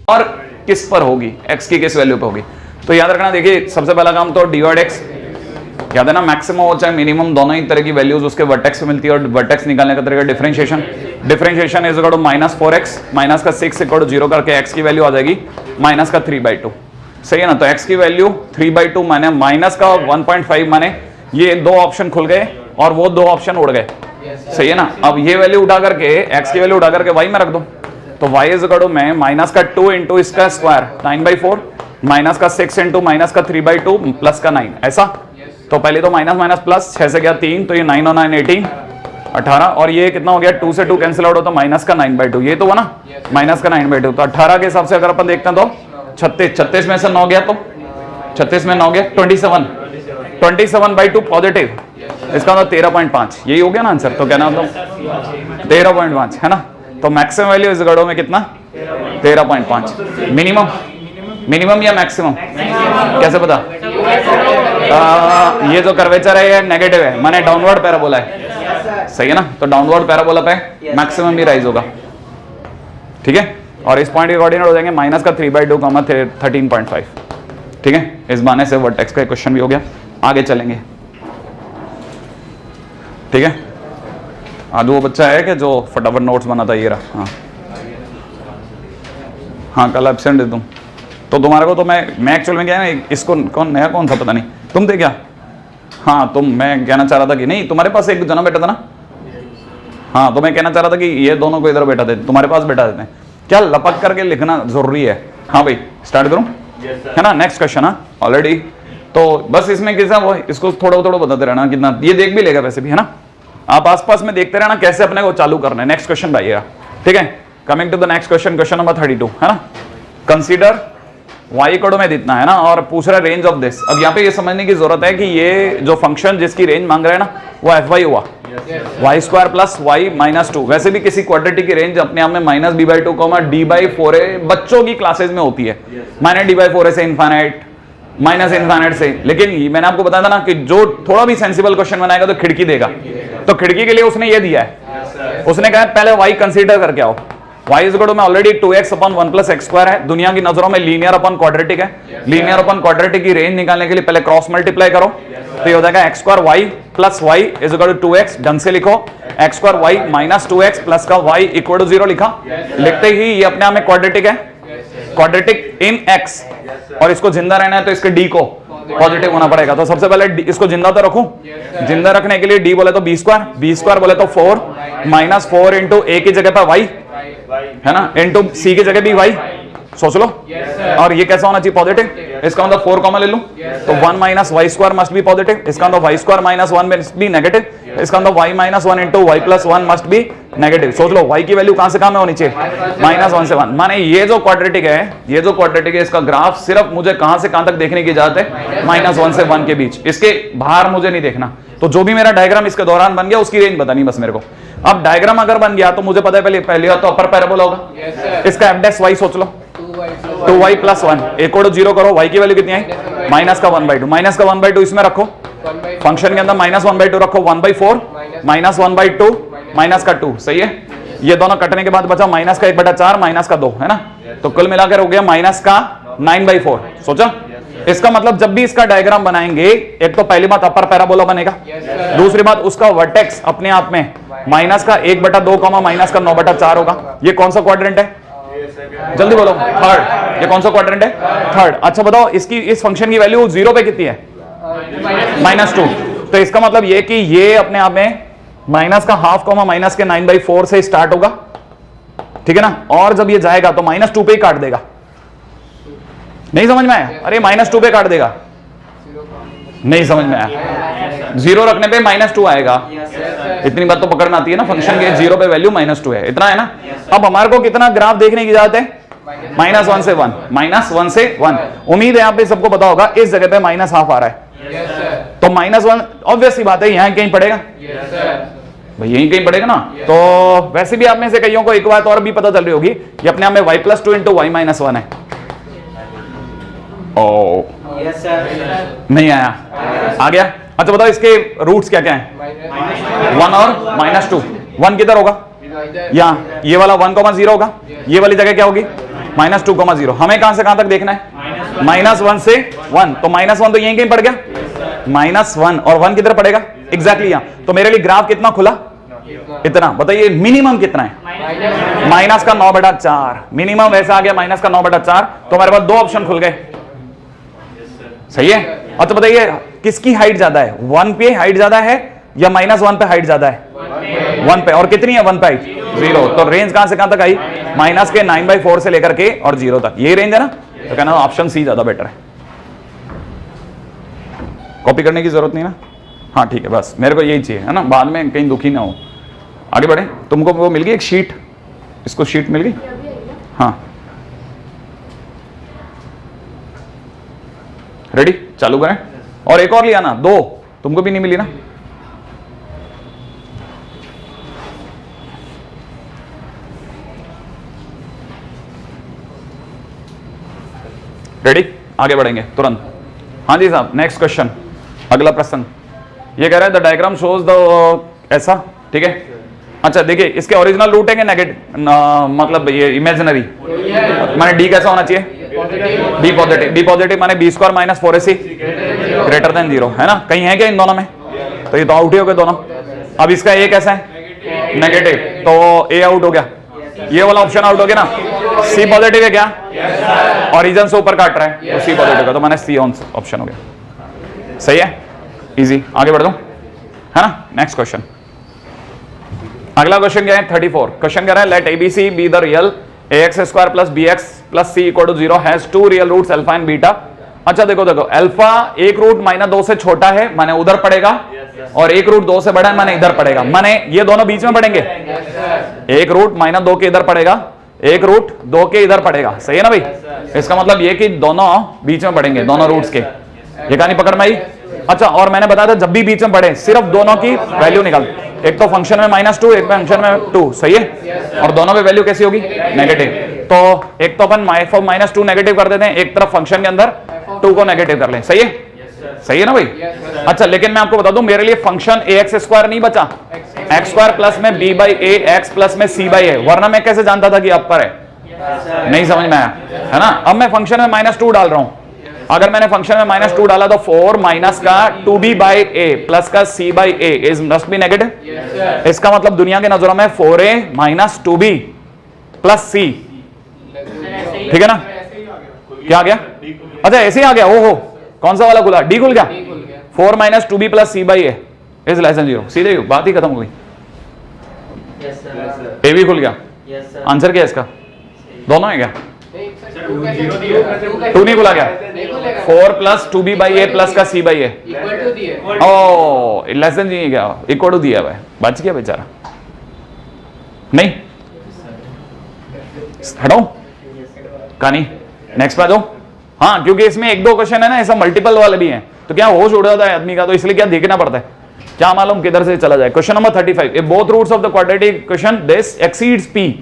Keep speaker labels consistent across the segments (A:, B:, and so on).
A: और किस पर होगी, x की किस वैल्यू पे होगी। तो याद रखना, देखिए सबसे पहला काम तो d/x याद है ना, मैक्सिमम हो चाहे मिनिमम दोनों ही तरह की वैल्यूज उसके वर्टेक्स पे मिलती है, और वर्टेक्स निकालने का तरीका differentiation. Differentiation is equal to -4x minus का 6 इक्वल टू 0 करके x की वैल्यू आ जाएगी माइनस का 3/2। सही है ना, तो x की वैल्यू 3/2 माने माइनस का 1.5 माने ये दो ऑप्शन खुल गए और वो दो ऑप्शन उड़ गए। सही है ना, अब ये वैल्यू उठा करके x की वैल्यू उठा करके y में रख दो, तो y इज इक्वल टू में माइनस का 2 इंटू इसका स्क्वायर 9/4 माइनस का 6 इंटू माइनस का 3/2 प्लस का 9, ऐसा। तो पहले तो माइनस माइनस प्लस, 6 से गया 3, तो ये 9 और 9 18 18, और ये कितना हो गया, 2 से 2 कैंसिल आउट हो तो माइनस का 9/2, ये तो हुआ ना माइनस का 9/2। तो 18 के हिसाब से अगर अपन देखते हैं तो 36 में से 9 गया, तो 36 में 9 गया 27/2 पॉजिटिव, इसका मतलब 13.5, यही हो गया ना आंसर। तो कहना मतलब 13.5 है ना। तो मैक्सिमम वैल्यू इस गढ़ो में कितना 13.5, मिनिमम या मैक्सिमम कैसे पता, ये जो कर्वेचर है ये नेगेटिव है, माने डाउनवर्ड पैराबोला है। सही है ना, तो डाउनवर्ड पैराबोला पे मैक्सिमम भी राइज होगा। ठीक है, और इस पॉइंट के कोऑर्डिनेट हो जाएंगे माइनस का 3/2 13.5। ठीक है, इस बहाने से वर्टेक्स का क्वेश्चन भी हो गया। आगे चलेंगे। ठीक है, आज वो बच्चा है कि जो फटाफट नोट्स बनाता, ये रहा। हाँ कल एब्सेंट है तुम, तो तुम्हारे को तो मैं एक्चुअल में क्या है, इसको कौन नया कौन था पता नहीं, तुम थे क्या? हाँ तुम, मैं कहना चाह रहा था कि नहीं तुम्हारे पास एक जना बैठा था ना। हाँ तो मैं कहना चाह रहा था कि ये दोनों को इधर बैठा देते, तुम्हारे पास बैठा देते हैं क्या, लपक करके लिखना जरूरी है। हाँ भाई स्टार्ट करूं, है ना। नेक्स्ट क्वेश्चन है ऑलरेडी, तो बस इसमें किसा वो इसको थोड़ा थोड़ा बताते रहना कितना, ये देख भी लेगा वैसे भी, है ना। आप आसपास में देखते रहना कैसे अपने को चालू करना है। नेक्स्ट क्वेश्चन भाइया, ठीक है। Coming to the next question, question number 32, है ना। कंसीडर y कोड में इतना है ना, और पूछ रहा है रेंज ऑफ दिस। अब यहाँ पे ये समझने की जरूरत है कि ये जो फंक्शन जिसकी रेंज मांग रहे हैं ना, वो fy हुआ y² प्लस y माइनस 2। वैसे भी किसी क्वाड्रेटिक की रेंज अपने आप में -b/2 d/4a बच्चों की क्लासेस में होती है, -d/4a से इनफाइनाइट, -इनफाइनाइट से। लेकिन मैंने आपको बताया था ना कि जो थोड़ा भी सेंसिबल क्वेश्चन बनाएगा तो खिड़की देगा, तो खिड़की के लिए उसने ये दिया है, उसने कहा पहले y कंसीडर करके आओ। y इज इक्वल टू में already 2x upon 1 plus x² है, दुनिया की नजरों में लीनियर अपॉन क्वाड्रेटिक है। लीनियर अपॉन क्वाड्रेटिक की रेंज निकालने के लिए पहले क्रॉस मल्टीप्लाई करो, तो ये हो जाएगा x² y plus y is equal to 2x। ढंग से लिखो, x² y minus 2x plus का y इक्वल टू 0 लिखा। लिखते ही ये अपने आप में क्वाड्रेटिक है, क्वाड्रेटिक इन x, और इसको जिंदा रहना है तो इसके d को पॉजिटिव होना पड़ेगा। तो सबसे पहले इसको जिंदा तो रखूं, जिंदा रखने के लिए d बोले तो b² बोले तो 4 माइनस 4 इंटू a की जगह पर y, है ना, इंटू c की जगह भी y। सोच लो, और ये कैसा होना चाहिए पॉजिटिव, इसका मतलब 4 कॉमन ले लूं तो 1 minus y² must be positive, इसका मतलब y² minus 1 must be negative, इसका मतलब y minus 1 into y plus 1 must be negative. सोच लो y की वैल्यू कहां से कहां में होनी चाहिए, -1 से 1। माने ये जो क्वाड्रेटिक है, ये जो क्वाड्रेटिक है, इसका ग्राफ सिर्फ मुझे कहां से कहां तक देखने की इजाजत है, -1 से 1 के बीच, इसके बाहर मुझे नहीं देखना। तो जो भी मेरा डायग्राम इसके दौरान बन गया उसकी रेंज बतानी बस मेरे को। अब डायग्राम अगर बन गया तो मुझे पता है पहले तो अपर पैराबोला होगा, इसका f' सोच लो 2y प्लस 1 इक्वल टू 0 करो, y की वैल्यू कितनी है माइनस का 1/2, माइनस का 1/2 इसमें रखो, फंक्शन के अंदर -1/2 रखो, 1/4 माइनस 1/2 माइनस का 2। सही है, ये दोनों कटने के बाद बचा माइनस का 1/4 माइनस का 2, है ना। तो कुल मिलाकर हो गया माइनस का 9/4। सोचा, इसका मतलब जब भी इसका डायग्राम बनाएंगे, एक तो पहली बात अपर पैराबोला बनेगा, दूसरी बात उसका वर्टेक्स अपने आप में माइनस का 1/2 माइनस का 9/4 होगा। ये कौन सा क्वाड्रेंट है, जल्दी बोलो, थर्ड। ये कौन सा क्वाड्रेंट है, थर्ड। अच्छा बताओ, इसकी इस फंक्शन की वैल्यू 0 पे कितनी है, -2। तो इसका मतलब ये कि ये अपने आप में माइनस का हाफ माइनस के 9/4 से स्टार्ट होगा, ठीक है ना। और जब ये जाएगा तो -2 पे ही काट देगा। नहीं समझ में आया, अरे -2 पे काट देगा, नहीं समझ में आया, 0 रखने पे -2 आएगा। इतनी बात तो पकड़ना आती है ना, फंक्शन के 0 पे वैल्यू -2 है, इतना है ना। अब हमारे को कितना ग्राफ देखने की इजाजत है, -1 से 1, -1 से 1। उम्मीद है यहाँ पे सबको पता होगा, इस जगह पे -1/2 आ रहा है, तो -1 ऑब्वियस सी बात है यहाँ कहीं पड़ेगा, भाई यहीं कहीं पड़ेगा ना। तो वैसे भी आप में से कईयों को एक बात और भी पता चल रही होगी, ये अपने आप में y plus 2 into y minus 1 है। ओ नहीं आया, आ गया। अच्छा बताओ इसके रूट्स क्या क्या हैं, 1 और -2। 1 किधर होगा, यहाँ, ये वाला 1,0 होगा, ये वाली जगह क्या होगी -2,0। हमें कहां से कहां तक देखना है? -1 से 1। तो -1 तो यहीं कहीं पड़ गया, -1 और 1 किधर पड़ेगा? एग्जैक्टली यहां। तो मेरे लिए ग्राफ कितना खुला? इतना। बताइए मिनिमम कितना है? -9/4। मिनिमम वैसा आ गया -9/4। तो हमारे पास दो ऑप्शन खुल गए, सही है। और तो बताइए किसकी हाइट ज्यादा है? 1 पे हाइट ज्यादा है या -1 पे हाइट ज्यादा है? 1 पे। और कितनी है 1 पे हाइट? 0। तो रेंज कहां से कहां तक आई? -9/4 से लेकर के और 0 तक। ये रेंज है ना। तो कहना ऑप्शन सी ज्यादा बेटर है। कॉपी करने की जरूरत नहीं ना? हाँ ठीक है, बस मेरे को यही चाहिए, है ना, बाद में कहीं दुखी ना हो। आगे बढ़े। तुमको वो मिल गई एक शीट, इसको शीट मिल गई? हाँ रेडी, चालू करें। और एक और लिया ना, 2 तुमको भी नहीं मिली ना? रेडी, आगे बढ़ेंगे तुरंत। हाँ जी साहब, नेक्स्ट क्वेश्चन, अगला प्रश्न। ये कह रहा है द डायग्राम शोज द ऐसा, ठीक है। अच्छा देखिए, इसके ओरिजिनल रूट है कि नेगेटिव, मतलब ये इमेजिनरी माने डी कैसा होना चाहिए? B positive. बी पॉजिटिव माने b² - 4ac ग्रेटर देन 0, है ना? कहीं है क्या इन दोनों में? तो ये तो आउट ही हो गए दोनों। अब इसका ए कैसा है? नेगेटिव, तो ए आउट हो गया। ये वाला ऑप्शन आउट हो गया ना। सी पॉजिटिव है क्या? ओरिजिन से ऊपर काट रहा है तो सी पॉजिटिव का, तो मैंने सी ऑप्शन हो गया। सही है, इजी। आगे बढ़ दो, है ना। नेक्स्ट क्वेश्चन, अगला क्वेश्चन क्या है? 34। क्वेश्चन कह रहा है let ABC be the real ax² + bx + c = 0 has 2 real roots alpha and beta. अच्छा देखो अल्फा एक रूट -2 से छोटा है माने उधर पड़ेगा, और एक रूट 2 से बड़ा है माने इधर पड़ेगा। माने ये दोनों बीच में पड़ेंगे। एक रूट -2 के इधर पड़ेगा, एक रूट 2 के इधर पड़ेगा, सही है ना भाई? इसका मतलब ये कि दोनों बीच में पड़ेंगे, दोनों रूट्स के। ये कहानी पकड़ में आई? अच्छा, और मैंने बताया था जब भी बीच में पड़े सिर्फ दोनों की वैल्यू निकाल, एक तो फंक्शन में -2, एक फंक्शन में 2, सही है। और दोनों में वैल्यू कैसी होगी? नेगेटिव। तो एक तो अपन -2 नेगेटिव कर देते हैं, एक तरफ फंक्शन के अंदर 2 को नेगेटिव कर लें, सही है? सही है ना भाई? अच्छा, लेकिन मैं आपको बता दूं मेरे लिए फंक्शन ax² नहीं बचा, x² प्लस में b/a x प्लस में c/a, वरना मैं कैसे जानता था कि अपर है? नहीं समझ में आया, है ना। अब मैं फंक्शन में -2 डाल रहा हूं। अगर मैंने फंक्शन में -2 डाला तो 4 माइनस का 2b/a प्लस का c/a is must be negative. इसका मतलब दुनिया के नजरों में 4a - 2b प्लस c, ठीक है ना? क्या आ गया? अच्छा ऐसे ही आ गया। ओहो, कौन सा वाला खुला? डी खुल गया। 4 - 2b plus c/a is less then 0। सीधे बात ही खत्म हो गई। ए भी खुल गया। आंसर क्या है इसका? दोनों है क्या? 2 नहीं खुला क्या? 4 + 2b/a प्लस का c/a ओ लेस देन जी क्या? इक्वल टू दिया है, बच गया बेचारा। नहीं हटाओ कहानी, नेक्स्ट पे दो। हाँ, क्योंकि इसमें 1-2 क्वेश्चन है ना ऐसा मल्टीपल वाले भी हैं, तो क्या होश उड़ जाता है आदमी का, तो इसलिए क्या देखना पड़ता है, क्या मालूम किधर से चला जाए। Question number 35, if both roots of the quadratic equation this exceeds p।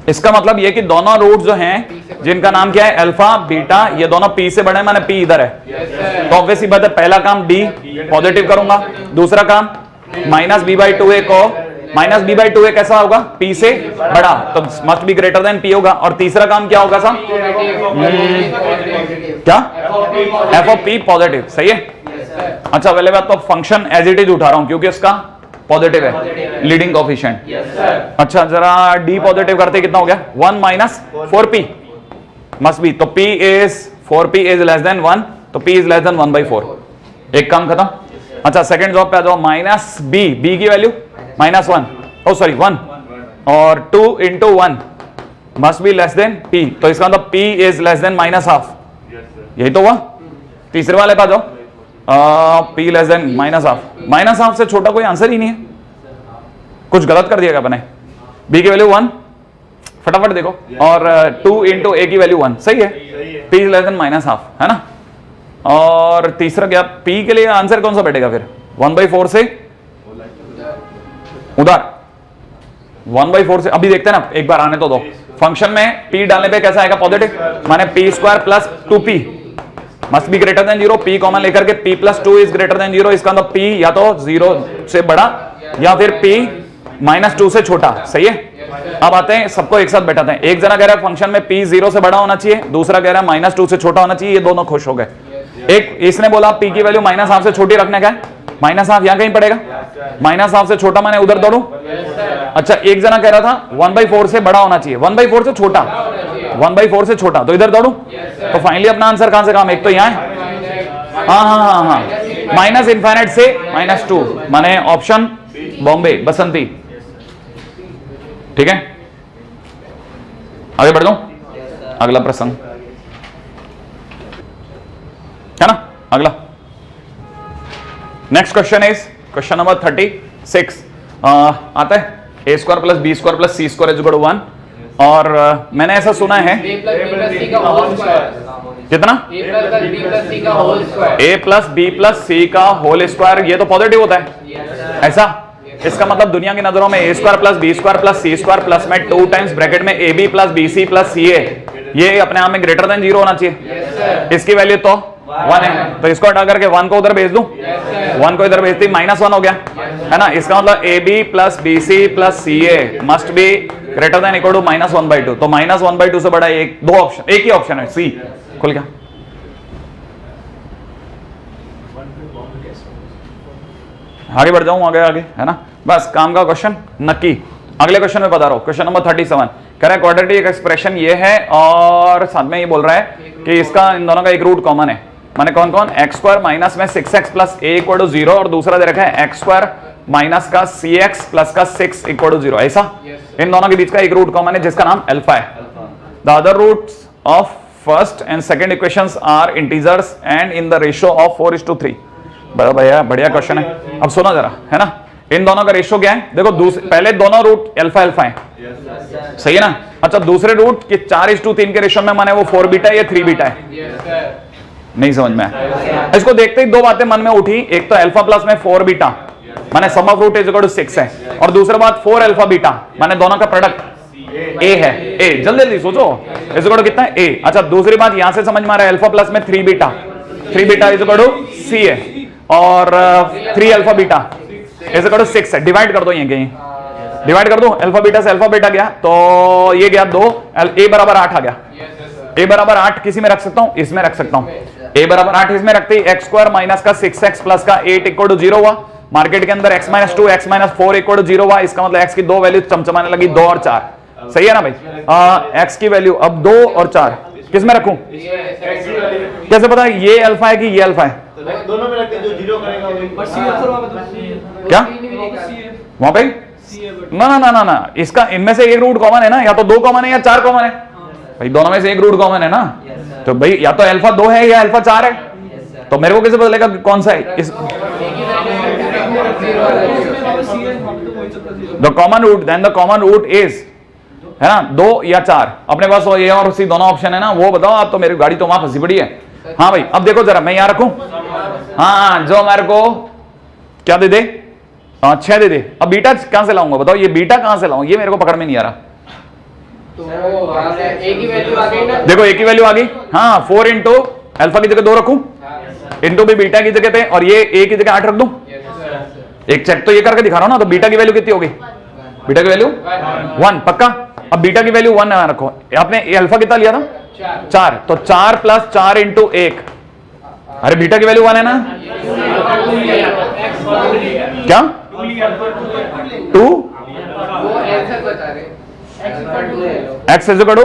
A: इसका मतलब ये कि दोनों रूट जो हैं जिनका नाम क्या है? अल्फा बीटा, ये दोनों p से बड़े, माने p इधर है। तो ऑब्वियसली बात है, पहला काम d पॉजिटिव करूंगा, दूसरा काम -b/2a को -b/2a कैसा होगा? p से बड़ा, तो must be greater then p होगा। और तीसरा काम क्या होगा साहब? क्या? f(p) पॉजिटिव, सही है। अच्छा पहले बात तो फंक्शन एज इट इज उठा रहा हूं क्योंकि इसका पॉजिटिव है, लीडिंग कोएफिशिएंट। अच्छा जरा d पॉजिटिव करते कितना हो गया? 1 - 4p मस्ट बी, तो p is 4p is less then 1, तो p इज लेस देन 1/4। एक काम खत्म। अच्छा सेकंड जॉब पे आ जाओ, -b, b की वैल्यू -1, ओ सॉरी 1, और 2 × 1 must be less than p, तो इसका मतलब p इज लेस देन -1/2। यही तो हुआ। तीसरे वाले पे आ जाओ, p लेस देन -1/2 से छोटा कोई आंसर ही नहीं है। कुछ गलत कर दिया मैंने। b की वैल्यू 1, फटाफट देखो, और 2 × a की वैल्यू 1, सही है। p इज लेस देन -1/2, है ना। और तीसरा क्या? p के लिए आंसर कौन सा बैठेगा फिर? 1/4 से उधर, 1/4 से। अभी देखते हैं ना, एक बार आने तो दो। फंक्शन में p डालने पे कैसा आएगा? पॉजिटिव, माने p² + 2p must be greater then 0। p common लेकर के p + 2 इज ग्रेटर देन 0। इसका मतलब p या तो 0 से बड़ा या फिर p -2 से छोटा, सही है। अब आते हैं, सबको एक साथ बैठाते हैं। एक जना कह रहा है फंक्शन में p 0 से बड़ा होना चाहिए, दूसरा कह रहा है -2 से छोटा होना चाहिए। ये दोनों खुश हो गए। एक इसने बोला p की वैल्यू -1/2 से छोटी रखने का है, -1/2 यहां कहीं पड़ेगा, -1/2 से छोटा माने उधर दौड़ू। अच्छा, एक जना कह रहा था 1/4 से बड़ा होना चाहिए, 1/4 से छोटा, 1/4 से छोटा, तो इधर दौड़ू। तो फाइनली अपना आंसर कहां से काम, एक तो यहां है, हाँ, -∞ से -2 माने ऑप्शन बॉम्बे, बसंती। ठीक है, आगे बढ़ जाऊं। अगला प्रसंग है ना, अगला next question is question number 36। आता है a² + b² + c² = 1। और मैंने ऐसा सुना है कितना a + b + c का होल स्क्वायर, ये तो पॉजिटिव होता है ऐसा। इसका मतलब दुनिया की नजरों में a² + b² + c² प्लस में 2 टाइम्स ब्रैकेट में ab + bc + ca, ये अपने आप में ग्रेटर देन 0 होना चाहिए। इसकी वैल्यू तो 1 है, तो इसको हटा करके 1 को उधर भेज दूं, 1 को इधर भेज दी, -1 हो गया, है ना। इसका मतलब ab + bc + ca must be greater than equal to -1/2। तो -1/2 से बड़ा दो ऑप्शन, एक ही ऑप्शन है, सी खुल गया। आगे बढ़ जाऊं, आगे है ना, बस काम का क्वेश्चन नक्की। अगले क्वेश्चन में बता रहा हूं, क्वेश्चन नंबर 37 कह रहा है क्वाड्रेटिक एक्सप्रेशन ये है और साथ में ये बोल रहा है कि इसका इन दोनों का एक रूट कॉमन है। माने कौन कौन, x² माइनस में 6x + a = 0 और दूसरा दे रखा है x² माइनस का cx प्लस का 6 = 0, ऐसा। इन दोनों के बीच का एक रूट कॉमन है जिसका नाम अल्फा है। The other roots of first and second equations are integers and in the ratio of 4:3। बड़ा भैया बढ़िया क्वेश्चन है। अब सुनो जरा, है ना, इन दोनों का रेशियो क्या है, देखो पहले दोनों रूट अल्फा है, सही है ना। अच्छा, दूसरे रूट के 4:3 के रेशियो में माने वो 4 बीटा या 3 बीटा है, नहीं समझ में आया। इसको देखते ही दो बातें मन में उठी, एक तो अल्फा प्लस में 4 बीटा माने सम ऑफ रूट इज 6 है, और दूसरा बात 4 अल्फा बीटा माने दोनों का प्रोडक्ट a है। a जल्दी जल्दी सोचो, इज कितना है, a। अच्छा, दूसरी बात यहां से समझ में आ रहा है, अल्फा प्लस में 3 बीटा इज c है, और 3 अल्फा बीटा इज 6 है। डिवाइड कर दो, ये कहीं डिवाइड कर दो, अल्फा बीटा से अल्फा बीटा गया तो ये गया 2, a बराबर 8 आ गया। a बराबर 8 किसी में रख सकता हूं, इसमें रख सकता हूं। a बराबर 8 इसमें रखते ही x² माइनस का 6x प्लस का 8 = 0 हुआ। मार्केट के अंदर x - 2 x - 4 = 0 हुआ। इसका मतलब x की दो वैल्यू चमचमाने लगी, 2 और 4, सही है ना भाई। x की वैल्यू अब 2 और 4 किस में रखूं, कैसे पता है ये अल्फा है कि ये अल्फा है,
B: दोनों में रखते जो 0 करेगा वही।
A: क्या वहां पे ना, इसका इनमें से एक रूट कॉमन है ना, या तो 2 कॉमन है या 4 कॉमन है भाई, दोनों में से एक रूट कॉमन है ना। तो भाई या तो अल्फा 2 है या अल्फा 4 है, तो मेरे को कैसे पता लगेगा कौन सा है। इस the common root, then the common root is, है ना, 2 या 4। अपने पास ये और सी दोनों ऑप्शन है ना, वो बताओ आप। तो मेरी गाड़ी तो वहां फंसी पड़ी है। हाँ भाई, अब देखो जरा, मैं यहां रखूं, हाँ, जो मेरे को क्या दे दे, 6 दे दे। अब बीटा कहां से लाऊंगा बताओ, ये बीटा कहां से लाऊं, ये मेरे को पकड़ में नहीं आ रहा।
C: तो एक ही वैल्यू आ गई ना,
A: देखो एक ही वैल्यू आ गई, हाँ। 4 इंटू अल्फा की जगह 2 रखूं, इंटू भी बीटा की जगह पे, और ये a की जगह 8 रख दूं। एक चेक तो ये करके दिखा रहा हूं ना। तो बीटा की वैल्यू कितनी होगी, बीटा की वैल्यू 1 पक्का। अब बीटा की वैल्यू 1 रखो। आपने अल्फा कितना लिया था, 4, तो 4 + 4 इंटू 1, अरे बीटा की वैल्यू 1 है ना, क्या 2, x इज इक्वल टू,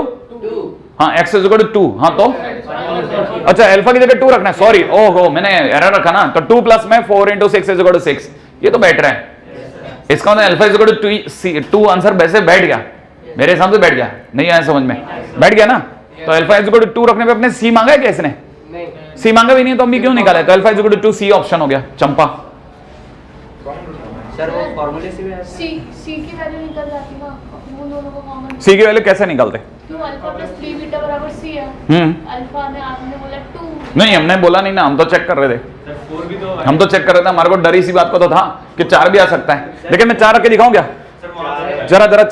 A: हाँ x इज इक्वल टू 2, हाँ। तो अच्छा, अल्फा की जगह 2 रखना है, सॉरी, ओहो मैंने एरर रखा ना। तो 2 प्लस में 4 इंटू 6 इज इक्वल टू 6, ये तो बेटर है। इसका मतलब alpha is equal to 2 answer वैसे बैठ गया, मेरे हिसाब से बैठ गया, नहीं आया समझ में, बैठ गया ना। तो अल्फा इज इक्वल टू 2 रखने पे अपने सी मांगा है क्या इसने, सी मांगा भी नहीं, तो हम भी क्यों निकाले। तो alpha is equal to C option हो गया, चंपा।
C: सर वो फॉर्मूले से भी
D: सी की वैल्यू निकल जाती ना, उन दोनों को कॉमन।
A: सी की वैल्यू कैसे निकालते,
D: क्यों अल्फा प्लस 3 बीटा बराबर सी है। अल्फा में आपने बोला 2,
A: नहीं हमने बोला नहीं ना, हम तो चेक कर रहे थे, हम तो चेक कर रहे थे। हमारे को डर इसी बात को तो था कि 4 भी आ सकता है, लेकिन मैं 4 रख के दिखाऊं क्या, जरा 4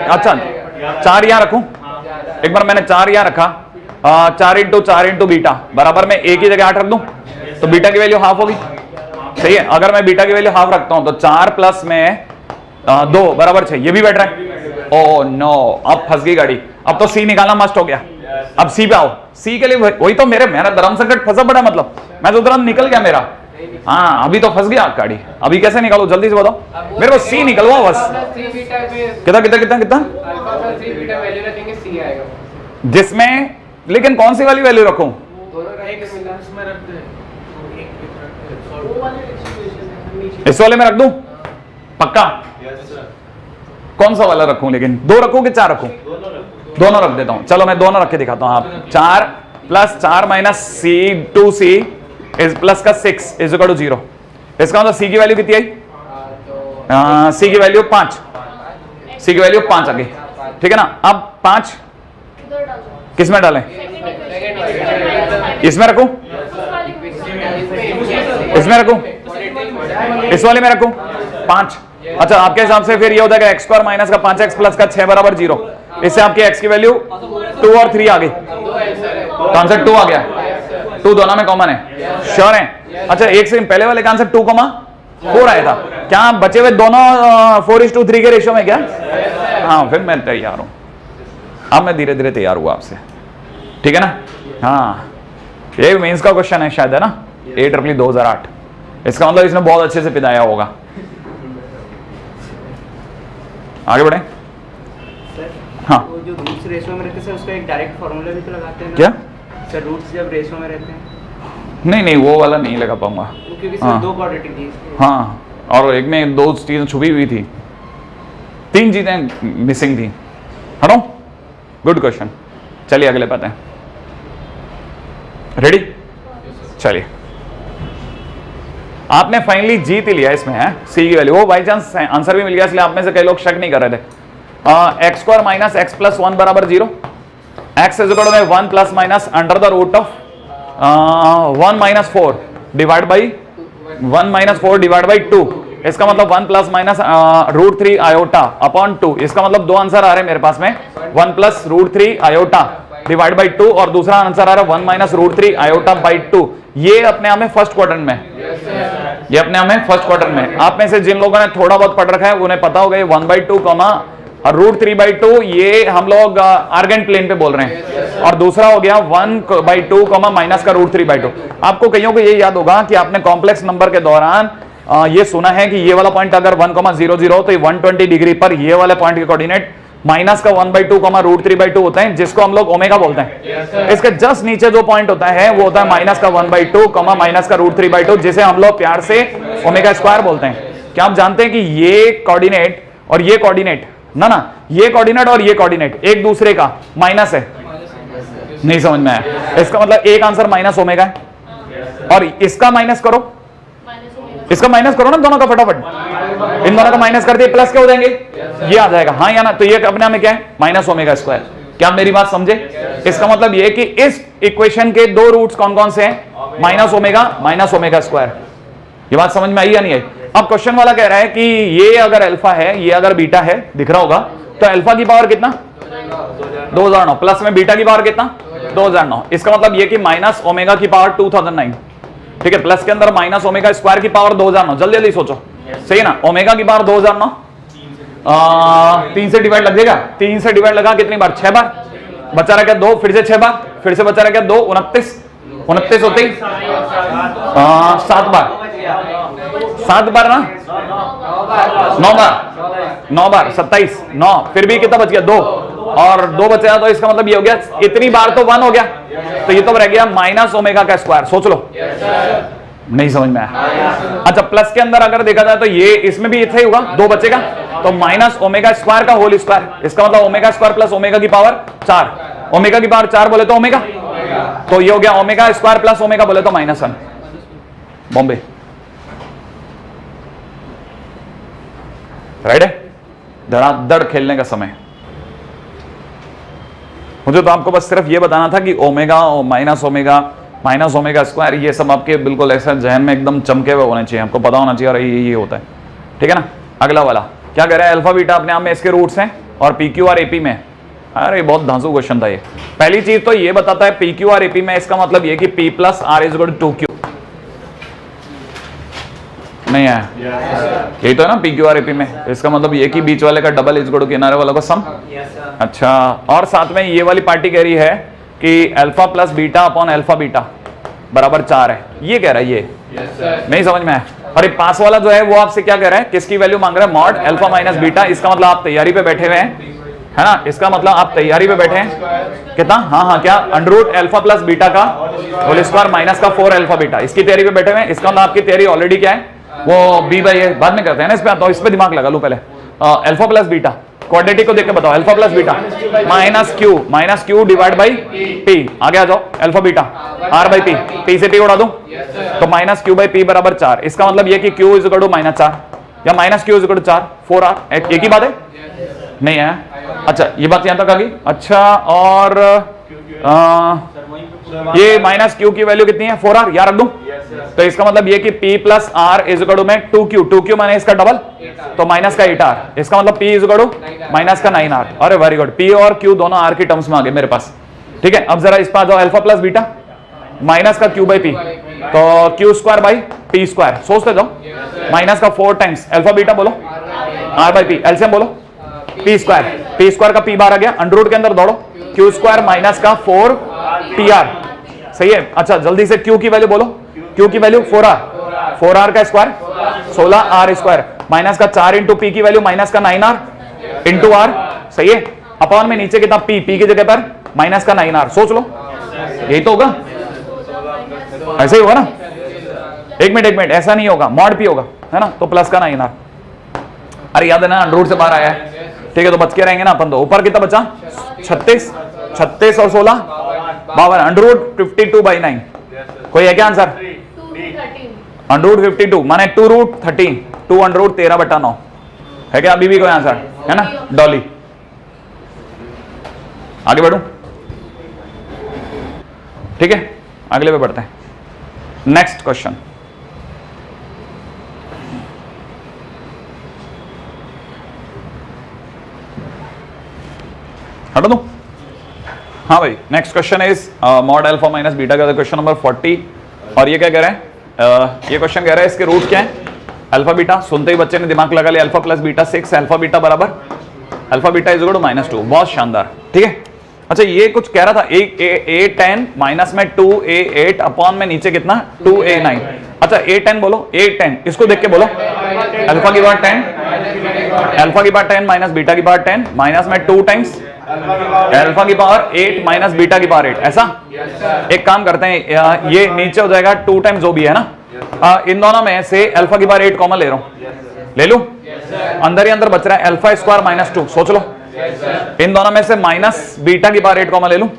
A: अच्छा 4 यहां रखूं। एक बार मैंने 4 यहां रखा, 4 इंटू बीटा बराबर में a की जगह 8 रख दूं, तो बीटा की वैल्यू हाफ होगी, सही है। अगर मैं बीटा की वैल्यू हाफ रखता हूं तो 4 प्लस में 2 बराबर 6, ये भी बैठ रहा है। ओ नो, अब फंस गई गाड़ी, अब तो सी निकालना मस्ट हो गया। अब सी पे आओ, सी के लिए वही तो मेरा धर्म संकट फंसा पड़ा, मतलब मैं तो तुरंत निकल गया मेरा। हाँ अभी तो फंस गया गाड़ी, अभी कैसे निकालो जल्दी से बताओ मेरे को, सी निकलवाओ बस। कितना कितना कितना कितना जिसमें, लेकिन कौन सी वाली वैल्यू रखूं? इस वाले में रख दूं पक्का? कौन सा वाला रखूं, लेकिन 2 रखूं कि 4 रखूं? दोनों रख देता हूं, चलो मैं दोनों रख के दिखाता हूं। आप 4 plus 4 minus C 2c is plus का 6 इज इक्वल टू 0। इसका मतलब सी की वैल्यू कितनी आई? सी की वैल्यू 5, सी की वैल्यू 5 आ गई, ठीक है ना। अब 5 किस में डालें? इसमें रखूं, इसमें रखूं, इस वाले में रखूं 5। अच्छा आपके हिसाब से फिर ये होता है एक्स स्क्वायर माइनस का 5x प्लस का 6 बराबर 0। इससे आपकी x की वैल्यू 2 और 3 आ गई, तो आंसर 2 आ गया। 2 दोनों में कॉमन है, श्योर है? अच्छा एक सेकंड, पहले वाले का आंसर 2,4 आया था, क्या बचे हुए दोनों 4:3 के रेशियो में क्या? हाँ फिर मैं तैयार हूं, अब मैं धीरे धीरे तैयार हुआ आपसे, ठीक है ना। हाँ ये मेंस का क्वेश्चन है शायद, है ना, AEEE 2008। इसका मतलब इसने बहुत अच्छे से पिदाया होगा। आगे बढ़े। हाँ
B: तो जो रूट्स रेशियो में रहते हैं उसका एक डायरेक्ट फॉर्मूला भी तो लगाते हैं ना?
A: क्या
B: सर रूट्स जब रेशियो में रहते हैं?
A: नहीं वो वाला नहीं लगा पाऊंगा,
B: क्योंकि
A: हाँ।
B: सिर्फ 2 क्वाड्रेटिक थी।
A: हाँ और एक में 2 चीजें छुपी हुई थी, 3 चीजें मिसिंग थी। हटो, गुड क्वेश्चन। चलिए अगले पाते हैं, रेडी? चलिए आपने फाइनली जीत ही लिया इसमें, है सी की वैल्यू। वो बाई चांस आंसर भी मिल गया, इसलिए आप में से कई लोग शक नहीं कर रहे थे। X square minus x plus 1 बराबर 0। X is equal to 1 plus minus under the root of 1 minus 4 divide by 1 minus 4 divide by 2। इसका मतलब 1 प्लस माइनस √3 आयोटा अपॉन 2। इसका मतलब 2 आंसर आ रहे हैं मेरे पास में, 1 प्लस √3 आयोटा डिवाइड बाई 2 और दूसरा आंसर आ रहा है 1 माइनस √3 आयोटा बाई 2। ये अपने आप में फर्स्ट क्वाड्रेंट में, ये अपने आप में फर्स्ट क्वाड्रेंट में। आप में से जिन लोगों ने थोड़ा बहुत पढ़ रखा है उन्हें पता होगा ये 1/2 कॉमा √3/2 ये हम लोग आर्गेंट प्लेन पे बोल रहे हैं, और दूसरा हो गया 1/2 कॉमा माइनस का √3/2। आपको कईयों को ये याद होगा कि आपने कॉम्प्लेक्स नंबर के दौरान ये सुना है कि ये वाला पॉइंट अगर 1,00 हो तो 120 डिग्री पर ये वाले पॉइंट के कोऑर्डिनेट माइनस का 1/2 कॉमा √3/2 होता है, जिसको हम लोग ओमेगा बोलते हैं। इसके जस्ट नीचे जो पॉइंट होता है वो होता है माइनस का 1/2 कॉमा माइनस का √3/2, जिसे हम लोग प्यार से ओमेगा स्क्वायर बोलते हैं। क्या आप जानते हैं कि ये कोऑर्डिनेट और ये कोऑर्डिनेट ना ये कोऑर्डिनेट और ये कोऑर्डिनेट एक दूसरे का माइनस है? नहीं समझ में आया? इसका मतलब एक आंसर माइनस ओमेगा है, और इसका माइनस करो, इसका माइनस करो ना दोनों का फटाफट, इन दोनों का माइनस कर दिए प्लस क्या हो जाएंगे? ये आ जाएगा, हाँ या ना? तो ये अपने आप में क्या है? Minus omega square. क्या आप मेरी बात समझे? इसका मतलब ये कि इस इक्वेशन के 2 रूट्स कौन कौन से हैं? Minus omega square. ये बात समझ में आई या नहीं आई? अब क्वेश्चन वाला कह रहा है कि ये अगर अल्फा है, ये अगर बीटा है, दिख रहा होगा, तो अल्फा की पावर कितना? 2009 प्लस में बीटा की पावर कितना? 2009। इसका मतलब ये कि माइनस ओमेगा की पावर 2009, ठीक है, प्लस के अंदर माइनस ओमेगा स्क्वायर की पावर 2009। जल्दी जल्दी सोचो, सही ना? ओमेगा की पावर 2009 3 से डिवाइड लग जाएगा, 3 से डिवाइड लगा कितनी बार? 6 बार। बचा रहा क्या? 2, फिर से 6 बार, फिर से बचा रहा क्या? 2, 29 होते ही 7 बार, 7 बार ना, 9 बार 27, 9, फिर भी कितना बच गया? 2, और 2 बचा, तो इसका मतलब ये हो गया इतनी बार तो 1 हो गया, तो ये तो रह गया माइनस ओमेगा का स्क्वायर। सोच लो, नहीं समझ में आया? अच्छा प्लस के अंदर अगर देखा जाए तो ये इसमें भी इतना ही होगा, 2 बचेगा, तो माइनस ओमेगा स्क्वायर का होल स्क्वायर। इसका मतलब ओमेगा स्क्वायर प्लस ओमेगा की पावर 4। ओमेगा की पावर 4 बोले तो ओमेगा, तो ये हो गया ओमेगा स्क्वायर प्लस ओमेगा बोले तो -1। बॉम्बे राइट है? धड़ाधड़ खेलने का समय। मुझे तो आपको बस सिर्फ ये बताना था कि ओमेगा और माइनस ओमेगा स्क्वायर ये सब आपके बिल्कुल ऐसा जहन में एकदम चमके हुए होने चाहिए, आपको पता होना चाहिए और ये होता है, ठीक है ना। अगला वाला क्या कह रहा है? अल्फा बीटा अपने आप में इसके रूट्स हैं और PQ और AP में। अरे बहुत धांसू क्वेश्चन था ये। पहली चीज तो ये बताता है PQ और AP में, इसका मतलब ये कि P + R = 2Q। नहीं आया, यही तो है ना पी क्यू आर एपी में, इसका मतलब ये कि बीच वाले का डबल इज इक्वल टू किनारे वाला का सम। अच्छा, और साथ में ये वाली पार्टी कह रही है कि alpha plus beta upon alpha beta बराबर 4 है, ये कह रहा है, ये नहीं समझ में आया। और ये पास वाला जो है वो आपसे क्या कह रहा है, किसकी वैल्यू मांग रहा है, मॉड अल्फा माइनस बीटा। इसका मतलब आप तैयारी पे बैठे हुए हैं, है ना, इसका मतलब आप तैयारी पे बैठे हैं कितना, हाँ क्या, under root alpha plus beta का होल स्क्वायर माइनस का 4 अल्फा बीटा, इसकी तैयारी पे बैठे हुए हैं। इसका मतलब आपकी तैयारी ऑलरेडी क्या है, वो बी बाई ए बाद में करते हैं ना, इस पे आता हूं, इस पे दिमाग लगा लो पहले। अल्फा प्लस बीटा क्वाड्रेटिक को देख के बताओ, alpha plus beta minus q divide by p, आगे आ जाओ, alpha beta R by p, पी से पी उड़ा दूं तो माइनस क्यू बाई पी बराबर 4। इसका मतलब ये कि क्यू इज इक्वल टू -4 या minus q is equal to 4, 4r, एक ही बात है, नहीं है। अच्छा, ये बात यहां तक आ गई। अच्छा, और ये माइनस क्यू की वैल्यू कितनी है, 4r, याद रख दूं। तो इसका मतलब ये कि p plus r is equal to में 2q माने इसका डबल तो माइनस का 8r, इसका मतलब p is equal to minus का 9r। अरे वेरी गुड, p और q दोनों r के टर्म्स में आ गए मेरे पास, ठीक है। अब जरा इस पर आ जाओ, अल्फा प्लस बीटा माइनस का q बाई p, तो q square by p square, सोचते जाओ, माइनस का 4 टाइम्स अल्फा बीटा बोलो r बाई p, एलसीएम बोलो p स्क्वायर का p बार आ गया, अंडर रूट के अंदर दौड़ो, q स्क्वायर माइनस का 4tr, सही है। अच्छा, जल्दी से q की वैल्यू बोलो, q की वैल्यू 4r का स्क्वायर 16r स्क्वायर माइनस का 4 इंटू पी की वैल्यू माइनस का 9r इंटू r, सही है। अपॉन में नीचे कितना p की जगह पर माइनस का 9r, सोच लो, यही तो होगा, ऐसे ही होगा ना। एक मिनट, ऐसा नहीं होगा, मॉड p होगा, है ना, तो प्लस का 9r। अरे याद है ना, अंडर रूट से बाहर आया है, ठीक है, तो बच के रहेंगे ना अपन। तो ऊपर कितना बचा, 36 और 16 52, अंडर रूट 52/9, कोई है क्या आंसर, अंडर रूट 52 माने 2 रूट 13, 2 अंडर रूट 13/9 है क्या, अभी भी कोई आंसर है ना, डॉली। आगे बढ़ूं, ठीक है, अगले पे बढ़ते हैं। नेक्स्ट क्वेश्चन, हटा दो, हाँ भाई। Next question is mod alpha minus beta का क्वेश्चन नंबर 40, और ये क्या कह रहे हैं, ये क्वेश्चन कह रहा है इसके रूट क्या है, अल्फा बीटा। सुनते ही बच्चे ने दिमाग लगा लिया, alpha plus beta 6, alpha beta बराबर alpha beta is equal to -2, बहुत शानदार, ठीक है। अच्छा, ये कुछ कह रहा था, a10 माइनस में 2a8 अपॉन में नीचे कितना 2a9। अच्छा, a10 बोलो, a10 इसको देख के बोलो, अल्फा की बार 10 माइनस बीटा की बार 10 माइनस में 2 टाइम्स अल्फा की पावर 8 माइनस बीटा की पावर 8, ऐसा। एक काम करते हैं, ये नीचे हो जाएगा 2 टाइम्स जो भी है ना, इन दोनों में से अल्फा की पावर 8 कॉमन ले रहा हूं, ले लू, अंदर ही अंदर बच रहा है अल्फा स्क्वायर -2, सोच लो, इन दोनों में से माइनस बीटा की पावर 8 कॉमन ले लू,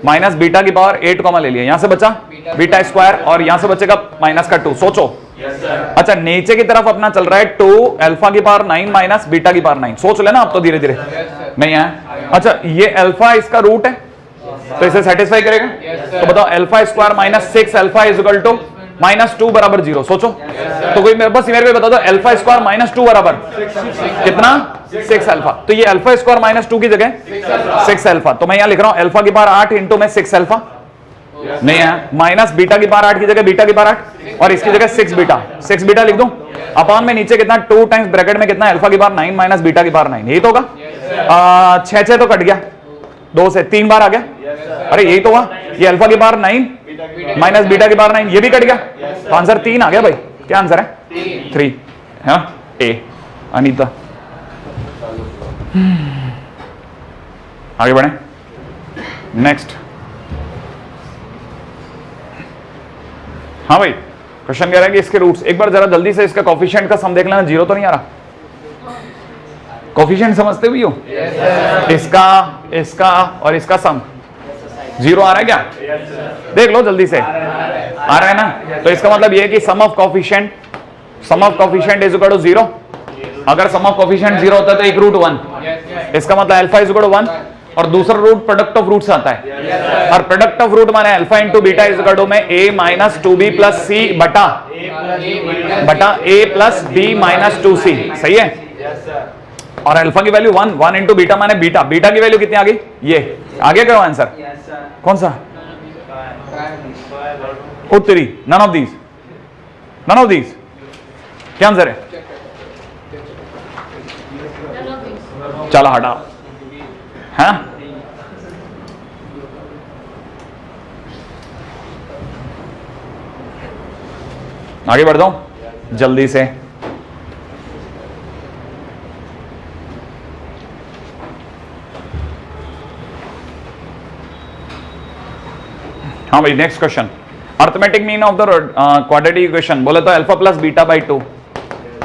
A: माइनस बीटा की पावर 8 कॉमन ले लिया, यहां से बचा बीटा स्क्वायर और यहां से बचेगा माइनस का 2, सोचो। अच्छा, नीचे की तरफ अपना चल रहा है 2 अल्फा की पावर 9 माइनस बीटा की पावर 9, सोच लेना आप तो धीरे धीरे, नहीं है। अच्छा, ये अल्फा इसका रूट है तो इसे सेटिस्फाई करेगा, तो बताओ alpha square minus 6 alpha is equal to -2 बराबर 0, सोचो। तो कोई बस मेरे पे बता दो, अल्फा स्क्वायर -2 बराबर कितना, 6 अल्फा। तो ये अल्फा स्क्वायर -2 की जगह 6 अल्फा, तो मैं यहां लिख रहा हूं अल्फा की पावर 8 इंटू में 6 अल्फा, नहीं है, माइनस बीटा की पावर 8 की जगह बीटा की पावर 8 और इसकी जगह 6 बीटा लिख दूं, अपॉन में नीचे कितना 2 टाइम्स ब्रैकेट में कितना अल्फा की पावर 9 माइनस बीटा की पावर 9, यही तो होगा। 6 तो कट गया, 2 से 3 बार आ गया, अरे यही तो हुआ, ये अल्फा की पावर 9 माइनस बीटा की पावर 9, ये भी कट गया, तो आंसर 3 आ गया भाई। क्या आंसर है, 3, हाँ, ए। अनीता, आगे बढ़े, नेक्स्ट। हाँ भाई, क्वेश्चन कह रहा है कि इसके रूट्स, एक बार जरा जल्दी से इसका कोफिशिएंट का सम देख लेना, 0 तो नहीं आ रहा, कोफिशिएंट समझते भी हो, इसका और इसका सम 0 आ रहा है क्या, देख लो जल्दी से, आ रहा है ना। तो इसका मतलब ये है कि sum of coefficient is equal to 0, अगर सम ऑफ कोफिशिएंट 0 होता है तो एक रूट 1, इसका मतलब अल्फा इज इक्वल टू 1 और दूसरा रूट प्रोडक्ट ऑफ रूट्स आता है, और प्रोडक्ट ऑफ रूट माने alpha into beta is equal to में a minus 2b plus c बटा a plus b minus 2c, सही है। और अल्फा की वैल्यू 1 इंटू बीटा माने बीटा की वैल्यू कितनी आ गई, ये आ गया क्या आंसर, कौन सा, उत्तरी, नन ऑफ दीज, क्या आंसर है?
D: चलो 20
A: चलो हटाओ, है आगे बढ़ जाऊं जल्दी से। हाँ भाई next question, arithmetic mean of the quadratic equation बोले तो अल्फा प्लस बीटा बाई 2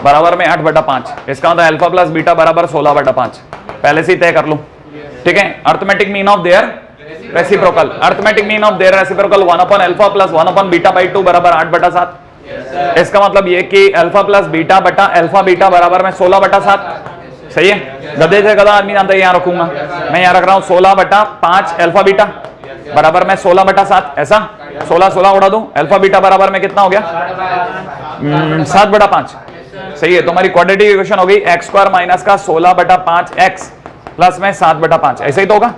A: बराबर में 8/5। इसका मतलब अल्फा प्लस बीटा बराबर 16/5, पहले से ही तय कर लूं, ठीक है। Arithmetic mean of their reciprocal, arithmetic mean of their reciprocal 1/अल्फा प्लस 1/बीटा बाई 2 बराबर 8/7। इसका मतलब ये कि अल्फा प्लस बीटा बटा अल्फा बीटा बराबर में 16/7, सही है। गधे से गधा आदमी जानता है, यहां रखूंगा मैं, यहां रख रहा हूं 16/5 अल्फा बीटा बराबर में 16/7, ऐसा 16 उड़ा दूं, अल्फा बीटा बराबर में कितना हो गया 7/5, सही है। तुम्हारी क्वाड्रेटिक इक्वेशन हो गई x² माइनस का 16/5x प्लस में 7/5, ऐसे ही तो होगा।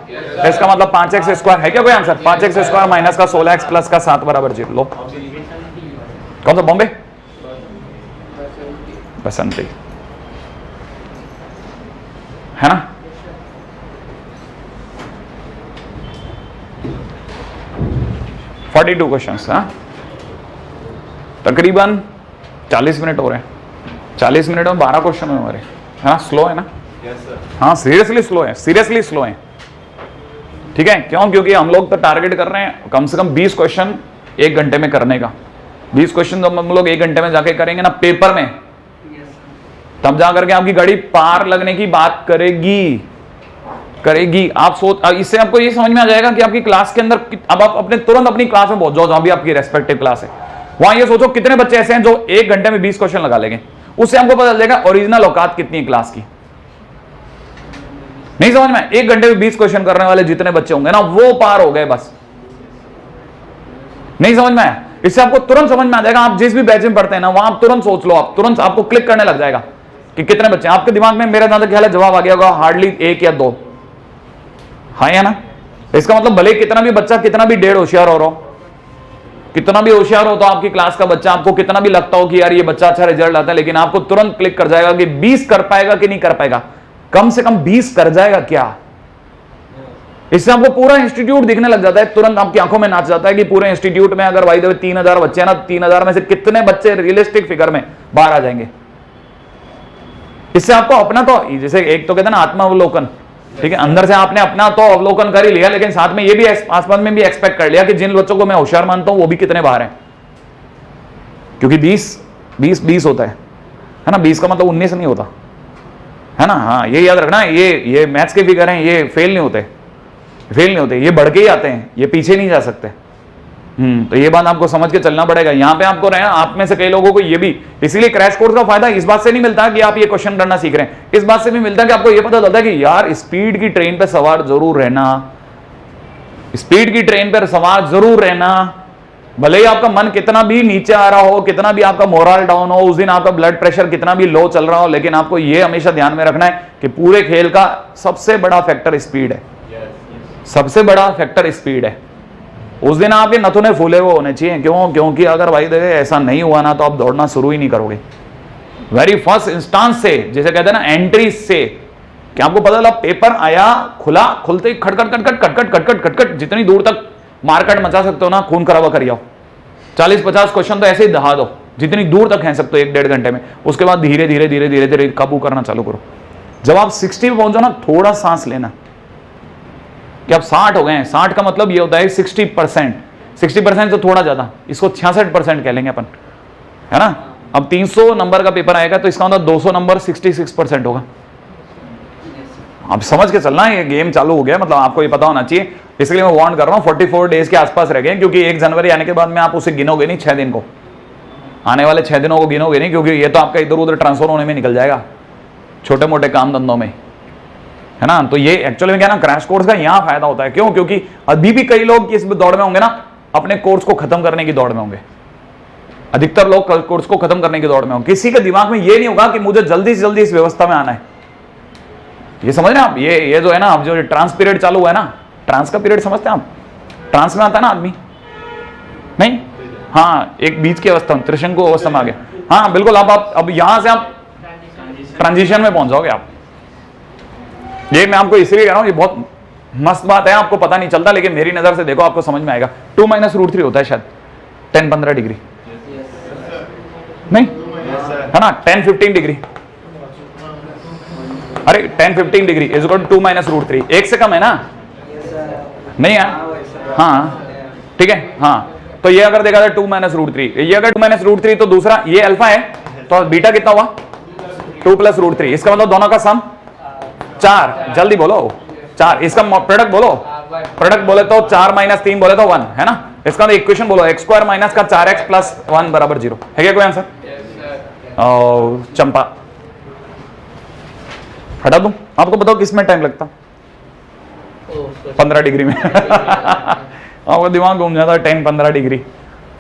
A: इसका मतलब 5x² है क्या कोई आंसर? 5x² माइनस का 16x प्लस का 7 बराबर 0। लो कौन सा? बॉम्बे बसंती, है ना। $42 क्वेश्चंस, हाँ तकरीबन 40 मिनट हो रहे हैं। 40 मिनट में 12 क्वेश्चन हुए हमारे, हाँ स्लो है ना। हाँ सीरियसली स्लो है, सीरियसली स्लो है, ठीक है। क्यों? क्योंकि हम लोग तो टारगेट कर रहे हैं कम से कम 20 क्वेश्चन 1 घंटे में करने का। 20 क्वेश्चन तो हम लोग 1 घंटे में जाके करेंगे ना पेपर में, तब जाकर के आपकी गाड़ी पार लगने की बात करेगी। आप सोच, इससे आपको ये समझ में आ जाएगा कि आपकी क्लास के अंदर, अब आप अपने तुरंत अपनी क्लास में पहुंच जाओ जहां भी आपकी रेस्पेक्टिव क्लास है, वहां ये सोचो कितने बच्चे ऐसे हैं जो 1 घंटे में 20 क्वेश्चन लगा लेंगे। उससे आपको पता चल जाएगा ओरिजिनल औकात कितनी है क्लास की। नहीं समझ में? 1 घंटे में 20 क्वेश्चन करने वाले जितने बच्चे होंगे ना, वो पार हो गए बस। नहीं समझ में आया? इससे आपको तुरंत समझ में आ जाएगा। आप जिस भी बैच में पढ़ते हैं ना, वहां आप तुरंत सोच लो, आप तुरंत आपको क्लिक करने लग जाएगा कि कितने बच्चे आपके दिमाग में। मेरा जहां तक ख्याल है जवाब आ गया होगा हार्डली 1 या 2, हाँ या ना। इसका मतलब भले कितना भी बच्चा कितना भी डेढ़ होशियार हो रहा हो, कितना भी होशियार हो तो आपकी क्लास का बच्चा, आपको कितना भी लगता हो कि यार ये बच्चा अच्छा रिजल्ट आता है, लेकिन आपको तुरंत क्लिक कर जाएगा कि 20 कर पाएगा कि नहीं कर पाएगा। कम से कम 20 कर जाएगा क्या? इससे आपको पूरा इंस्टीट्यूट दिखने लग जाता है, तुरंत आपकी आंखों में नाच जाता है कि पूरे इंस्टीट्यूट में अगर भाई 3000 बच्चे हैं ना, 3000 में से कितने बच्चे रियलिस्टिक फिगर में बाहर आ जाएंगे। इससे आपको अपना तो, जैसे एक तो कहते हैं ना आत्मावलोकन, ठीक है, अंदर से आपने अपना तो अवलोकन कर ही लिया, लेकिन साथ में ये भी आसपास में भी एक्सपेक्ट कर लिया कि जिन बच्चों को मैं होशियार मानता हूं वो भी कितने बाहर हैं। क्योंकि 20 होता है ना, 20 का मतलब 19 नहीं होता, है ना। हाँ ये याद रखना, ये मैथ्स के फिगर हैं, ये फेल नहीं होते, ये बढ़ के ही आते हैं, ये पीछे नहीं जा सकते। तो ये बात आपको समझ के चलना पड़ेगा। यहाँ पे आपको रहना, आप में से कई लोगों को ये भी, इसीलिए क्रैश कोर्स का फायदा इस बात से नहीं मिलता कि आप ये क्वेश्चन करना सीख रहे हैं, इस बात से भी मिलता है कि आपको ये पता चलता है कि यार स्पीड की ट्रेन पे सवार जरूर रहना, स्पीड की ट्रेन पर सवार जरूर रहना। भले ही आपका मन कितना भी नीचे आ रहा हो, कितना भी आपका मोरल डाउन हो, उस दिन आपका ब्लड प्रेशर कितना भी लो चल रहा हो, लेकिन आपको ये हमेशा ध्यान में रखना है कि पूरे खेल का सबसे बड़ा फैक्टर स्पीड है, सबसे बड़ा फैक्टर स्पीड है। उस दिन आपके नथुने फूले हुए होने चाहिए। क्यों? क्योंकि अगर भाई देखे ऐसा नहीं हुआ ना, तो आप दौड़ना शुरू ही नहीं करोगे। वेरी फर्स्ट इंस्टांस से, जैसे कहते हैं ना एंट्री से, क्या आपको पता चला पेपर आया, खुला, खुलते ही खटखट जितनी दूर तक मार्केट मचा सकते हो ना, खून खराबा कर जाओ। 40-50 क्वेश्चन तो ऐसे ही दहा दो, जितनी दूर तक खींच सकते हो 1-1.5 घंटे में। उसके बाद धीरे धीरे काबू करना चालू करो। जब आप 60 में पहुंचो ना, थोड़ा सांस लेना कि अब 60 हो गए हैं। 60 का मतलब ये होता है 60%। 60% तो थोड़ा ज्यादा, इसको 66% कह लेंगे अपन, है ना। अब 300 नंबर का पेपर आएगा तो इसका मतलब 200 नंबर 66% होगा। अब समझ के चलना, ये गेम चालू हो गया, मतलब आपको ये पता होना चाहिए। इसलिए मैं वार्न कर रहा हूँ, 44 डेज के आसपास रह गए, क्योंकि 1 जनवरी आने के बाद में आप उसे गिनोगे नहीं 6 दिन को, आने वाले 6 दिनों को गिनोगे नहीं, क्योंकि ये तो आपका इधर उधर ट्रांसफर होने में निकल जाएगा, छोटे मोटे काम धंधों में, है ना। तो ये एक्चुअली में क्या ना, क्रैश कोर्स का यहाँ फायदा होता है। क्यों? क्योंकि अभी भी कई लोग इस दौड़ में होंगे ना, अपने कोर्स को खत्म करने की दौड़ में होंगे। अधिकतर लोग कोर्स को खत्म करने की दौड़ में होंगे। किसी के दिमाग में ये नहीं होगा कि मुझे जल्दी से जल्दी इस व्यवस्था में आना है। ये समझ रहे हैं आप? ये जो है ना, अब जो ट्रांस पीरियड चालू हुआ है ना, ट्रांस का पीरियड समझते हैं आप? ट्रांस में आता है ना आदमी, नहीं? हाँ, एक बीच की अवस्था, त्रिशंकु अवस्था में आ गया। हाँ बिल्कुल, आप अब यहां से आप ट्रांजिशन में पहुंच जाओगे आप। ये मैं आपको इसलिए कह रहा हूं, ये बहुत मस्त बात है, आपको पता नहीं चलता, लेकिन मेरी नजर से देखो आपको समझ में आएगा। 2 - √3 होता है शायद 10-15 डिग्री, नहीं है ना, 10-15 डिग्री। अरे 10-15 डिग्री इज इक्वल टू 2 - √3, एक से कम है ना, नहीं है? हाँ ठीक है, हाँ तो ये अगर देखा जाए 2 - √3, ये अगर 2 - √3 तो दूसरा ये अल्फा है, तो बीटा कितना हुआ 2 + √3, इसका मतलब दोनों का सम 4, जल्दी बोलो 4, इसका प्रोडक्ट बोलो, प्रोडक्ट बोले तो 4 - 3 बोले तो 1 है ना, इसका मतलब इक्वेशन बोलो x² माइनस का 4x + 1 = 0 है क्या कोई आंसर? चंपा हटा दूं, आपको बताओ किस में टाइम लगता? 15 डिग्री में आपका दिमाग घूम जाता है 10-15 डिग्री।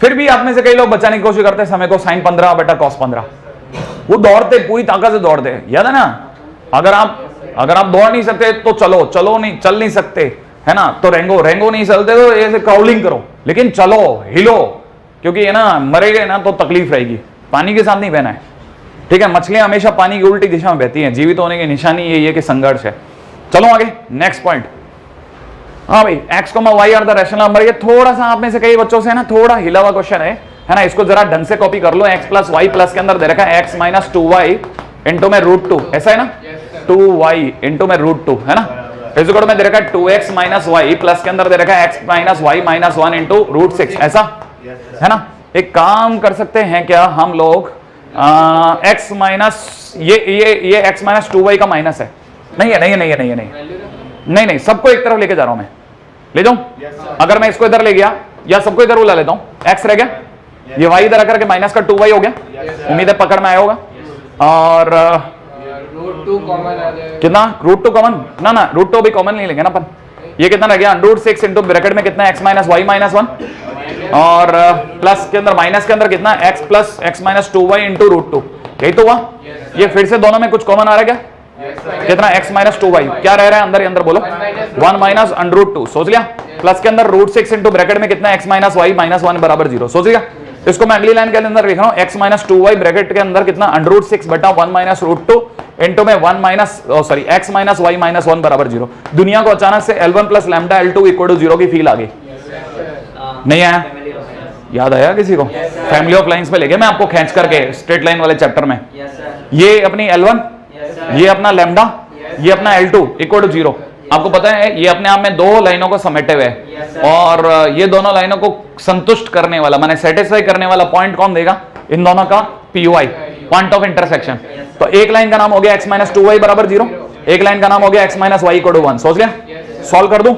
A: फिर भी आप में से कई लोग बचाने की कोशिश करते हैं समय को, sin 15 बेटा cos 15, वो दौड़ते पूरी ताकत से दौड़ते, याद है ना? अगर आप दौड़ नहीं सकते तो चलो नहीं, चल नहीं सकते है ना, तो रेंगो नहीं चलते तो ऐसे क्राउलिंग करो, लेकिन चलो, हिलो, क्योंकि ये ना मरेगे ना तो तकलीफ रहेगी। पानी के साथ नहीं बहना है, ठीक है? मछलियां हमेशा पानी की उल्टी दिशा में बहती हैं, जीवित होने की निशानी यही है कि संघर्ष है। चलो आगे नेक्स्ट पॉइंट। हाँ भाई, x, y are the rational number. ये थोड़ा सा आप में से कई बच्चों से ना थोड़ा हिला हुआ क्वेश्चन है ना, इसको जरा ढंग से कॉपी कर लो। x + y प्लस के अंदर दे रखा है x - 2y इंटू में √2, ऐसा है ना, 2y इंटू में √2 है ना, इस में दे रखा है 2x - y प्लस के अंदर दे रखा है x - y - 1 इंटू √6, ऐसा है ना। एक काम कर सकते हैं क्या हम लोग, x माइनस ये x - 2y का माइनस है, नहीं, सबको एक तरफ लेके जा रहा हूं मैं, ले जाऊं? अगर मैं इसको इधर ले गया या सबको इधर बुला लेता हूं, x रह गया, ये y इधर आकर के माइनस का 2y हो गया, उम्मीद है पकड़ में आया होगा। और
C: √2 कॉमन आ जाएगा,
A: कितना √2 कॉमन, ना √2 भी कॉमन नहीं लेंगे ना अपन, ये कितना रह गया √6 इंटू ब्रैकेट में कितना x - y - 1, और प्लस के अंदर माइनस के अंदर कितना x + x - 2y इंटू √2, यही तो हुआ। ये फिर से दोनों में कुछ कॉमन आ रहा है क्या? कितना x - 2y, क्या रह रहा है अंदर ही अंदर बोलो, 1 - √2, सोच लिया, प्लस के अंदर √6 इंटू ब्रैकेट में कितना x - y - 1 = 0, सोच लिया। इसको मैं अगली लाइन के अंदर लिख रहा हूं, x - 2y ब्रैकेट के अंदर कितना √6 बटा 1 - √2 इंटू में x - y - 1 = 0। दुनिया को अचानक से L1 + लैम्डा L2 = 0 की फील आ गई, नहीं आया? याद आया किसी को? फैमिली ऑफ लाइंस पे लेके मैं आपको खींच करके स्ट्रेट लाइन वाले चैप्टर में, ये अपनी L1, ये अपना लैम्डा, ये अपना L2 = 0। आपको पता है ये अपने आप में दो लाइनों को समेटे हुए है, और ये दोनों लाइनों को संतुष्ट करने वाला, माने सेटिस्फाई करने वाला पॉइंट कौन देगा? इन दोनों का POI, पॉइंट ऑफ इंटरसेक्शन। तो एक लाइन का नाम हो गया x - 2y = 0, एक लाइन का नाम हो गया x - y = 1। सोच लिया? सॉल्व कर दूं?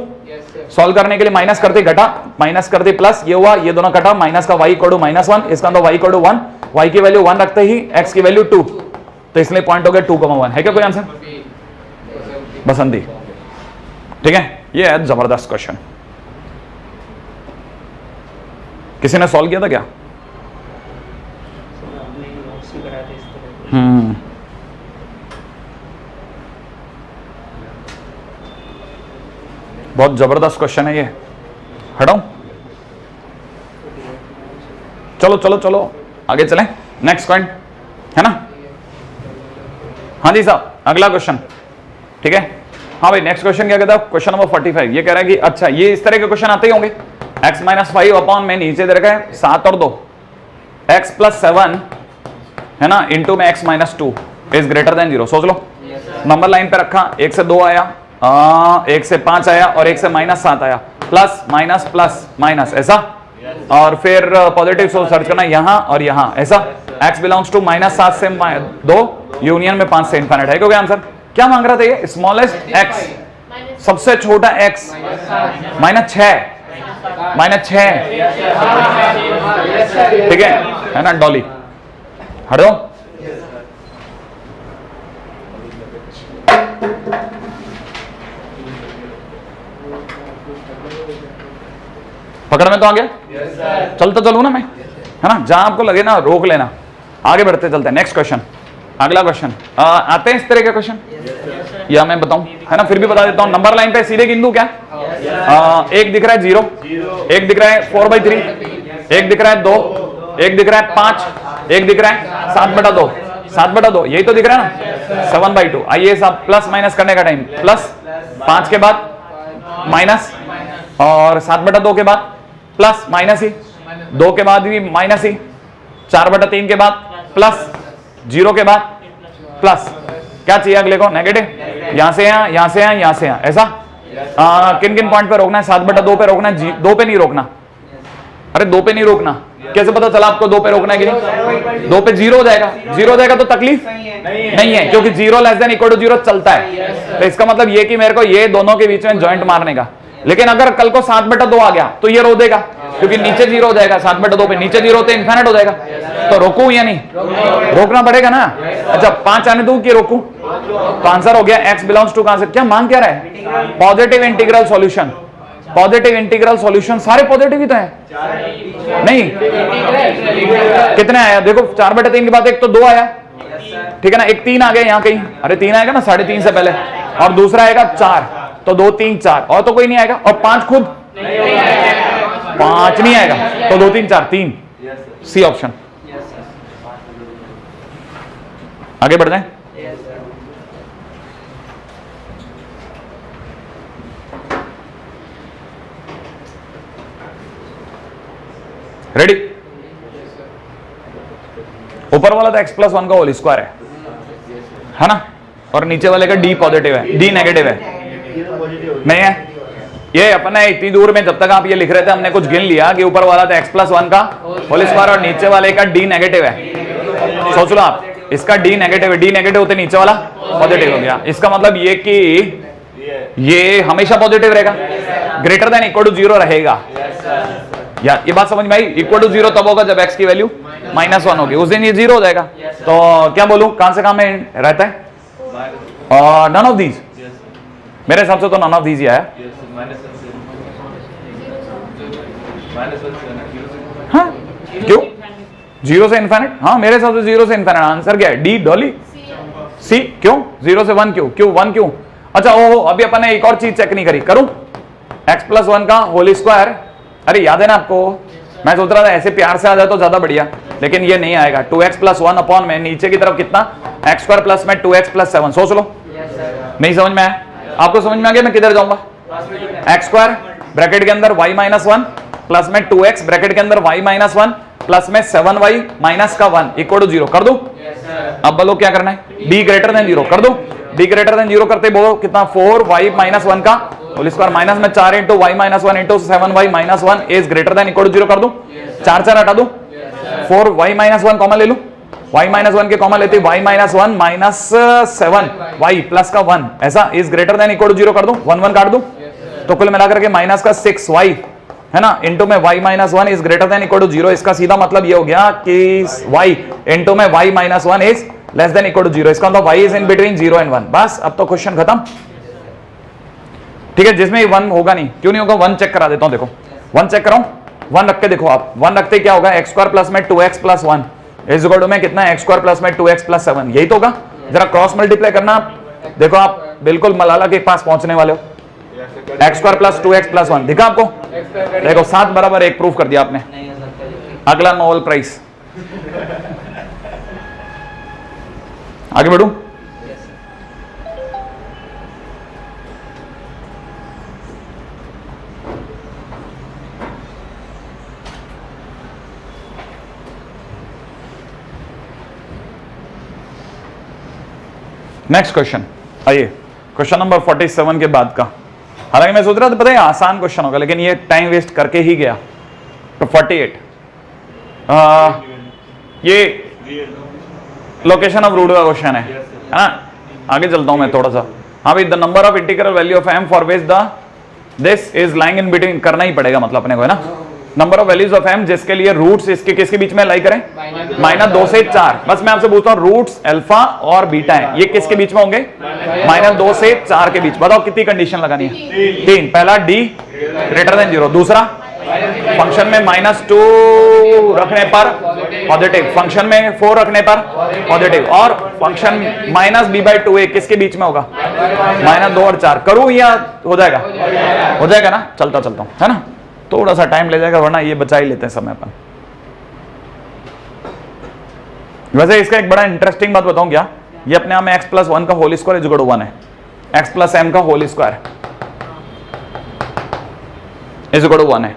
A: सॉल्व करने के लिए माइनस करते घटा, माइनस करते प्लस, ये हुआ, ये दोनों कटा, माइनस का y = -1, इसका तो y = 1, y की वैल्यू 1 रखते ही x की वैल्यू 2, तो इसलिए पॉइंट हो गया 2,1। है क्या कोई आंसर? बसंती, ठीक है? ये है जबरदस्त क्वेश्चन। किसी ने सॉल्व किया था क्या? बहुत जबरदस्त क्वेश्चन है ये, हटाऊं? चलो आगे चलें, नेक्स्ट पॉइंट है ना। हाँ जी साहब, अगला क्वेश्चन, ठीक है? हाँ भाई, नेक्स्ट क्वेश्चन क्या कहता है? क्वेश्चन नंबर 45 ये कह रहा है कि अच्छा ये इस तरह के क्वेश्चन आते ही होंगे। x - 5 अपॉन में नीचे दे रखा है 7 और 2, x + 7 है ना इंटू में x - 2 इज ग्रेटर देन 0। सोच लो, नंबर लाइन पे रखा, 1 से 2 आया, 1 से 5 आया, और 1 से -7 आया, प्लस माइनस प्लस माइनस, ऐसा, और फिर पॉजिटिव सोर्स सर्च करना यहाँ और यहाँ, ऐसा। x बिलोंग्स टू -7 से 2 यूनियन में 5 से इनफाइनाइट है। क्योंकि आंसर क्या मांग रहा था ये? स्मॉलेस्ट x, सबसे छोटा x, -6, ठीक है ना डॉली? हट दो। पकड़ में तो आ गया? चलता चलू ना मैं, है ना, जहां आपको लगे ना रोक लेना, आगे बढ़ते चलते हैं। नेक्स्ट क्वेश्चन, अगला क्वेश्चन। आते हैं इस तरह के क्वेश्चन, या मैं बताऊं, है ना, फिर भी बता देता हूं। नंबर लाइन पे सीधे गिन दूं क्या? एक दिख रहा है 0, एक दिख रहा है 4/3, एक दिख रहा है 2, एक दिख रहा है 5, एक दिख रहा है 7/2, 7/2 यही तो दिख रहा है ना, 7/2। आइए साहब प्लस माइनस करने का टाइम, प्लस 5 के बाद माइनस, और 7/2 के बाद प्लस माइनस ही, 2 के बाद भी माइनस ही, 4/3 के बाद प्लस, 0 के बाद प्लस, क्या चाहिए अगले को, नेगेटिव। यहां से यहां, यहां से यहां, यहां से यहां, ऐसा किन किन पॉइंट पे रोकना है, 7/2 पे रोकना है, 2 पे नहीं रोकना। अरे 2 पे नहीं रोकना, कैसे पता चला आपको 2 पे रोकना है कि नहीं? 2 पे 0 हो जाएगा, 0 हो जाएगा तो तकलीफ नहीं है, क्योंकि 0 लेस देन इक्वल टू 0 चलता है। तो इसका मतलब ये कि मेरे को ये दोनों के बीच में जॉइंट मारने का। लेकिन अगर कल को 7/2 आ गया तो ये रो देगा, क्योंकि नीचे 0 हो जाएगा, 7/2 पे नीचे 0 होते इन्फिनिट हो जाएगा। तो रोकू या नहीं, रोकना पड़ेगा ना। अच्छा 5 आने दूं कि रोकू? तो आंसर हो गया x बिलोंग्स टू, कहां से, क्या मांग क्या रहा है, positive integral solution. Positive integral solution सारे पॉजिटिव ही तो है, नहीं कितने आया देखो, 4/3 के बाद एक तो 2 आया, ठीक है ना, एक 3 आ गया यहाँ कहीं, अरे 3 आएगा ना 3.5 से पहले, और दूसरा आएगा 4, तो 2 3 4, और तो कोई नहीं आएगा, और 5 खुद 5 नहीं आएगा, तो 2 3 4 3, सी ऑप्शन। आगे बढ़ जाए, रेडी। ऊपर वाला तो x+1 का होल स्क्वायर है ना, और नीचे वाले का d पॉजिटिव है, d नेगेटिव है, नहीं है। ये अपने इतनी दूर में जब तक आप ये लिख रहे थे हमने कुछ गिन लिया कि ऊपर वाला तो x+1 का होल स्क्वायर और नीचे वाले का d नेगेटिव है। सोच लो आप, इसका d नेगेटिव है, d नेगेटिव होते नीचे वाला पॉजिटिव हो गया। इसका मतलब ये कि ये हमेशा पॉजिटिव रहेगा, ग्रेटर देन इक्वल टू 0 रहेगा। या ये बात समझ में आई? इक्वल टू 0 तब होगा जब x की वैल्यू -1 होगी, उस दिन ये 0 हो जाएगा। तो क्या बोलूं, कहां से कहां में रहता है? नन ऑफ दीज, मेरे हिसाब से तो नन ऑफ दीज ही आया। हाँ क्यों, 0 से इनफिनिट, हाँ मेरे हिसाब से 0 से इनफिनिट। आंसर क्या है? डी डॉली सी। क्यों 0 से 1 क्यों, क्यों 1 क्यों? अच्छा ओ अभी अपन ने एक और चीज चेक नहीं करी, करूं? x+1 का होल स्क्वायर, अरे याद है ना आपको, मैं सोच रहा था ऐसे प्यार से आ जाए तो ज्यादा बढ़िया, लेकिन ये नहीं आएगा। 2x+1 अपॉन में नीचे की तरफ कितना, x² प्लस में 2x+7। सोच लो, नहीं समझ में आया? आपको समझ में आ गया मैं किधर जाऊंगा? x² ब्रैकेट के अंदर y-1 प्लस में 2x ब्रैकेट के अंदर y-1 प्लस में 7y माइनस का 1 इक्वल टू 0 कर दो। अब बोलो क्या करना है, d ग्रेटर देन 0 कर दो। d ग्रेटर देन 0 करते बोलो कितना, 4y-1 का होल स्क्वायर माइनस में 4 into y-1 into 7y-1 is greater than equal to 0 कर दूं। 4 4 हटा दूं, 4y-1 कॉमन ले लूं, y-1 के कॉमन लेते y-1 माइनस 7y प्लस का 1 ऐसा is greater than equal to 0 कर दूं, 1 1 काट दूं, तो कुल मिलाकर के माइनस का 6y है ना इंटू में y-1 is greater than equal to 0। इसका सीधा मतलब ये हो गया कि y इंटू में y-1 is less than equal to 0। इसका मतलब y is in between 0 and 1। बस अब तो क्वेश्चन खत्म, ठीक है। जिसमें 1 होगा नहीं, क्यों नहीं होगा, 1 चेक करा देता हूं। देखो 1 चेक कराऊं, 1 रख के देखो आप, 1 रखते क्या होगा, x² प्लस में 2x plus 1 is equal to में कितना, x² प्लस में 2x प्लस 7, यही तो होगा। जरा क्रॉस मल्टीप्लाई करना, देखो आप बिल्कुल मलाला के पास पहुंचने वाले हो। x² प्लस 2x प्लस 1 दिखा आपको, देखो 7 बराबर 1 प्रूफ कर दिया आपने। अगला नोबेल प्राइज, आगे बढ़ू। नेक्स्ट क्वेश्चन, आइए क्वेश्चन नंबर 47 के बाद का। हालांकि मैं सोच रहा था पता है आसान क्वेश्चन होगा, लेकिन ये टाइम वेस्ट करके ही गया। तो 48 ये लोकेशन ऑफ रूट का क्वेश्चन है ना। आगे चलता हूं मैं थोड़ा सा। हाँ भाई, the number of integral value of m for which the this is lying in between, करना ही पड़ेगा मतलब अपने को, है ना। Number of values of m जिसके लिए रूट्स इसके किसके बीच में लाई करें, -2 से 4। बस मैं आपसे पूछता हूँ रूट्स अल्फा और बीटा है, ये किसके बीच में होंगे, -2 से 4 के बीच। बताओ कितनी कंडीशन लगानी है, 3। पहला d ग्रेटर देन 0, दूसरा फंक्शन में -2 रखने पर पॉजिटिव, फंक्शन में 4 रखने पर पॉजिटिव, और फंक्शन -b/2a किसके बीच में होगा, -2 और 4। करूं या हो जाएगा, हो जाएगा ना। चलता चलता हूं, है ना, थोड़ा सा टाइम ले जाएगा, वरना ये बचा ही लेते हैं समय पर। वैसे इसका एक बड़ा इंटरेस्टिंग बात बताऊं क्या, ये अपने आप में x प्लस 1 का whole square is equal to 1 है, x प्लस m का whole square is equal to 1 है।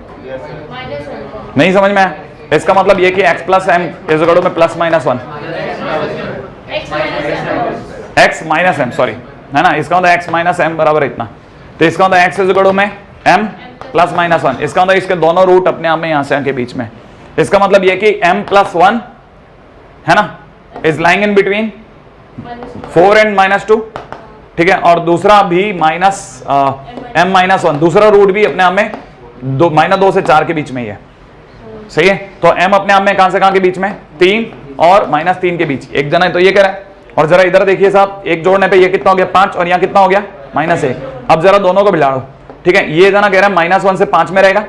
A: नहीं समझ में आया? इसका मतलब ये कि x plus m is equal to में plus minus 1, x minus m sorry, है ना, इसका मतलब x माइनस m बराबर इतना, तो इसका मतलब x इज इक्वल टू में m प्लस माइनस 1, इसका मतलब इसके दोनों रूट अपने आप में यहां से आके बीच में, इसका मतलब ये कि m प्लस 1 है ना is lying in between 4 and minus 2, ठीक है, और दूसरा भी माइनस m माइनस 1, दूसरा रूट भी अपने आप में -2 से 4 के बीच में ही है, सही है। तो m अपने आप में कहां से कहां के बीच में, 3 और -3 के बीच, एक जना है तो ये कह रहा है, और जरा इधर देखिए साहब, एक जोड़ने पे ये कितना हो गया 5 और यहाँ कितना हो गया -1, अब जरा दोनों को मिला दो, ठीक है, ये जना कह रहा है -1 से 5 में रहेगा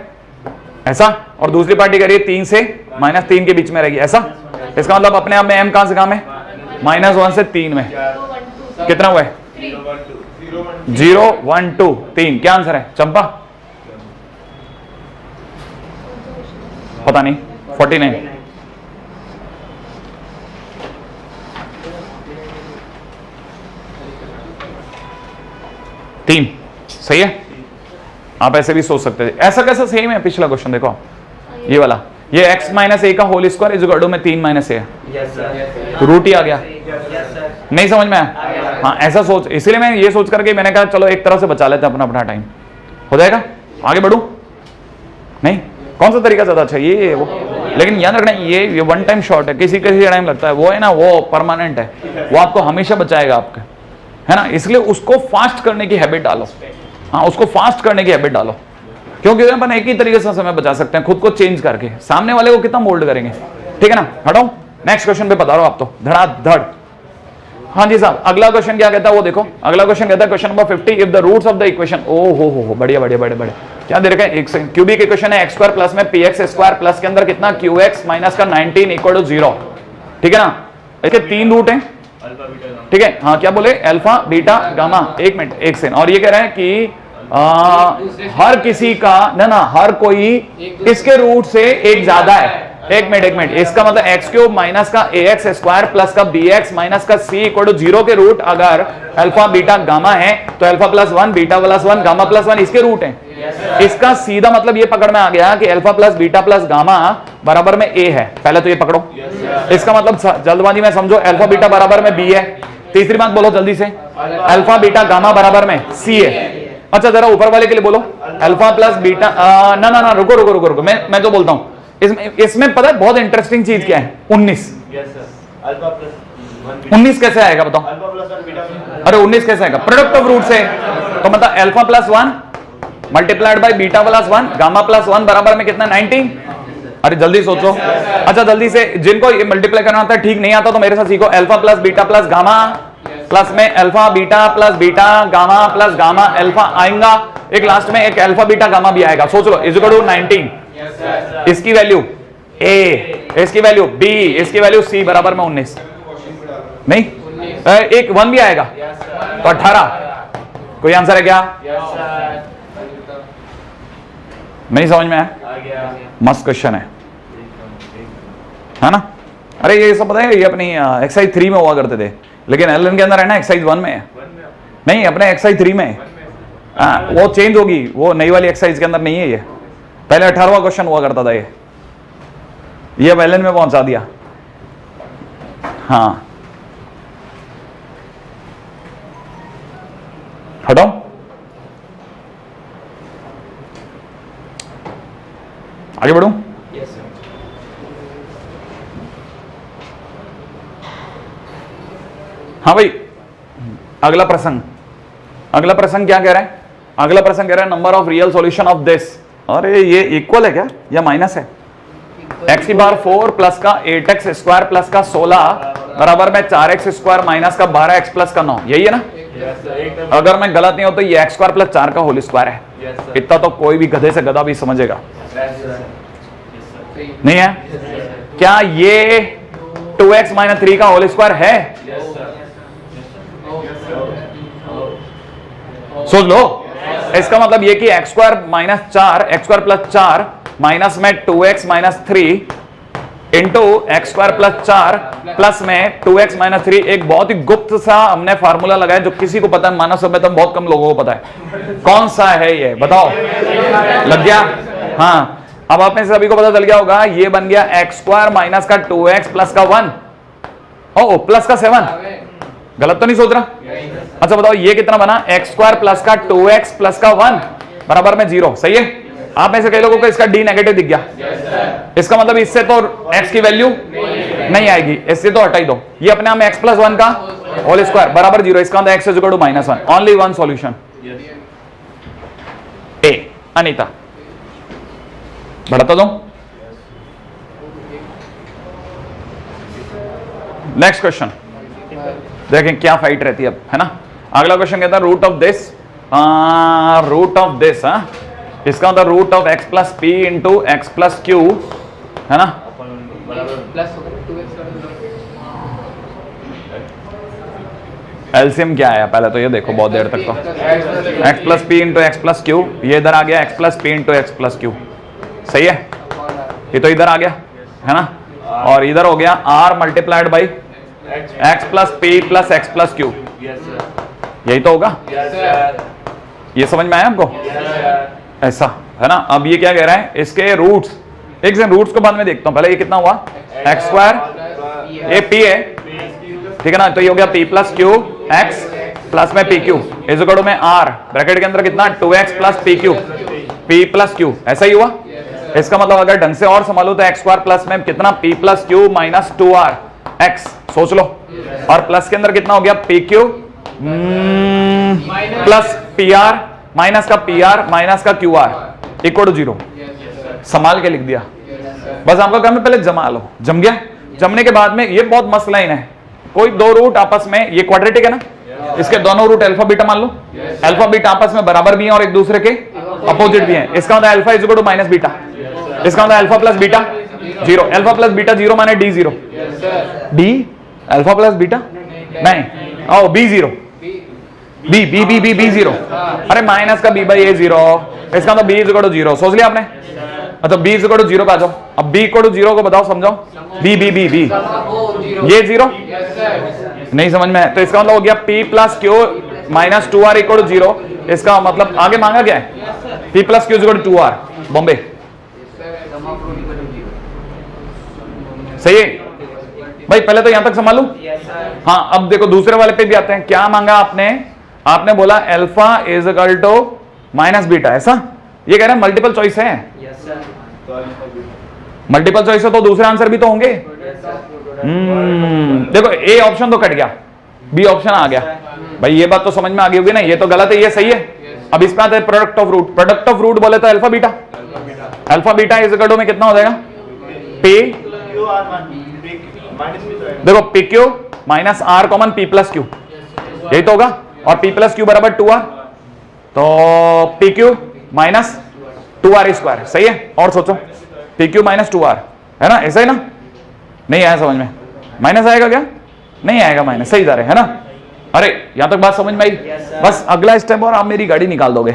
A: ऐसा, और दूसरी पार्टी कह रही है 3 से -3 के बीच में रहेगी ऐसा, इसका मतलब अपने आप में m कहां से कहां में, -1 से 3 में, कितना हुआ है 0 1 2 3, क्या आंसर है चंपा? पता नहीं 49, तीन, सही है। आप ऐसे भी सोच सकते थे, ऐसा कैसा सेम है पिछला क्वेश्चन देखो, ये वाला, ये x माइनस ए का whole square is equal to में 3 माइनस ए, तो रूट ही आ गया, नहीं समझ में आया? हाँ ऐसा सोच, इसीलिए मैं ये सोच करके मैंने कहा चलो एक तरह से बचा लेते हैं अपना अपना टाइम, हो जाएगा, आगे बढ़ू नहीं, कौन सा तरीका ज्यादा अच्छा ये वो, लेकिन याद रखना ये वन टाइम शॉट है, किसी किसी टाइम लगता है, वो है ना वो परमानेंट है, वो आपको हमेशा बचाएगा आपके, है ना, इसलिए उसको फास्ट करने की हैबिट डालो, हाँ उसको फास्ट करने की हैबिट डालो, क्योंकि अपन एक ही तरीके से समय बचा सकते हैं, खुद को चेंज करके, सामने वाले को कितना मोल्ड करेंगे, ठीक है ना। हटो नेक्स्ट क्वेश्चन पे बता रहा हूं, आप तो धड़ाधड़। हाँ जी साहब, अगला क्वेश्चन क्या कहता है वो देखो, अगला क्वेश्चन कहता है question number 50, if the roots of the equation, ओ हो बढ़िया बढ़िया बढ़िया बढ़िया, क्या दे रखा है, एक सेकंड, क्यूबिक इक्वेशन है x स्क्वायर प्लस में px स्क्वायर प्लस के अंदर कितना qx माइनस का 19 इक्वल टू 0, ठीक है ना, इसके 3 रूट हैं, ठीक है, हाँ क्या बोले, अल्फा बीटा गामा, एक मिनट एक सेकंड, और ये कह रहा है कि हर किसी का ना हर कोई इसके रूट से एक ज्यादा है, एक मिनट, इसका मतलब एक्स क्यूब माइनस का ए एक्स स्क्वायर प्लस का बी एक्स माइनस का सी इक्वल टू 0 के रूट अगर अल्फा बीटा गामा है तो alpha plus 1 beta plus 1 gamma plus 1 इसके रूट हैं। इसका सीधा मतलब ये पकड़ में आ गया कि alpha plus beta plus gamma बराबर में ए है, पहले तो ये पकड़ो, इसका मतलब जल्दबाजी में समझो अल्फा बीटा बराबर में बी है, तीसरी बात बोलो जल्दी से, अल्फा बीटा गामा बराबर में सी है, अच्छा जरा ऊपर वाले के लिए बोलो, अल्फा प्लस बीटा, ना रुको मैं जो बोलता हूं, इसमें पता है बहुत इंटरेस्टिंग चीज क्या है, 19 19 कैसे आएगा बताओ, अरे 19 कैसे आएगा, प्रोडक्ट ऑफ रूट से, तो मतलब alpha plus 1 multiplied by beta plus 1 gamma plus 1 बराबर में कितना 19, अरे जल्दी सोचो, अच्छा जल्दी से, जिनको ये मल्टीप्लाई करना आता है ठीक नहीं आता तो मेरे साथ सीखो, alpha plus beta plus gamma plus में alpha beta plus beta gamma plus gamma alpha आएगा, एक लास्ट में एक अल्फा बीटा गामा भी आएगा, सोच लो, इज इक्वल टू 19, इसकी वैल्यू ए, इसकी वैल्यू बी, इसकी वैल्यू सी बराबर में 19, नहीं एक 1 भी आएगा तो 18, कोई आंसर है क्या, नहीं समझ में आया, मस्त क्वेश्चन है ना, अरे ये सब पता है, ये अपनी एक्सरसाइज 3 में हुआ करते थे, लेकिन एलएन के अंदर है ना एक्सरसाइज 1 में है, नहीं अपने एक्सरसाइज 3 में, वो चेंज होगी, वो नई वाली एक्सरसाइज के अंदर नहीं है, ये पहले 18वां क्वेश्चन हुआ करता था, ये अब एलएन में पहुंचा दिया, हाँ हटो, आगे बढ़ूं, हाँ भाई अगला प्रसंग क्या कह रहा है, अगला प्रसंग कह रहा है number of real solution of this, अरे ये इक्वल है क्या या माइनस है, x की बार 4 प्लस का 8x स्क्वायर प्लस का 16 बराबर में 4x स्क्वायर माइनस का 12x प्लस का 9, यही है ना, अगर मैं गलत नहीं हो तो ये x स्क्वायर प्लस 4 का होल स्क्वायर है, इतना तो कोई भी गधे से गधा भी समझेगा, नहीं है क्या, ये 2x माइनस 3 का होल स्क्वायर है, सोच लो, इसका मतलब ये कि x square minus 4 x square plus 4 minus में 2x minus 3 into x square plus 4 plus में 2x माइनस 3। एक बहुत ही गुप्त सा हमने फार्मूला लगाया जो किसी को पता है, मानव सभ्यता में बहुत कम लोगों को पता है। कौन सा है ये बताओ? लग गया? हाँ, अब आप में से सभी को पता चल गया होगा। ये बन गया एक्स स्क्वायर माइनस का 2x प्लस का 1 ओ प्लस का 7। गलत तो नहीं सोच रहा? अच्छा बताओ ये कितना बना? एक्स स्क्वायर प्लस का 2x प्लस का 1 बराबर में 0। सही है? आप में से कई लोगों को इसका डी नेगेटिव दिख गया। इसका मतलब इससे तो x की वैल्यू नहीं आएगी, इससे तो हटा ही दो। ये अपने आप में x प्लस 1 का होल स्क्वायर बराबर 0। इसका मतलब x is equal to -1। Only one solution A. Anita बढ़ता दो। नेक्स्ट क्वेश्चन देखें क्या फाइट रहती है अब, है ना। अगला क्वेश्चन कहता है root of this, root of this, इसका मतलब root of x plus p into x plus q, है ना।
C: प्लस 2x
A: एलसीएम क्या आया पहले तो ये देखो, बहुत देर तक तो x plus p into x plus Q, ये इधर आ गया x plus p into x plus Q. सही है? ये तो इधर आ गया, है ना। और इधर हो गया r multiplied by x plus P plus x plus q. यही तो होगा। ये समझ में आया आपको? ऐसा है ना। अब ये क्या कह रहा है? इसके रूट्स, एक सेकंड, रूट्स को बाद में देखता हूं, पहले ये कितना हुआ? एक्स स्क्वायर, ये पी है, ठीक है ना। तो ये हो गया P plus Q X plus में P Q is equal to में आर ब्रैकेट के अंदर कितना? 2x plus P Q, P plus Q. ऐसा ही हुआ। इसका मतलब अगर ढंग से और संभालो तो एक्स स्क्वायर प्लस में कितना? P plus q minus 2r x, सोच लो। और प्लस के अंदर कितना हो गया? P Q plus P R minus का पी आर माइनस का क्यू आर इक्वल टू 0। संभाल के लिख दिया। बस आपका काम है पहले जमा लो। जम गया? जमने के बाद में ये बहुत मस्त लाइन है। कोई दो रूट आपस में, ये क्वाड्रेटिक है ना, इसके दोनों रूट अल्फा बीटा मान लो। अल्फा बीटा आपस में बराबर भी हैं और एक दूसरे के अपोजिट भी हैं। इसका मतलब alpha is equal to minus beta. इसका मतलब alpha plus beta 0। Alpha plus beta 0 माने D 0। D alpha plus beta नहीं, ओ B 0, B B B B B 0। अरे माइनस का बी बाई ए 0। इसका मतलब बी इज इक्वल टू 0। सोच लिया आपने? अच्छा बी इज इक्वल टू 0 पे आ जाओ। अब बी इक्वल टू 0 को बताओ, समझाओ। बी बी बी बी ये 0 नहीं समझ में है। तो इसका मतलब हो गया P plus q minus 2r equal to 0। इसका मतलब आगे मांगा क्या है? P plus q equal to 2r। Bombay सही है भाई? पहले तो यहां तक संभालू। हाँ, अब देखो दूसरे वाले पे भी आते हैं। क्या मांगा आपने? आपने बोला alpha is equal to minus beta, ऐसा? ये कह रहे हैं मल्टीपल चॉइस है। मल्टीपल चॉइस है तो दूसरे आंसर भी तो होंगे। देखो ए ऑप्शन तो कट गया, बी ऑप्शन आ गया। भाई ये बात तो समझ में आ गई होगी ना। ये तो गलत है, ये सही है। अब इसमें आता है product of root. Product of root बोले तो alpha beta. Alpha beta is equal to में कितना हो जाएगा? पी, देखो p q minus r common p plus q, यही तो होगा। और पी प्लस क्यू बराबर 2r, तो P q minus 2r square. सही है? और सोचो पी क्यू माइनस 2r, है ना। ऐसा ही ना? नहीं आया समझ में? माइनस आएगा क्या? नहीं आएगा माइनस। सही जा रहे हैं ना? अरे यहां तक बात समझ में आई? बस अगला स्टेप और आप मेरी गाड़ी निकाल दोगे।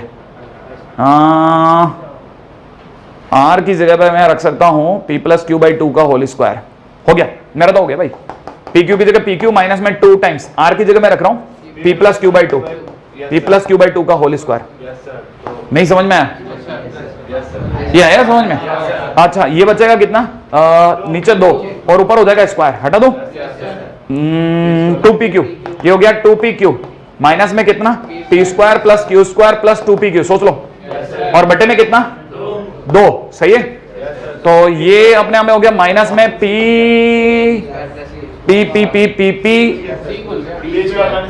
A: आर की जगह पे मैं रख सकता हूं पी प्लस क्यू बाई 2 का होल स्क्वायर। हो गया मेरा तो, हो गया भाई। पी क्यू की जगह पी क्यू माइनस में 2 टाइम्स आर की जगह मैं रख रहा हूं P plus Q by 2, P plus Q by 2 का होल स्क्वायर। नहीं समझ में आया? ये आया समझ में? अच्छा ये बचेगा कितना? नीचे 2 और ऊपर हो जाएगा स्क्वायर, हटा दो। 2pq, ये हो गया 2pq माइनस में कितना? P square plus Q square plus 2pq। सोच लो। और बटे में कितना? 2। सही है? तो ये अपने आप में हो गया माइनस में P P P P P P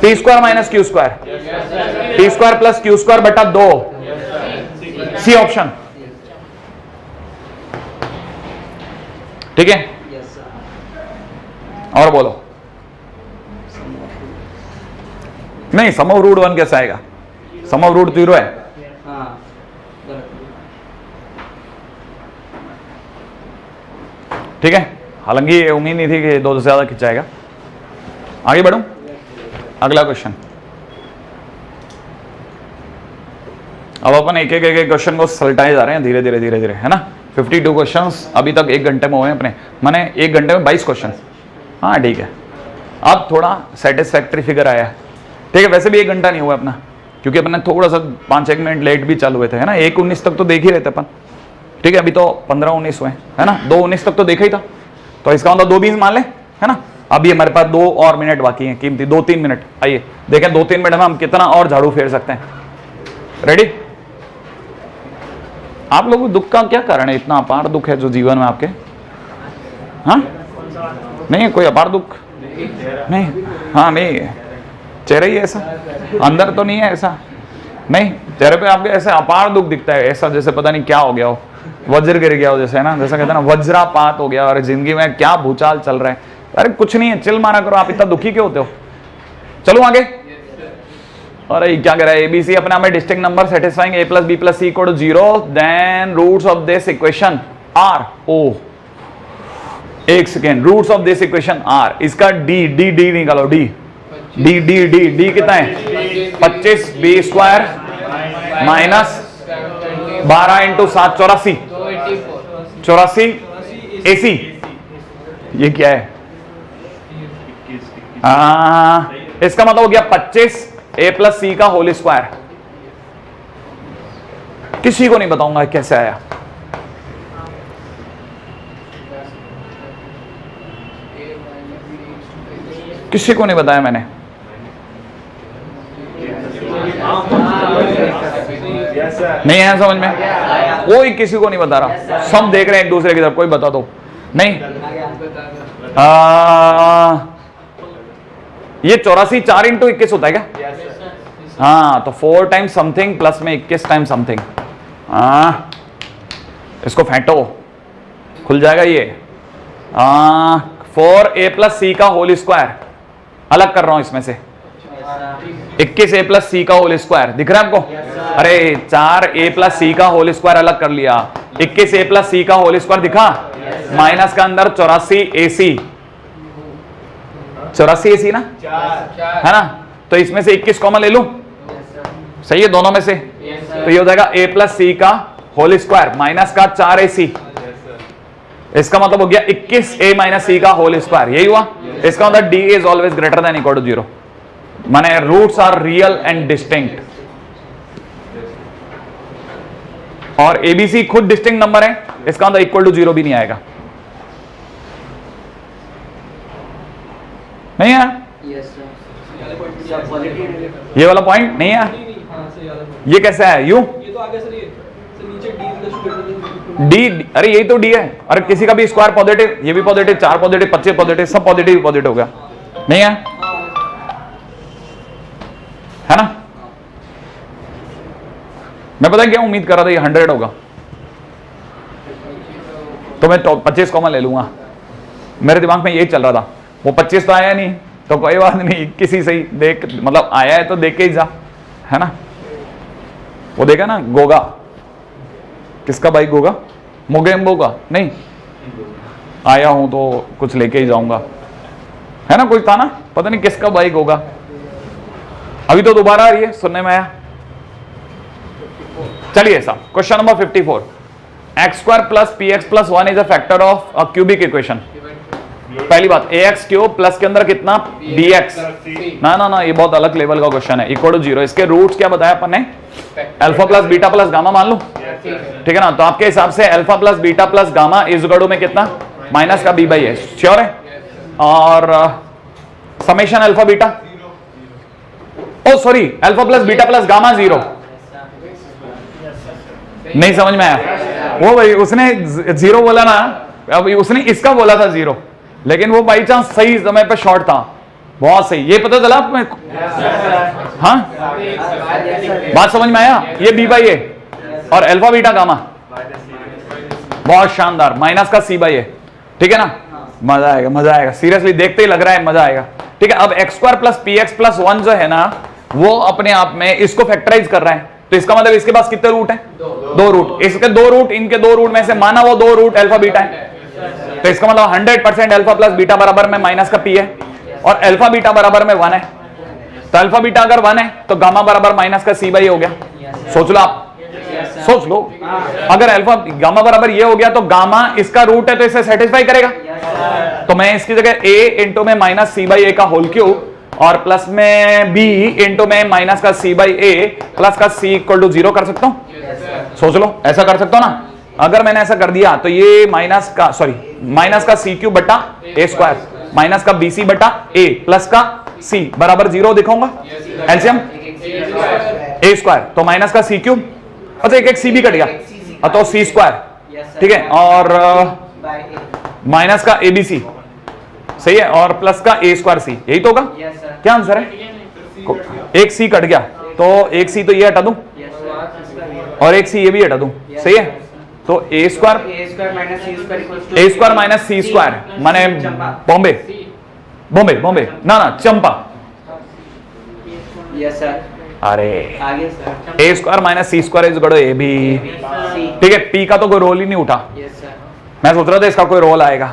A: P square minus Q square, P square plus Q square बटा 2। सी ऑप्शन, ठीक है? और बोलो। नहीं, सम ऑफ रूट 1 कैसे आएगा? सम ऑफ रूट 0 है। ठीक है? हालांकि उम्मीद नहीं थी कि 2 से ज्यादा खिंचाएगा। आगे बढ़ूं? अगला क्वेश्चन। अब अपन एक एक क्वेश्चन को सलटाए जा रहे हैं धीरे धीरे, है ना। 52 क्वेश्चंस अभी तक 1 घंटे में हुए हैं अपने, माने 1 घंटे में 22 क्वेश्चन। हाँ ठीक है, अब थोड़ा सेटिस्फैक्ट्री फिगर आया है। ठीक है, वैसे भी 1 घंटा नहीं हुआ अपना, क्योंकि अपने थोड़ा सा 5-1 मिनट लेट भी चालू हुए थे, है ना। 1:19 तक तो देख ही रहे थे अपन। ठीक है, अभी तो 15:19 हुए, है ना। 2:19 तक तो देखा ही था, तो इसका मतलब 2:20 मान ले, है ना। अभी हमारे पास 2 और मिनट बाकी हैं, कीमती 2-3 मिनट। आइए देखें 2-3 मिनट में हम कितना और झाड़ू फेर सकते हैं। रेडी? आप लोगों को दुख का क्या कारण है? इतना अपार दुख है जो जीवन में आपके? हाँ, नहीं है कोई अपार दुख? नहीं, हाँ नहीं, चेहरा ही ऐसा, अंदर तो नहीं है ऐसा? नहीं, चेहरे पे आपके ऐसे अपार दुख दिखता है, ऐसा जैसे पता नहीं क्या हो गया हो, वज्र गिर गया हो जैसे, है ना। जैसा कहते हैं ना, वज्रापात हो गया और जिंदगी में क्या भूचाल चल रहा है। अरे कुछ नहीं है, चिल मारा करो। आप इतना दुखी क्यों होते हो? चलो आगे। अरे क्या कह रहा है? एबीसी अपने आप में distinct number satisfying a + b + c = 0, then roots of this equation are. ओ एक second, roots of this equation are, इसका डी डी डी निकालो। D D D D D कितना है? 25b² - 12 × 7 84 84 AC। ये क्या है? इसका मतलब हो गया 25a + c का होल स्क्वायर। किसी को नहीं बताऊंगा कैसे आया। किसी को नहीं बताया मैंने। नहीं है समझ में? कोई किसी को नहीं बता रहा, सब देख रहे हैं एक दूसरे की तरफ। कोई बता दो। नहीं, ये 84 4 × 21 होता है क्या? हाँ, तो 4 टाइम समथिंग प्लस में 21 टाइम समथिंग। हाँ, इसको फेंटो, खुल जाएगा ये। 4a + c का होल स्क्वायर अलग कर रहा हूं इसमें से। 21a + c का होल स्क्वायर दिख रहा है आपको? अरे 4a + c का होल स्क्वायर अलग कर लिया, 21a + c का होल स्क्वायर दिखा, माइनस का अंदर 84ac। 84ac ना, है ना। तो इसमें से 21 कॉमन ले लूं, सही है दोनों में से। तो ये हो जाएगा a + c का होल स्क्वायर माइनस का 4ac। इसका मतलब हो गया 21a - c का होल स्क्वायर। यही हुआ। इसका मतलब d is always greater than equal to 0, माने roots are real and distinct. और एबीसी खुद डिस्टिंक्ट नंबर है, इसका मतलब इक्वल टू 0 भी नहीं आएगा। नहीं है? ये वाला पॉइंट नहीं है। ये कैसा है? यू डी, अरे यही तो डी है। अरे किसी का भी स्क्वायर पॉजिटिव, ये भी पॉजिटिव, 4 पॉजिटिव, 25 पॉजिटिव, सब पॉजिटिव पॉजिटिव हो गया। नहीं है? है ना। मैं पता है क्या उम्मीद कर रहा था, ये 100 होगा, तो मैं 25 कॉमन ले लूंगा। मेरे दिमाग में यही चल रहा था। वो 25 तो आया नहीं, तो कोई बात नहीं, किसी से ही देख, मतलब आया है तो देख के ही जा, है ना। वो देखा ना गोगा, किसका भाई गोगा? मोगेम्बो का? नहीं, आया हूं तो कुछ लेके ही जाऊंगा, है ना। कोई था ना, पता नहीं किसका भाई गोगा। अभी तो दोबारा आ रही है, सुनने में आया। चलिए साहब, question number 54, x² + px + 1 is a factor of a cubic equation. पहली बात, ax³ प्लस के अंदर कितना? bx। ना ना ना, ये बहुत अलग लेवल का क्वेश्चन है। Equal to 0। इसके रूट्स क्या बताया अपन ने? अल्फा + बीटा + गामा मान लो, ठीक है ना। तो आपके हिसाब से alpha + beta + gamma is equal to में कितना? माइनस का b/a, श्योर है। और summation alpha beta, oh sorry, alpha + beta + gamma 0। नहीं समझ में आया? वो भाई उसने 0 बोला ना, अब उसने इसका बोला था 0, लेकिन वो बाई चांस सही समय पे शॉर्ट था। बहुत सही, ये पता चला आपको? हाँ, बात समझ में आया? ये b/a और अल्फा बीटा गामा, बहुत शानदार, माइनस का c/a, ठीक है ना। मजा आएगा, मजा आएगा, सीरियसली देखते ही लग रहा है मजा आएगा। ठीक है, अब x² + px + 1 जो है ना, वो अपने आप में इसको फैक्टराइज कर रहा है। तो इसका मतलब इसके पास कितने रूट है? 2 रूट। इसके 2 रूट, इनके 2 रूट में से माना वो 2 रूट अल्फा बीटा है, तो इसका मतलब 100% अल्फा + बीटा बराबर में माइनस का p है, और अल्फा बीटा बराबर में 1 है। तो अल्फा बीटा अगर 1 है तो गामा बराबर माइनस का c/a हो गया। सोच लो आप, सोच लो, अगर अल्फा गामा बराबर ये हो गया तो गामा इसका रूट है तो इसे सेटिस्फाई करेगा। तो मैं इसकी जगह a इंटू में माइनस सी बाई ए का होल क्यूब और प्लस में b इंटू में माइनस का सी बाई ए प्लस का c इक्वल टू 0 कर सकता हूं। सोच लो, ऐसा कर सकता हूं ना। अगर मैंने ऐसा कर दिया तो ये माइनस का सी क्यूब बटा ए स्क्वायर माइनस का बी सी बटा ए प्लस का सी बराबर 0 दिखाऊंगा। एलसीएम ए स्क्वायर तो माइनस का सी क्यूब, अच्छा एक सी भी कट गया तो सी स्क्वायर, ठीक है, और माइनस का ए बी सी, सही है, और प्लस का ए स्क्वायर सी, यही तो होगा। क्या आंसर है? एक सी कट गया तो एक सी तो ये हटा दूं और एक सी ये भी हटा दूं, सही है। तो ए स्क्वायर माइनस सी स्क्वायर माने बॉम्बे बॉम्बे बॉम्बे ना चंपा।
C: Yes sir.
A: अरे
C: आगे sir.
A: A square minus c square is equal to a b, ठीक है। पी का तो कोई रोल ही नहीं उठा।
C: Yes sir.
A: मैं सोच रहा था इसका कोई रोल आएगा,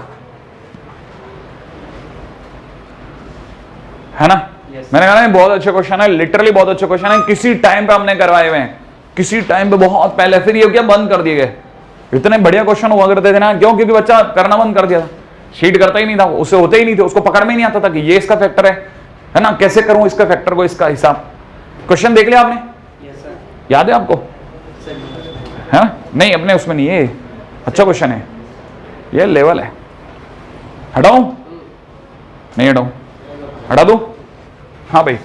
A: है ना। मैंने कहा ना बहुत अच्छे क्वेश्चन है, लिटरली बहुत अच्छे क्वेश्चन है, किसी टाइम पे हमने करवाए हुए हैं, किसी टाइम पे बहुत पहले, फिर ये क्या बंद कर दिए गए। इतने बढ़िया क्वेश्चन हुआ करते थे ना, क्यों? क्योंकि बच्चा करना बंद कर दिया था, शीट करता ही नहीं था, उससे होते ही नहीं थे, उसको पकड़ में ही नहीं आता था कि ये इसका फैक्टर है ना, कैसे करूं इसका फैक्टर को, इसका हिसाब। क्वेश्चन देख लिया आपने?
C: Yes sir.
A: याद है आपको? है ना? नहीं अपने उसमें नहीं, ये अच्छा क्वेश्चन है, ये लेवल है। हटाऊं? नहीं हटाऊं, हटा दूं? हाँ भाई,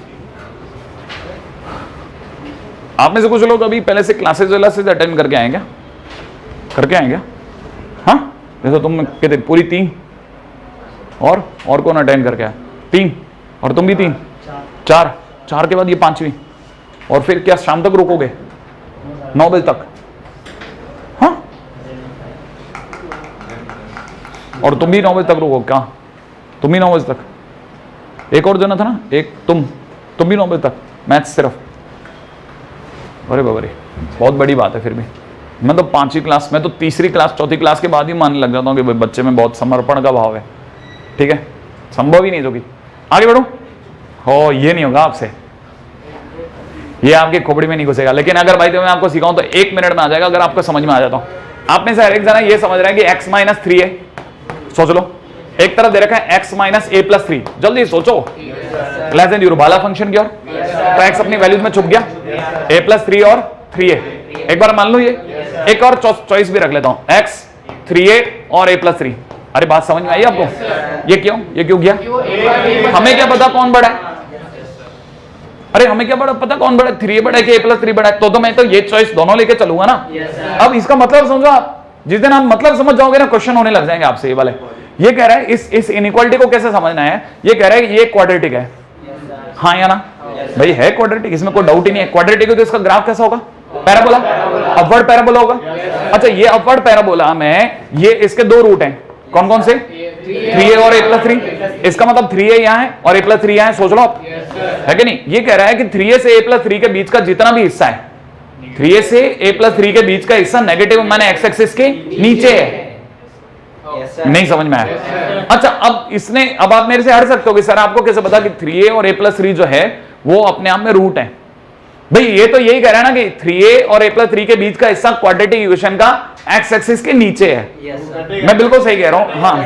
A: आप में से कुछ लोग अभी पहले से क्लासेस वासेस अटेंड करके आए क्या? करके आए क्या? हाँ, जैसे तुम कहते पूरी 3 और कौन अटेंड करके आया? 3 और तुम भी 3, 4 के बाद ये 5वीं, और फिर क्या शाम तक रुकोगे 9 बजे तक? हाँ, और तुम भी 9 बजे तक रुको क्या? तुम भी 9 बजे तक? एक और जना था ना, एक तुम भी 9 बजे तक मैथ्स सिर्फ। अरे बाबा रे, बहुत बड़ी बात है। फिर भी मैं तो 5वीं क्लास में, तो 3री क्लास 4थी क्लास के बाद ही मानने लग जाता हूँ कि बच्चे में बहुत समर्पण का भाव है, ठीक है। संभव ही नहीं जो कि आगे बढ़ो हो, ये नहीं होगा आपसे, ये आपकी खोपड़ी में नहीं घुसेगा। लेकिन अगर भाई तो मैं आपको सिखाऊं तो 1 मिनट में आ जाएगा, अगर आपको समझ में आ जाता हूं। आपने से हर एक जना ये समझ रहा है कि x माइनस 3 है, सोच लो, एक तरफ दे रखा है x माइनस ए प्लस 3, जल्दी सोचो, लेस देन 0 वाला फंक्शन की ओर, तो x अपनी वैल्यूज में छुप गया, a प्लस 3 और 3a, एक बार मान लो ये, एक और चॉइस भी रख लेता हूं, x 3a और a प्लस 3। अरे बात समझ में आई आपको? ये क्यों गया? हमें क्या पता कौन बड़ा है? अरे हमें क्या पता कौन बड़ा है? 3a बड़ा है कि a प्लस 3 बड़ा है? तो मैं तो ये चॉइस दोनों लेके चलूंगा ना। अब इसका मतलब समझो आप, जिस दिन आप मतलब समझ जाओगे ना, क्वेश्चन होने लग जाएंगे आपसे ये वाले। ये कह रहा है इस इनइक्वालिटी को कैसे समझना है, ये कह रहा है ये क्वाड्रेटिक है, हाँ या ना भाई? है क्वाड्रेटिक, इसमें कोई डाउट ही नहीं है। क्वाड्रेटिक है तो इसका ग्राफ कैसा होगा? पैराबोला, अपवर्ड पैराबोला होगा। अच्छा, ये अपवर्ड पैराबोला में ये इसके 2 रूट हैं, कौन कौन से? 3a और a प्लस 3। इसका मतलब 3a यहाँ है और a प्लस 3 यहाँ है, सोच लो आप, है कि नहीं? ये कह रहा है कि 3a से a प्लस 3 के बीच का जितना भी हिस्सा है, 3a से a प्लस 3 के बीच का हिस्सा नेगेटिव माने एक्स एक्सिस के नीचे है। नहीं समझ में आया? अच्छा, अब आप मेरे से हट सकते हो कि सर आपको कैसे पता कि 3a और a प्लस 3 जो है वो अपने आप में रूट है? भाई ये तो यही कह रहा है ना कि 3a और a प्लस 3 के बीच का हिस्सा क्वाड्रेटिक इक्वेशन का एक्स एक्सिस के नीचे है। मैं बिल्कुल सही कह रहा हूं, हाँ।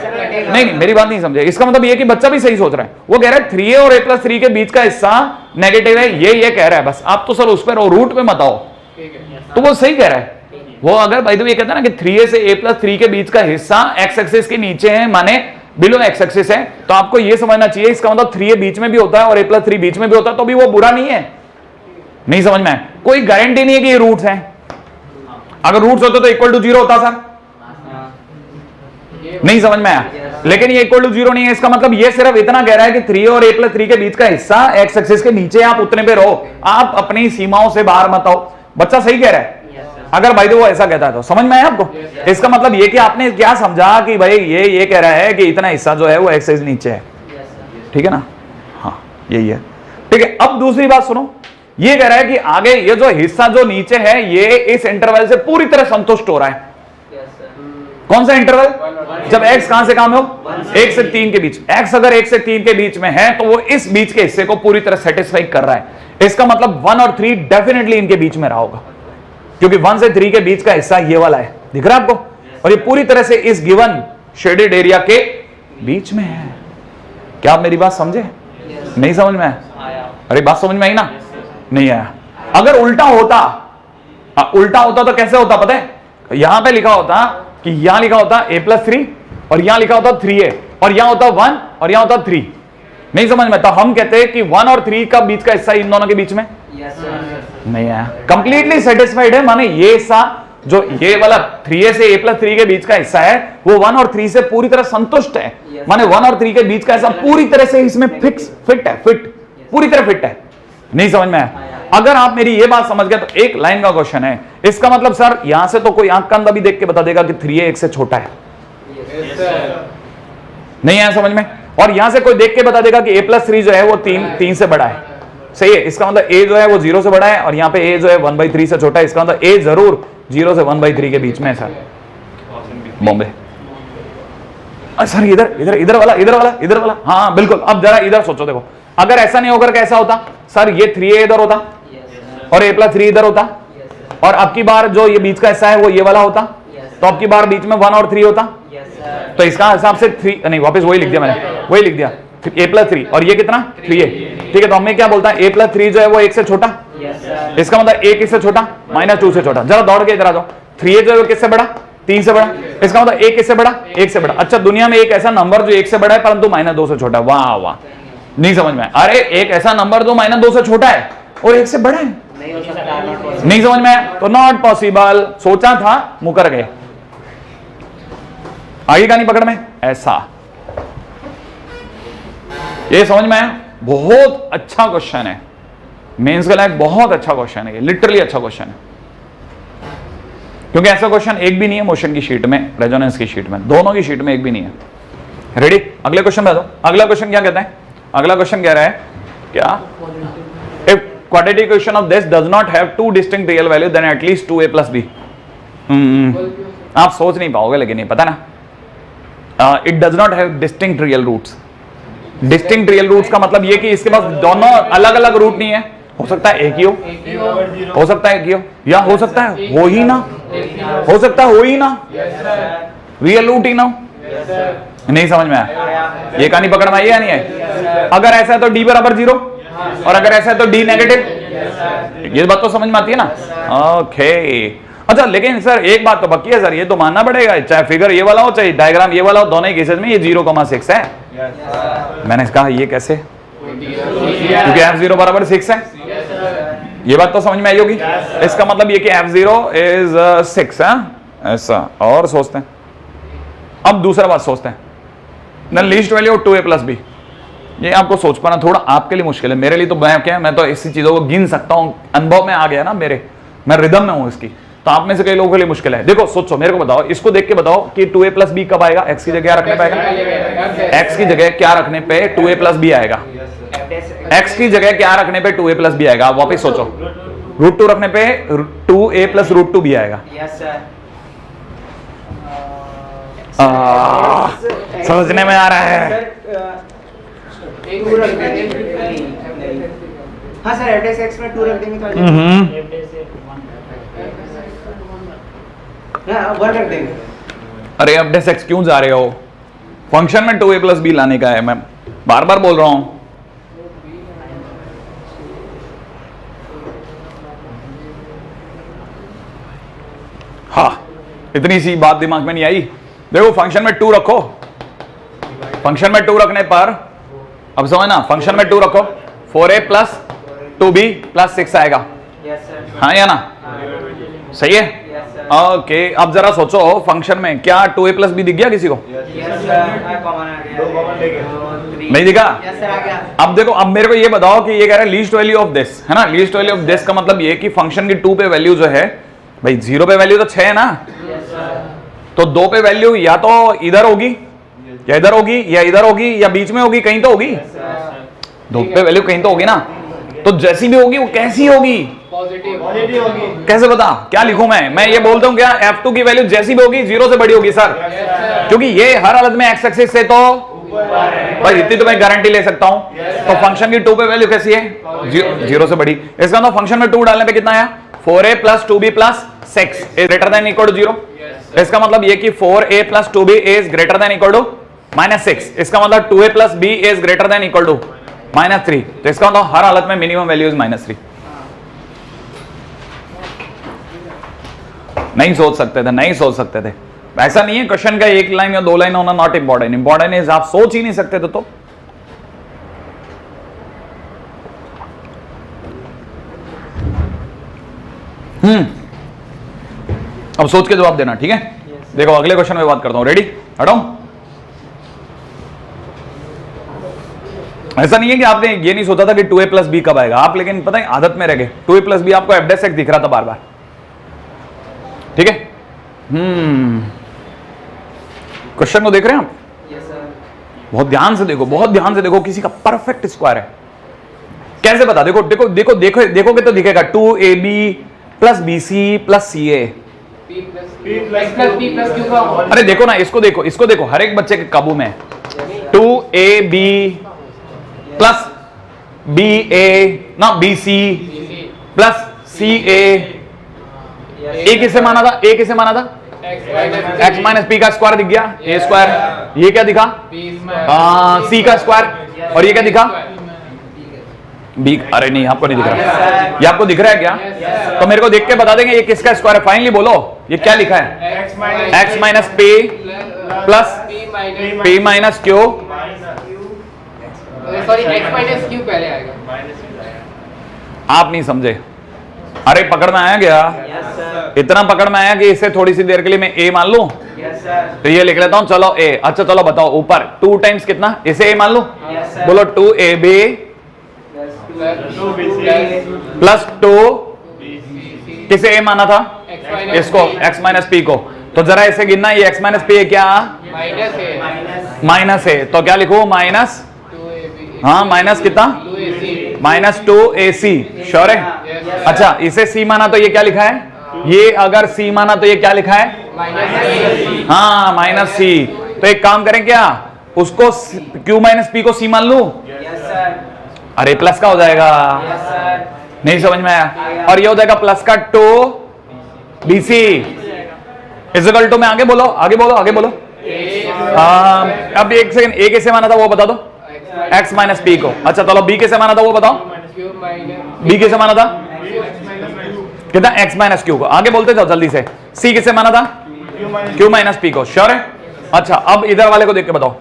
A: नहीं मेरी बात नहीं समझे। इसका मतलब ये कि बच्चा भी सही सोच रहा है। वो कह रहा है 3a और a प्लस 3 के बीच का हिस्सा नेगेटिव है, ये कह रहा है बस। आप तो सर उस पर रूट पे मत आओ, तो वो सही कह रहा है। वो अगर भाई तो ये कहता है ना कि 3a से a प्लस 3 के बीच का हिस्सा एक्स एक्सिस के नीचे है, माने बिलो एक्स एक्सिस है, तो आपको ये समझना चाहिए इसका मतलब 3a बीच में भी होता है और a प्लस 3 बीच में भी होता है, तो भी वो बुरा नहीं है। नहीं समझ में आया? कोई गारंटी नहीं है कि ये रूट्स हैं। अगर रूट्स होते तो इक्वल टू 0 होता सर। नहीं समझ में आया? लेकिन ये इक्वल टू 0 नहीं है। इसका मतलब ये सिर्फ इतना कह रहा है कि 3 और a प्लस 3 के बीच का हिस्सा एक्स एक्सिस के नीचे, आप उतने पे रहो, आप अपनी सीमाओं से बाहर मत आओ। बच्चा सही कह रहा है। अगर भाई तो वो ऐसा कहता है तो समझ में आया आपको? इसका मतलब ये कि आपने क्या समझा कि भाई ये कह रहा है कि इतना हिस्सा जो है वो एक्स एक्सिस नीचे है, ठीक है ना? हाँ यही है, ठीक है। अब दूसरी बात सुनो, ये कह रहा है कि आगे ये जो हिस्सा जो नीचे है ये इस इंटरवल से पूरी तरह संतुष्ट हो रहा है। कौन सा इंटरवल? जब x कहां से कहां में हो? 1 से 3 के बीच। x अगर 1 से 3 के बीच में है तो वो इस बीच के हिस्से को पूरी तरह सेटिस्फाई कर रहा है। इसका मतलब 1 और 3 डेफिनेटली इनके बीच में रहा होगा। क्योंकि 1 से 3 के बीच का हिस्सा ये वाला है, दिख रहा है आपको, और ये पूरी तरह से इस गिवन शेडेड एरिया के बीच में है। क्या आप मेरी बात समझे? नहीं समझ में आया? अरे बात समझ में आई ना? नहीं आया। अगर उल्टा होता तो कैसे होता पता है? यहां पे लिखा होता कि यहां लिखा होता a+3 और यहां लिखा होता 3a और यहां होता 1 और यहां होता 3। नहीं समझ में? तो हम कहते हैं कि 1 और 3 का बीच का हिस्सा इन दोनों के बीच में नहीं आया। कंप्लीटली सेटिस्फाइड है, माने ये हिस्सा जो ये वाला 3a से a+3 के बीच का हिस्सा है वो 1 और 3 से पूरी तरह संतुष्ट है। माने 1 और 3 के बीच का हिस्सा पूरी तरह से इसमें फिट है, पूरी तरह फिट है। नहीं समझ में आया? अगर आप मेरी ये बात समझ गए तो एक लाइन का क्वेश्चन है, इसका मतलब सर यहां से तो कोई आंख का अंधा भी देख के बता देगा कि 3a 1 से छोटा है। नहीं आया समझ में? और यहां से कोई देख के बता देगा कि a+3 जो है वो 3 से बड़ा है। सही है? इसका मतलब a जो है वो 0 से बड़ा है और यहां पे a जो है 1/3 से छोटा है। इसका मतलब a जरूर 0 से 1/3 के बीच में है सर। बॉम्बे सर इधर वाला हाँ बिल्कुल। अब जरा इधर सोचो, देखो अगर ऐसा नहीं होकर कैसा होता सर, ये 3a इधर होता और a+3 इधर होता और अब की बार जो ये बीच का हिस्सा है वो ये वाला होता, तो अब की बार बीच में 1 और 3 होता। तो इसका हिसाब से 3 नहीं, वापस वही लिख दिया मैंने, वही लिख दिया a+3 और ये कितना 3a। ठीक है, तो हमें क्या बोलता है a+3 जो है वो 1 से छोटा, इसका मतलब 1 किससे छोटा? -2 से छोटा। जरा दौड़ के इधर आ जाओ, 3a जो है वो किससे बड़ा? 3 से बड़ा। इसका मतलब 1 किससे बड़ा? 1 से बड़ा। अच्छा, दुनिया में एक ऐसा नंबर जो 1 से बड़ा है परंतु -2 से छोटा है। वाह वाह, नहीं समझ में? अरे एक ऐसा नंबर जो -2 से छोटा है और 1 से बड़ा है, नहीं समझ में? तो नॉट पॉसिबल। सोचा था, मुकर गए। आगे का नहीं पकड़ में ऐसा। ये समझ में आया? बहुत अच्छा क्वेश्चन है, मेंस के लायक बहुत अच्छा क्वेश्चन है, लिटरली अच्छा क्वेश्चन है। क्योंकि ऐसा क्वेश्चन एक भी नहीं है मोशन की शीट में, रेजोनेंस की शीट में, दोनों की शीट में एक भी नहीं है। रेडी? अगले क्वेश्चन में दो। अगला क्वेश्चन क्या कहता है? अगला क्वेश्चन कह रहा है क्या? If quadratic equation of this does not have two distinct real value then at least 2a plus b। आप सोच नहीं पाओगे लेकिन ये पता ना, it does not have distinct real roots। distinct real roots का मतलब ये कि इसके पास दोनों अलग अलग रूट नहीं है। हो सकता है एक ही हो सकता है एक ही हो, या हो सकता है हो ही ना, हो सकता है हो ही ना, रियल रूट ही ना हो। नहीं समझ में आया? ये कहानी पकड़ में आई या नहीं आई? अगर ऐसा है तो d बराबर 0 और अगर ऐसा है तो d नेगेटिव। ये बात तो समझ में आती है ना? ओके। अच्छा, लेकिन सर एक बात तो पक्की है सर, ये तो मानना पड़ेगा, चाहे फिगर ये वाला हो चाहे डायग्राम ये वाला हो, दोनों ही केसेस में ये 0,6 है। मैंने कहा ये कैसे? क्योंकि f0 बराबर 6 है। ये बात तो समझ में आई होगी। इसका मतलब ये कि f0 इज 6 है, ऐसा। और सोचते हैं, अब दूसरा बात सोचते हैं, the least value of 2a plus b। ये आपको सोच पाना थोड़ा आपके लिए मुश्किल है, मेरे लिए तो मैं तो ऐसी चीजों को गिन सकता हूं, अनुभव में आ गया ना मेरे, मैं रिदम में हूं इसकी। तो आप में से कई लोगों के लिए मुश्किल है। देखो सोचो, मेरे को बताओ, इसको देख के बताओ कि 2a plus b कब आएगा? x की जगह रखने पे आएगा, x की जगह क्या रखने पे 2a plus b आएगा, x की जगह क्या रखने पे 2a plus b आएगा। आप वापस सोचो, √2 रखने पे 2a plus √2b आएगा। समझने में आ रहा है?
C: हाँ सर, f(x) में 2 रख देंगे तो 1 रख देंगे।
A: अरे f(x) क्यों जा रहे हो? फंक्शन में 2a plus b लाने का है, मैं बार बार बोल रहा हूं। हाँ, इतनी सी बात दिमाग में नहीं आई। देखो फंक्शन में 2 रखो, फंक्शन में 2 रखने पर अब समझना, फंक्शन में 2 रखो, 4a plus 2b plus 6 आएगा। हाँ या ना? सही है? ओके। अब जरा सोचो, फंक्शन में क्या 2a plus b दिख गया किसी को? नहीं दिखा? अब देखो, अब मेरे को ये बताओ कि ये कह रहा है लीस्ट वैल्यू ऑफ दिस, है ना? लीस्ट वैल्यू ऑफ दिस का मतलब ये कि फंक्शन की 2 पे वैल्यू जो है, भाई 0 पे वैल्यू तो 6 है ना, तो 2 पे वैल्यू या तो इधर होगी या इधर होगी या इधर होगी या बीच में होगी, कहीं तो होगी। 2 पे वैल्यू कहीं तो होगी ना, तो जैसी भी होगी वो कैसी होगी?
B: पॉजिटिव होगी।
A: कैसे बता? क्या लिखूं मैं ये बोलता हूं क्या f2 की वैल्यू जैसी भी होगी 0 से बड़ी होगी सर, क्योंकि ये हर हालत में x एक्सिस से तो भाई इतनी तो मैं गारंटी ले सकता हूं। तो फंक्शन की 2 पे वैल्यू कैसी है? 0 से बड़ी। इसका मतलब फंक्शन में 2 डालने पे कितना आया? 4a plus 2b plus 6 is greater than equal to 0। इसका मतलब ये कि 4a plus 2b is greater than equal to -6। इसका मतलब 2a plus b is greater than equal to -3। तो इसका मतलब हर हालत में मिनिमम वैल्यू इज -3। नहीं सोच सकते थे, नहीं सोच सकते थे। ऐसा नहीं है क्वेश्चन का एक लाइन या 2 लाइन होना नॉट इंपॉर्टेंट। इंपॉर्टेंट इज आप सोच ही नहीं सकते थे तो। अब सोच के जवाब देना, ठीक है? देखो अगले क्वेश्चन में बात करता हूं। रेडी? हटाओ। ऐसा नहीं है कि आपने ये नहीं सोचा था कि 2a प्लस बी कब आएगा आप, लेकिन पता है आदत में रह गए। 2a प्लस बी आपको f' दिख रहा था बार बार, ठीक है? क्वेश्चन को देख रहे हैं आप? बहुत ध्यान से देखो, बहुत ध्यान से देखो। किसी का परफेक्ट स्क्वायर है, कैसे बता? देखो देखो देखो देखो देखोगे तो दिखेगा 2ab plus bc plus ca। अरे देखो ना, इसको देखो, इसको देखो, हर एक बच्चे के काबू में 2ab प्लस ba ना bc प्लस ca। a किसे माना था? a किसे माना था? x माइनस पी का स्क्वायर दिख गया, a स्क्वायर। ये क्या दिखा? c का स्क्वायर। और ये क्या दिखा? b। अरे नहीं, आपको नहीं दिख रहा। ये आपको दिख रहा है क्या? तो मेरे को देख के बता देंगे ये किसका स्क्वायर है? फाइनली बोलो, ये क्या लिखा है? x minus p plus p minus q।
C: Sorry, x minus q पहले आएगा।
A: आप नहीं समझे। अरे पकड़ में आया क्या? इतना पकड़ में आया कि इसे थोड़ी सी देर के लिए मैं a मान लूं? तो ये लिख लेता हूं, चलो a। अच्छा चलो बताओ, ऊपर 2 टाइम्स कितना? इसे a मान लूं? बोलो 2ab प्लस 2 किसे a माना था? इसको, x माइनस पी को। तो जरा इसे गिनना, ये x माइनस पी है क्या? माइनस है। तो क्या लिखो? माइनस, हाँ माइनस कितना? -2ac। श्योर है? अच्छा इसे c माना तो ये क्या लिखा है? ये अगर c माना तो ये क्या लिखा है? हाँ -c। तो एक काम करें क्या, उसको q माइनस पी को c मान लूं? अरे प्लस का हो जाएगा। नहीं समझ में आया? और ये हो जाएगा प्लस का 2bc इक्वल टू में। आगे बोलो, आगे बोलो, आगे बोलो। अब एक सेकंड, a कैसे माना था वो बता दो? x माइनस पी को। अच्छा चलो b कैसे माना था वो बताओ? b कैसे माना था? कितना? x माइनस क्यू को। आगे बोलते जाओ जल्दी से। c किसे माना था? q माइनस पी को। श्योर है? अच्छा अब इधर वाले को देख के बताओ।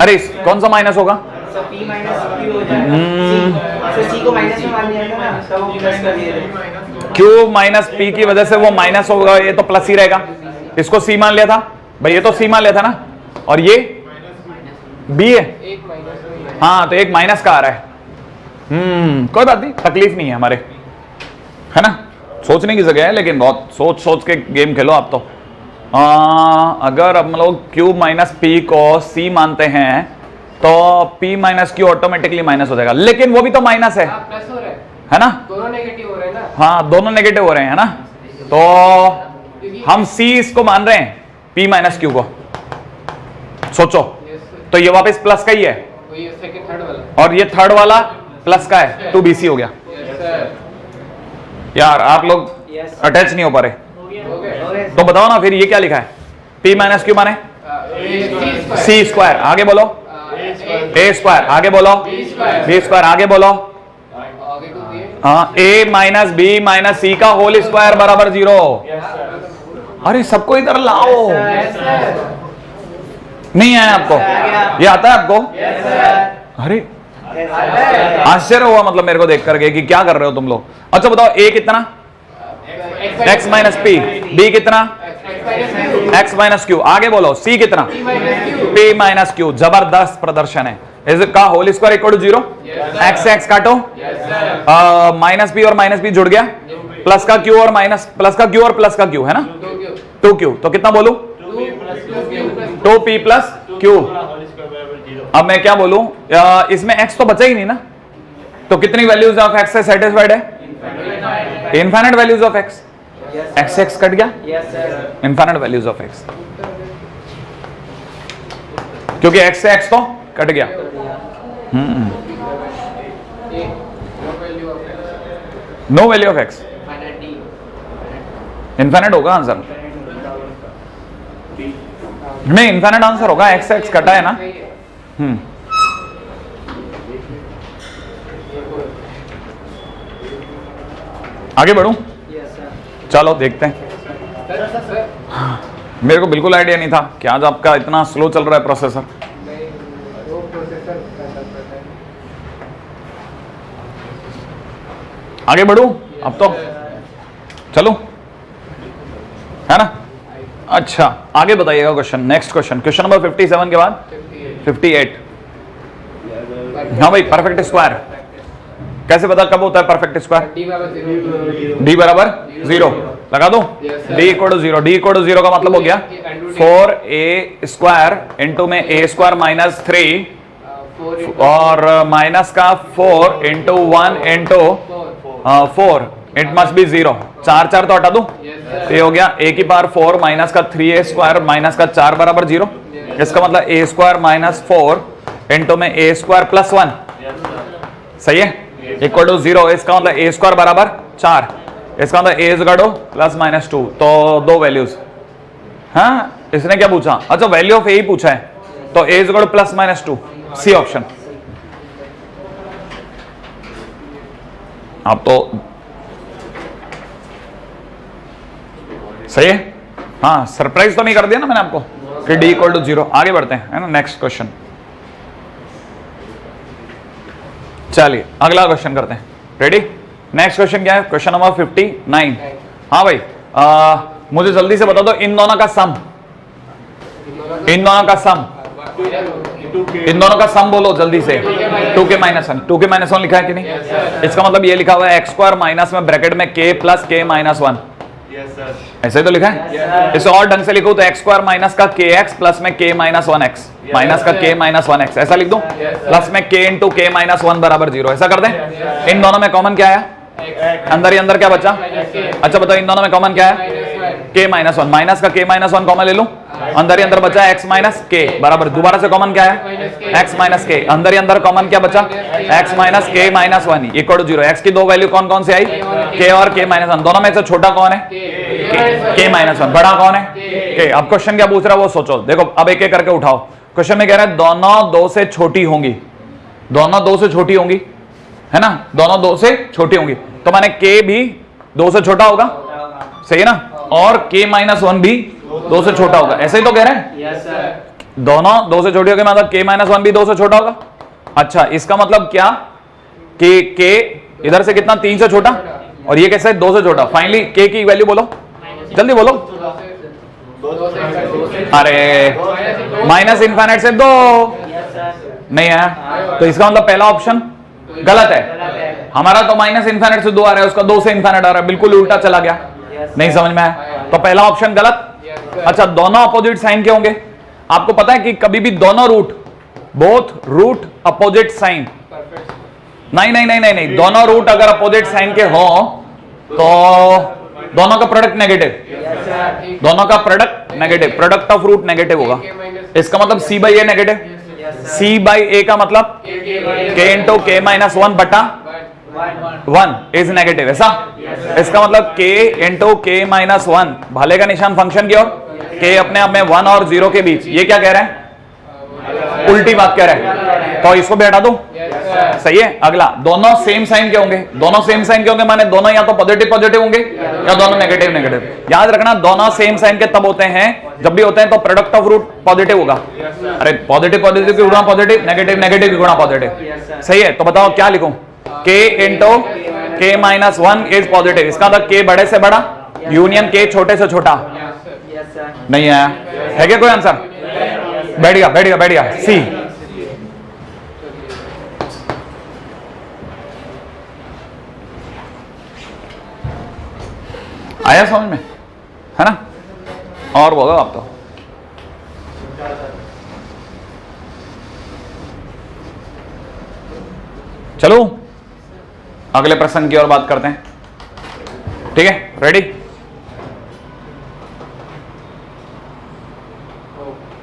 A: अरे कौन सा माइनस होगा?
B: p माइनस q हो जाएगा। तो c को माइनस में मान लिया था ना, तो वो प्लस कर दिया था।
A: q माइनस p की वजह से वो माइनस होगा, ये तो प्लस ही रहेगा। इसको c मान लिया था भाई, ये तो c मान लिया था ना। और ये b है, हाँ तो एक माइनस का आ रहा है। कोई बात नहीं, तकलीफ नहीं है हमारे, है ना? सोचने की जगह है, लेकिन बहुत सोच सोच के गेम खेलो आप तो। अगर हम लोग q माइनस पी को c मानते हैं तो p minus Q automatically minus हो जाएगा, लेकिन वो भी तो माइनस है ना?
C: दोनों नेगेटिव हो रहे हैं ना?
A: हाँ दोनों नेगेटिव हो रहे हैं, है ना? तो हम c इसको मान रहे हैं p माइनस क्यू को। सोचो, तो ये वापस प्लस का ही है, और ये थर्ड वाला प्लस का है, 2bc हो गया। यार आप लोग अटैच नहीं हो पा रहे, तो बताओ ना फिर ये क्या लिखा है? p माइनस क्यू माने c स्क्वायर। आगे बोलो a स्क्वायर। आगे बोलो b स्क्वायर। आगे बोलो हाँ a minus b minus c का होल स्क्वायर बराबर 0। अरे सबको इधर लाओ। नहीं आया आपको? ये आता है आपको? अरे आश्चर्य हुआ मतलब मेरे को देख करके कि क्या कर रहे हो तुम लोग। अच्छा बताओ a कितना? x minus p. b कितना? x minus q. आगे बोलो c कितना? p minus q. जबरदस्त प्रदर्शन है। इसका whole square equal to 0। x से x काटो, माइनस पी और माइनस पी जुड़ गया, प्लस का q और माइनस, प्लस का q और प्लस का q, है ना? 2q। तो कितना बोलूं? 2p plus q। अब मैं क्या बोलूं? इसमें x तो बचा ही नहीं ना, तो कितनी वैल्यूज ऑफ x से सेटिस्फाइड है? Infinite values of x। x से x कट गया, इनफाइनाइट वैल्यूज ऑफ x, क्योंकि x से x तो कट गया। No value of x। Infinite होगा आंसर, नहीं इन्फिनिट आंसर होगा, एक्स एक्स कटा है ना। आगे बढ़ूं, चलो देखते हैं। मेरे को बिल्कुल आइडिया नहीं था कि आज आपका इतना स्लो चल रहा है प्रोसेसर। आगे बढ़ूं अब तो, चलो है ना। अच्छा आगे बताइएगा question, next question, question number 57 के बाद 58। हाँ भाई, परफेक्ट स्क्वायर कैसे पता कब होता है परफेक्ट स्क्वायर? डी बराबर 0 लगा दो, d equal to 0, d equal to 0 का मतलब हो गया 4a स्क्वायर इंटू में a स्क्वायर माइनस 3 और माइनस का 4 into 1 into 4, it must be 0। 4 4 तो हटा दो, ये हो गया a की पावर 4 माइनस का 3a स्क्वायर माइनस का 4 बराबर 0। इसका मतलब a स्क्वायर माइनस 4 इंटू में a स्क्वायर प्लस 1, सही है, इक्वल टू 0। इसका मतलब a स्क्वायर बराबर 4, इसका मतलब a इक्वल टू प्लस माइनस 2, तो दो वैल्यूज। हाँ इसने क्या पूछा? अच्छा वैल्यू ऑफ a ही पूछा है, तो a इक्वल टू प्लस माइनस 2, सी ऑप्शन। आप तो सही है। हाँ सरप्राइज तो नहीं कर दिया ना मैंने आपको कि d इक्वल टू 0। आगे बढ़ते हैं, है ना, नेक्स्ट क्वेश्चन। चलिए अगला क्वेश्चन करते हैं, रेडी। नेक्स्ट क्वेश्चन क्या है? Question number 59। हाँ भाई मुझे जल्दी से बता दो इन दोनों का सम, इन दोनों का सम, इन दोनों का सम बोलो जल्दी से। 2k माइनस 1, 2k माइनस 1 लिखा है कि नहीं? इसका मतलब ये लिखा हुआ है एक्स स्क्वायर माइनस में ब्रैकेट में k प्लस k माइनस 1, ऐसे ही तो लिखा है। इसे और ढंग से लिखो तो एक्स स्क्वायर माइनस का के एक्स प्लस में k माइनस 1x माइनस का k माइनस 1x, ऐसा लिख दूं, प्लस में k इंटू k माइनस 1 बराबर 0, ऐसा कर दें। इन दोनों में कॉमन क्या है? अंदर ही अंदर क्या बचा? अच्छा बताओ इन दोनों में कॉमन क्या है? k माइनस 1, माइनस का k माइनस 1 कॉमन ले लूं, अंदर ही अंदर बचा x माइनस k बराबर, दोबारा से कॉमन क्या है? x माइनस k, अंदर ही अंदर कॉमन क्या बचा? x minus k minus 1 equal to 0। x की दो वैल्यू कौन कौन से आई? k और k माइनस 1, दोनों में से छोटा कौन है? k माइनस 1, बड़ा कौन है? k। अब क्वेश्चन क्या पूछ रहा है वो सोचो, देखो अब एक एक करके उठाओ। क्वेश्चन में कह रहा है दोनों 2 से छोटी होंगी, दोनों 2 से छोटी होंगी, है ना, दोनों 2 से छोटी होंगी, तो माने k भी 2 से छोटा होगा, सही है ना, और k माइनस 1 भी 2 से छोटा होगा, ऐसे ही तो कह रहे हैं। दोनों 2 से छोटी होगी मतलब k माइनस 1 भी 2 से छोटा होगा। अच्छा इसका मतलब क्या कि k इधर से कितना 3 से छोटा और ये कैसे 2 से छोटा। फाइनली k की वैल्यू बोलो, जल्दी बोलो। अरे माइनस इनफाइनाइट से 2 नहीं है, तो इसका मतलब पहला ऑप्शन गलत है। हमारा तो माइनस इनफाइनाइट से 2 आ रहा है, उसका 2 से इनफाइनाइट आ रहा है, बिल्कुल उल्टा चला गया, नहीं समझ में आया, तो पहला ऑप्शन गलत। अच्छा दोनों अपोजिट साइन के होंगे, आपको पता है कि कभी भी दोनों root, both root opposite sign, नहीं नहीं नहीं नहीं नहीं, दोनों रूट अगर अपोजिट साइन के हो तो दोनों का प्रोडक्ट नेगेटिव, दोनों का product negative, product of root negative होगा। इसका मतलब c by A negative, c by A का मतलब k इंटू k माइनस 1 बटा 1 इज नेगेटिव, ऐसा। इसका मतलब k इंटू k माइनस 1, भाले का निशान फंक्शन की ओर, k अपने आप में 1 और 0 के बीच, ये क्या कह रहा है? उल्टी बात कह रहा है, तो इसको भी हटा दूं, सही है। अगला दोनों सेम साइन के होंगे, दोनों सेम साइन के होंगे माने दोनों या तो पॉजिटिव पॉजिटिव होंगे या दोनों नेगेटिव नेगेटिव। याद रखना दोनों सेम साइन के तब होते हैं जब भी होते हैं तो प्रोडक्ट ऑफ रूट पॉजिटिव होगा। अरे पॉजिटिव पॉजिटिव की गुणा पॉजिटिव, नेगेटिव नेगेटिव की गुणा पॉजिटिव, सही है। तो बताओ क्या लिखूं? k into k minus 1 is positive, इसका मतलब k बड़े से बड़ा यूनियन k छोटे से छोटा, नहीं है क्या कोई आंसर? बैठ गया बैठ गया बैठ गया, सी। आया समझ में, है ना? और बोलो आप तो। चलो अगले प्रश्न की ओर बात करते हैं, ठीक है, रेडी?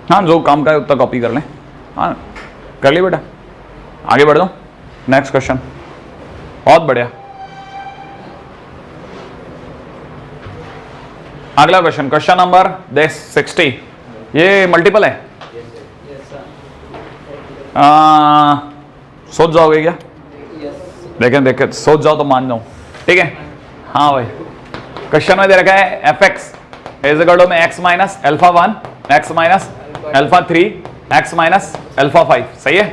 A: हाँ जो काम का है उतना कॉपी कर लें, हाँ कर ली बेटा, आगे बढ़ दो। नेक्स्ट क्वेश्चन, बहुत बढ़िया। अगला क्वेश्चन, क्वेश्चन नंबर 60, ये मल्टीपल है। सोच जाओगे क्या? देखें सोच जाओ तो मान जाओ, ठीक है। हाँ भाई, क्वेश्चन में दे रखा है F X is equal to में X minus alpha 1, X minus alpha 3, X minus alpha 5, सही है।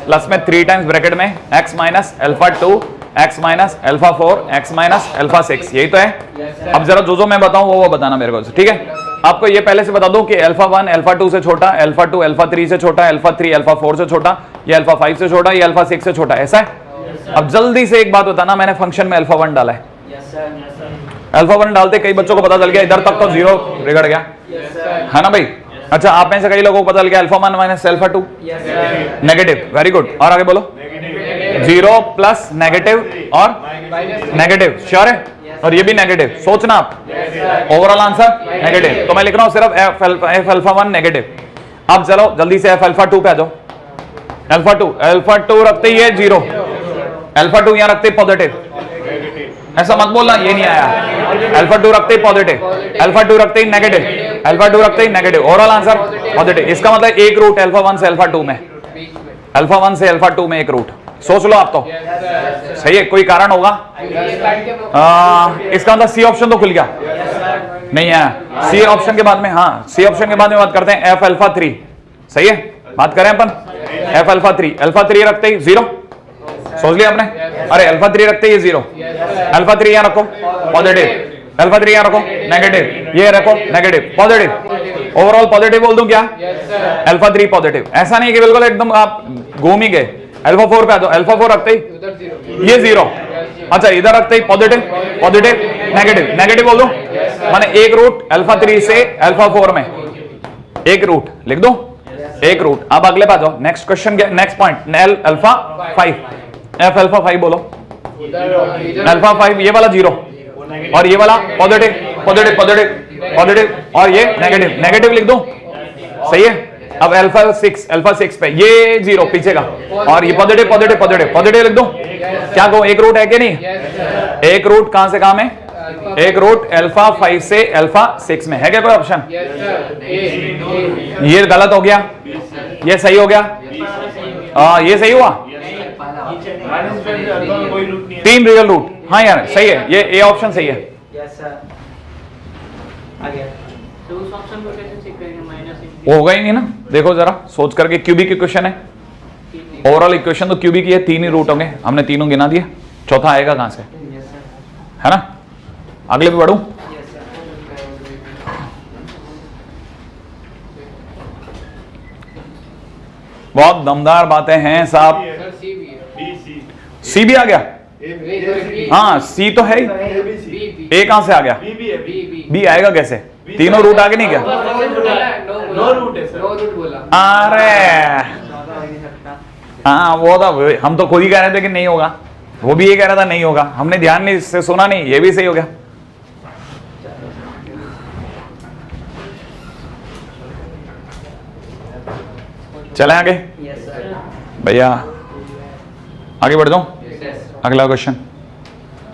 A: प्लस में 3 टाइम्स ब्रैकेट में X minus alpha 2, X minus alpha 4, X minus alpha 6, यही तो है। अब जरा जो मैं बताऊं वो बताना मेरे को, ठीक है। आपको ये पहले से बता दूं कि अल्फा 1 अल्फा 2 से छोटा, अल्फा 2 अल्फा 3 से छोटा, अल्फा 3 अल्फा 4 से छोटा, ये अल्फा 5 से छोटा, ये अल्फा 6 से छोटा, ऐसा है। अब जल्दी से एक बात बताना, मैंने फंक्शन में अल्फा 1 डाला है। अल्फा 1 डालते कई बच्चों को पता चल गया इधर तक तो 0 बिगड़ गया, है ना भाई। अच्छा, आप में से कई लोगों को पता चल गया alpha 1 minus alpha 2 negative, very good. और आगे बोलो, 0 प्लस नेगेटिव और नेगेटिव, श्योर है। और ये भी नेगेटिव, सोचना आप, ओवरऑल आंसर नेगेटिव। तो मैं लिख रहा हूं सिर्फ एफ अल्फा 1 नेगेटिव। अब चलो जल्दी से एफ अल्फा 2 पे आ जाओ। अल्फा 2 रखते ही है 0, अल्फा 2 यहां रखते पॉजिटिव, ऐसा मत बोलना ये नहीं आया। अल्फा 2 रखते ही पॉजिटिव, अल्फा 2 रखते ही नेगेटिव, अल्फा 2 रखते ही नेगेटिव, ओवरऑल आंसर पॉजिटिव। इसका मतलब एक रूट अल्फा 1 से अल्फा 2 में, अल्फा 1 से अल्फा 2 में एक रूट, सोच लो आप तो, सही है। कोई कारण होगा? इसका मतलब सी ऑप्शन तो खुल गया नहीं है। सी ऑप्शन के बाद में, हाँ सी ऑप्शन के बाद में बात करते हैं एफ अल्फा 3, सही है। बात करें अपन एफ अल्फा 3, अल्फा 3 रखते ही 0, सोच लिया आपने। अरे अल्फा 3 रखते ही 0, अल्फा 3 यहां रखो पॉजिटिव, अल्फा 3 यहां रखो नेगेटिव, ये रखो नेगेटिव पॉजिटिव, ओवरऑल पॉजिटिव बोल दूं क्या? अल्फा 3 पॉजिटिव, ऐसा नहीं कि बिल्कुल एकदम आप घूम ही गए। अल्फा 4 पे आ जाओ, अल्फा 4 रखते ही ये 0, अच्छा इधर रखते ही पॉजिटिव पॉजिटिव नेगेटिव नेगेटिव बोल दो, माने एक रूट अल्फा 3 से अल्फा 4 में एक रूट लिख दो, एक रूट। अब अगले पे आ जाओ, next question, next point, L alpha 5, F alpha 5 बोलो। अल्फा 5 ये वाला 0 और ये वाला पॉजिटिव पॉजिटिव पॉजिटिव पॉजिटिव और ये नेगेटिव नेगेटिव लिख दो, सही है। अब अल्फा 6 पे ये 0 पीछे का और ये पॉजिटिव पॉजिटिव पॉजिटिव पॉजिटिव लिख दो। क्या कहूं, एक रूट है कि नहीं? एक रूट कहां से कहां में? एक रूट अल्फा 5 से अल्फा 6 में है क्या कोई ऑप्शन? ये गलत हो गया, ये सही हो गया, ये सही हुआ, 3 रियल रूट, हाँ यार सही है, ये ए ऑप्शन सही है। होगा ही नहीं ना, देखो जरा सोच करके, क्यूबिक इक्वेशन है, ओवरऑल इक्वेशन तो क्यूबिक ही है, 3 ही रूट होंगे, हमने तीनों गिना दिए, चौथा आएगा कहां से, है ना। अगले पे बढ़ूं, बहुत दमदार बातें हैं साहब। सी भी आ गया, हाँ सी तो है ही, ए कहां से आ गया? बी आएगा कैसे? तीनों रूट आगे नहीं क्या?
C: नो रूट है सर।
A: अरे हाँ वो था, हम तो खुद ही कह रहे थे कि नहीं होगा, वो भी ये कह रहा था नहीं होगा, हमने ध्यान नहीं से सुना नहीं, ये भी सही हो गया। चले आगे भैया, आगे बढ़ जाओ। अगला क्वेश्चन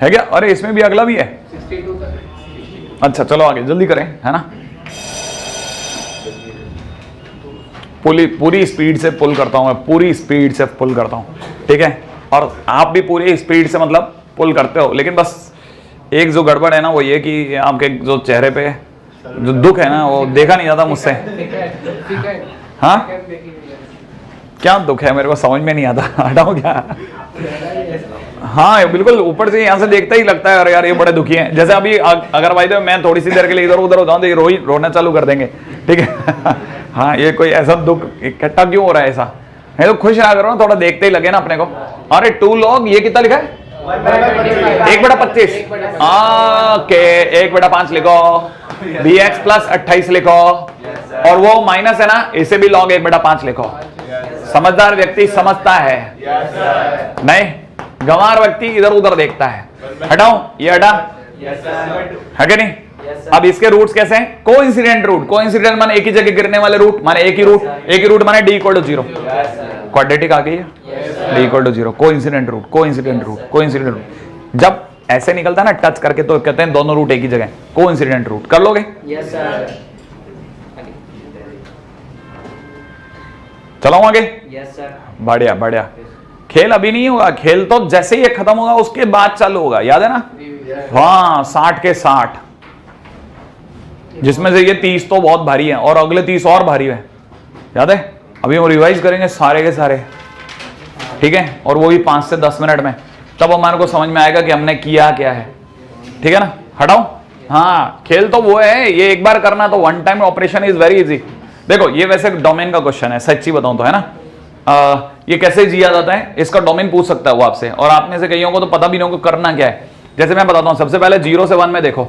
A: है क्या? अरे इसमें भी अगला भी है, अच्छा चलो आगे जल्दी करें, है ना। पूरी स्पीड से पुल करता हूं मैं, पूरी स्पीड से पुल करता हूं, ठीक है। और आप भी पूरी स्पीड से मतलब पुल करते हो, लेकिन बस एक जो गड़बड़ है ना वो ये कि आपके जो चेहरे पे जो दुख है ना वो देखा नहीं जाता मुझसे। हाँ क्या दुख है, मेरे को समझ में नहीं आता, हटाओ क्या। हाँ बिल्कुल, ऊपर से यहाँ से देखता ही लगता है अरे यार ये बड़े दुखी हैं। जैसे अभी अगर भाई तो मैं थोड़ी सी देर के लिए इधर उधर हो जाऊँ तो ये रोना चालू कर देंगे, ठीक है। हाँ ये कोई ऐसा दुख इकट्ठा क्यों हो रहा है ऐसा, मैं तो खुश रहा करो ना, थोड़ा देखते ही लगे ना अपने को। अरे 2 log ये कितना लिखा है? 1/25, ओके 1/5 लिखो, bx + 28 लिखो, और वो माइनस है ना, इसे भी log 1/5 लिखो। समझदार व्यक्ति समझता है, नहीं गंवार व्यक्ति इधर उधर देखता है। हटाओ ये हटा, है कि नहीं। अब इसके रूट्स कैसे हैं? कोइंसिडेंट रूट, कोइंसिडेंट माने एक ही जगह गिरने वाले रूट, माने एक ही रूट माने d = 0, क्वाड्रेटिक आ गई है, d = 0, कोइंसिडेंट रूट। जब ऐसे निकलता है ना टच करके, तो कहते हैं दोनों रूट एक ही जगह, कोइंसिडेंट रूट। कर लोगे?
B: Yes sir.
A: चलाऊं आगे?
B: Yes sir.
A: बढ़िया बढ़िया। खेल अभी नहीं होगा, खेल तो जैसे ही ये खत्म होगा उसके बाद चालू होगा, याद है ना? हाँ 60 के 60, जिसमें से ये 30 तो बहुत भारी है और अगले 30 और भारी है, याद है? अभी हम रिवाइज करेंगे सारे के सारे, ठीक है? और वो भी 5 से 10 मिनट में, तब हमारे को समझ में आएगा कि हमने किया क्या है, ठीक है ना? हटाओ। हाँ खेल तो वो है, ये एक बार करना तो one time operation is very easy. देखो ये वैसे डोमेन का क्वेश्चन है, सच्ची बताऊं तो, है ना? ये कैसे जिया जाता है इसका डोमेन पूछ सकता है वो आपसे, और आप में से कईयों को तो पता भी नहीं होगा करना क्या है। जैसे मैं बताता हूं, सबसे पहले 0 से 1 में देखो,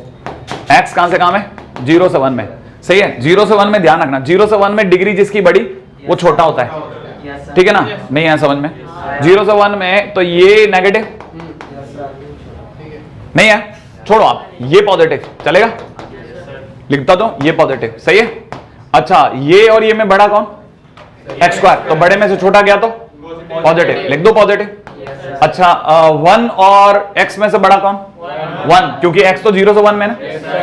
A: x कहां से कहां में? 0 से 1 में, सही है? 0 से 1 में ध्यान रखना, 0 से 1 में डिग्री जिसकी बड़ी वो छोटा होता है, ठीक है ना? नहीं है समझ में? 0 से 1 में तो ये नेगेटिव नहीं है, छोड़ो आप, ये पॉजिटिव चलेगा, लिखता तो ये पॉजिटिव, सही है? अच्छा ये और ये में बड़ा कौन? एक्स स्क्वायर, तो बड़े में से छोटा गया तो पॉजिटिव, लिख दो पॉजिटिव। अच्छा 1 और x में से बड़ा कौन? 1, क्योंकि x तो 0 से 1 में ना,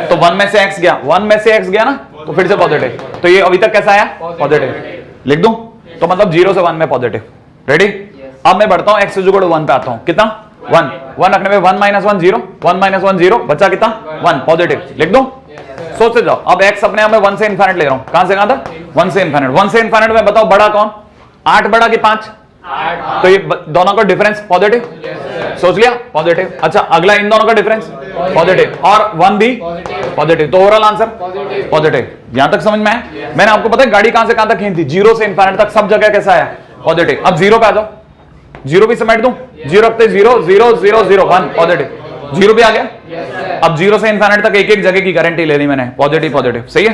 A: तो 1 में से x गया, 1 में से x गया ना, तो फिर से पॉजिटिव, तो ये अभी तक कैसा आया? पॉजिटिव, लिख दूं? तो मतलब 0 से 1 में पॉजिटिव। रेडी? अब मैं बढ़ता हूं, x = 1 पे आता हूं, कितना? 1 रखने में 1 - 1 0, 1 - 1 0, बचा कितना? 1, पॉजिटिव, लिख दो? सोच से जाओ। अब x अपने आप में 1 से इनफिनिट ले रहा हूं, कहां से कहां तक? 1 से इनफिनिट। 1 से इनफिनिट में बताओ बड़ा कौन? 8 बड़ा कि 5? 8। तो ये दोनों का डिफरेंस पॉजिटिव, सोच लिया? पॉजिटिव। अच्छा अगला इन दोनों का डिफरेंस पॉजिटिव, और 1 भी पॉजिटिव, तो ओवरऑल आंसर पॉजिटिव। यहां तक समझ में आया? मैंने आपको पता है गाड़ी कहां से कहां तक खींची थी? 0 से इनफिनिट तक सब जगह कैसा आया? पॉजिटिव। अब 0 पे आ जाओ, 0 भी समेट दूं? 0 रखते 0 0 0 0 1 पॉजिटिव, 0 भी आ गया। अब 0 से इनफिनिट तक एक एक जगह की गारंटी ले ली मैंने, पॉजिटिव पॉजिटिव, सही है?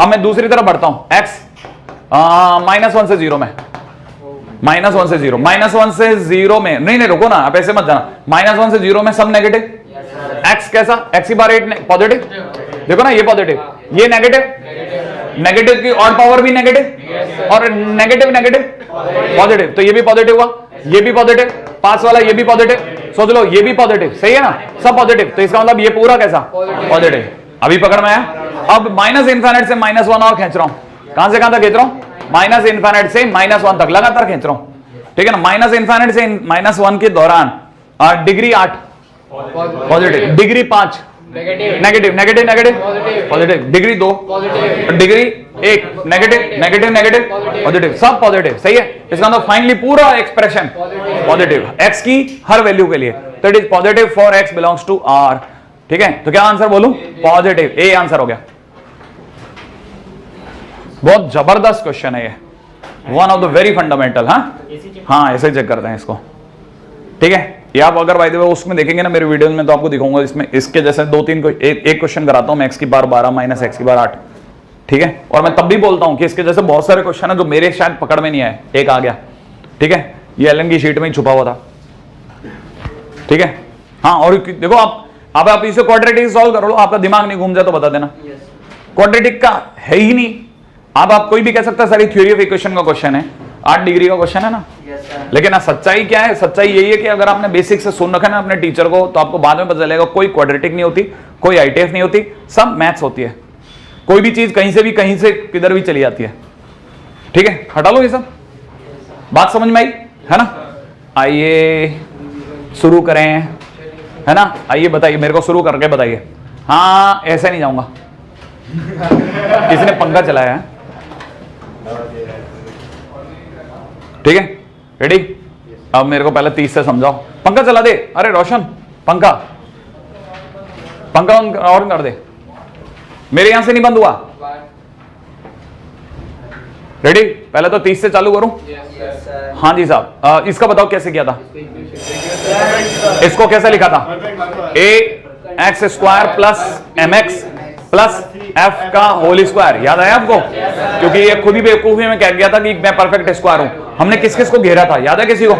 A: अब मैं दूसरी तरफ बढ़ता हूं, x -1 से 0 में, -1 से 0, -1 से 0 में नहीं रुको ना, आप ऐसे मत जाना, -1 से 0 में सब नेगेटिव, x कैसा? x/8 पॉजिटिव, देखो ना ये पॉजिटिव, ये नेगेटिव, नेगेटिव की ऑड पावर भी नेगेटिव, और नेगेटिव नेगेटिव पॉजिटिव, तो ये भी पॉजिटिव हुआ, ये भी पॉजिटिव, पास वाला ये भी पॉजिटिव, सोच लो ये भी पॉजिटिव, सही है ना? सब पॉजिटिव, तो इसका मतलब ये पूरा कैसा? पॉजिटिव। अभी पकड़ में आया? अब -∞ से -1 और खींच रहा हूं, कहां से कहां तक खींच रहा हूं? -∞ से -1 तक लगातार खींच रहा हूं, ठीक है ना? -∞ से -1 के दौरान degree 8 positive, degree 5 negative negative negative positive, degree 2 degree 1 negative negative negative positive, सब पॉजिटिव, सही है? इसका मतलब फाइनली पूरा एक्सप्रेशन पॉजिटिव, x की हर वैल्यू के लिए, तो it is positive for x belongs to R, ठीक है? तो क्या आंसर बोलूं? पॉजिटिव, ए आंसर हो गया। बहुत जबरदस्त क्वेश्चन है ये, one of the very fundamental. हाँ ऐसे चेक करते हैं इसको, ठीक है? ये आप अगर बाय द वे उसमें देखेंगे ना मेरे वीडियो में, तो आपको दिखाऊंगा इसमें इसके जैसे 2-3 एक क्वेश्चन कराता हूं मैं, x की बार 12 - x की बार 8, ठीक है? और मैं तब भी बोलता हूं कि इसके जैसे बहुत सारे क्वेश्चन है जो मेरे शायद पकड़ में नहीं आए, एक आ गया, ठीक है? ये एलन की शीट में ही छुपा हुआ था, ठीक है? हाँ और देखो आप इसे क्वाड्रेटिक सॉल्व कर लो, आपका दिमाग नहीं घूम जाए तो बता देना, क्वाड्रेटिक का है ही नहीं। आप कोई भी कह सकता है सारी थ्योरी ऑफ इक्वेशन का क्वेश्चन है, 8 डिग्री का क्वेश्चन है ना, लेकिन ना सच्चाई क्या है? सच्चाई यही है कि अगर आपने बेसिक से सुन रखा है ना अपने टीचर को, तो आपको बाद में पता चलेगा कोई क्वाड्रेटिक नहीं होती, कोई आईटीएफ नहीं होती, सब मैथ्स होती है। कोई भी चीज कहीं से किधर भी चली जाती है, ठीक है? हटा लो ये सब, बात समझ में आई है ना? आइए शुरू करें, है ना? आइए बताइए, मेरे को शुरू करके बताइए। हाँ ऐसे नहीं जाऊंगा, किसी ने पंखा चलाया है, ठीक है? रेडी? अब मेरे को पहले 30 से समझाओ, पंखा चला दे, अरे रोशन पंखा ऑन कर दे, मेरे यहां से नहीं बंद हुआ। रेडी? पहले तो 30 से चालू करूं? हाँ जी साहब, इसका बताओ कैसे किया था? इसको कैसे लिखा था? ax² plus mx plus f का होल स्क्वायर, याद आया आपको? क्योंकि ये खुद ही बेवकूफी में कह गया था कि मैं परफेक्ट स्क्वायर हूं। हमने किस किस को घेरा था, याद है किसी को?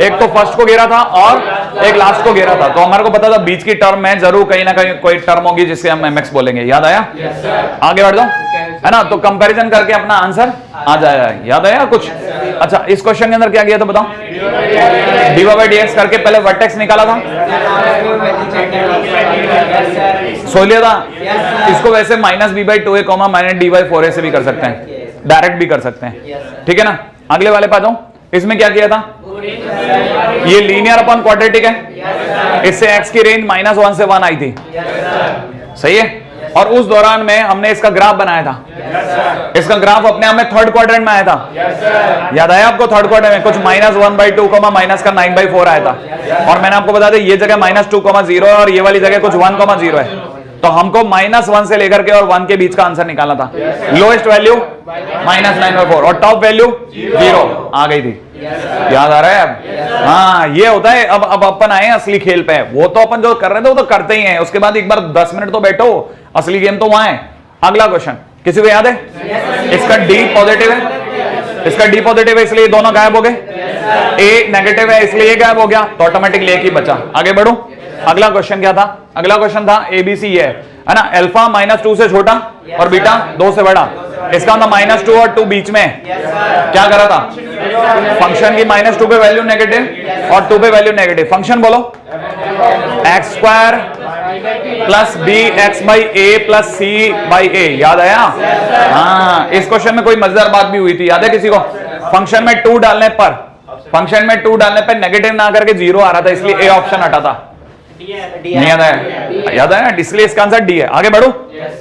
A: एक तो फर्स्ट को घेरा था और एक लास्ट को घेरा था, तो हमारे को पता था बीच की टर्म में जरूर कहीं ना कहीं कोई टर्म होगी जिससे हम mx बोलेंगे, याद आया? आगे बढ़ जाओ, है ना? तो कंपैरिजन करके अपना आंसर आ जाएगा, याद आया कुछ? अच्छा, इस क्वेश्चन के अंदर क्या किया था बताओ? dy by dx करके पहले वर्टेक्स निकाला था, सो लिया था। इसको वैसे minus b by 2a comma minus d by 4a से भी कर सकते हैं, डायरेक्ट भी कर सकते हैं, ठीक है ना। अगले वाले पे आ जाओ, इसमें क्या किया था? ये लीनियर अपॉन क्वाड्रेटिक है, इससे x की रेंज -1 से 1 आई थी, सही है। और उस दौरान में हमने इसका ग्राफ बनाया था, इसका ग्राफ अपने आप में थर्ड क्वाड्रेंट में आया था, याद आया आपको? थर्ड क्वाड्रेंट में कुछ -1/2 माइनस का 9/4 आया था, और मैंने आपको बता दिया ये जगह -2,0 और ये वाली जगह कुछ 1,0 है, तो हमको -1 से लेकर के और 1 के बीच का आंसर निकालना था। लोएस्ट वैल्यू -9/4 और टॉप वैल्यू 0 आ गई थी, याद आ रहा है अब? हाँ, ये होता है। अब अपन आए असली खेल पे, वो तो अपन जो कर रहे थे वो तो करते ही हैं, उसके बाद एक बार 10 मिनट तो बैठो, असली गेम तो वहां है। अगला क्वेश्चन किसी को याद है? इसका डी पॉजिटिव है, इसका डी पॉजिटिव है इसलिए दोनों गायब हो गए, ए नेगेटिव है इसलिए ये गायब हो गया, तो ऑटोमेटिकली एक ही बचा। आगे बढ़ो, अगला क्वेश्चन क्या था? अगला क्वेश्चन था एबीसी है ना, अल्फा -2 से छोटा और बीटा 2 से बड़ा, इसका मतलब -2 और 2 बीच में क्या करा था? फंक्शन की -2 पे वैल्यू नेगेटिव और 2 पे वैल्यू नेगेटिव। फंक्शन बोलो, x² plus B X by A plus C by A, याद आया? हाँ, इस क्वेश्चन में कोई मजेदार बात भी हुई थी, याद है किसी को? फंक्शन में 2 डालने पर नेगेटिव ना करके 0 आ रहा था, इसलिए ए ऑप्शन हटा था। नहीं याद आया? याद आया, इसलिए इसका आंसर डी है। आगे बढ़ो,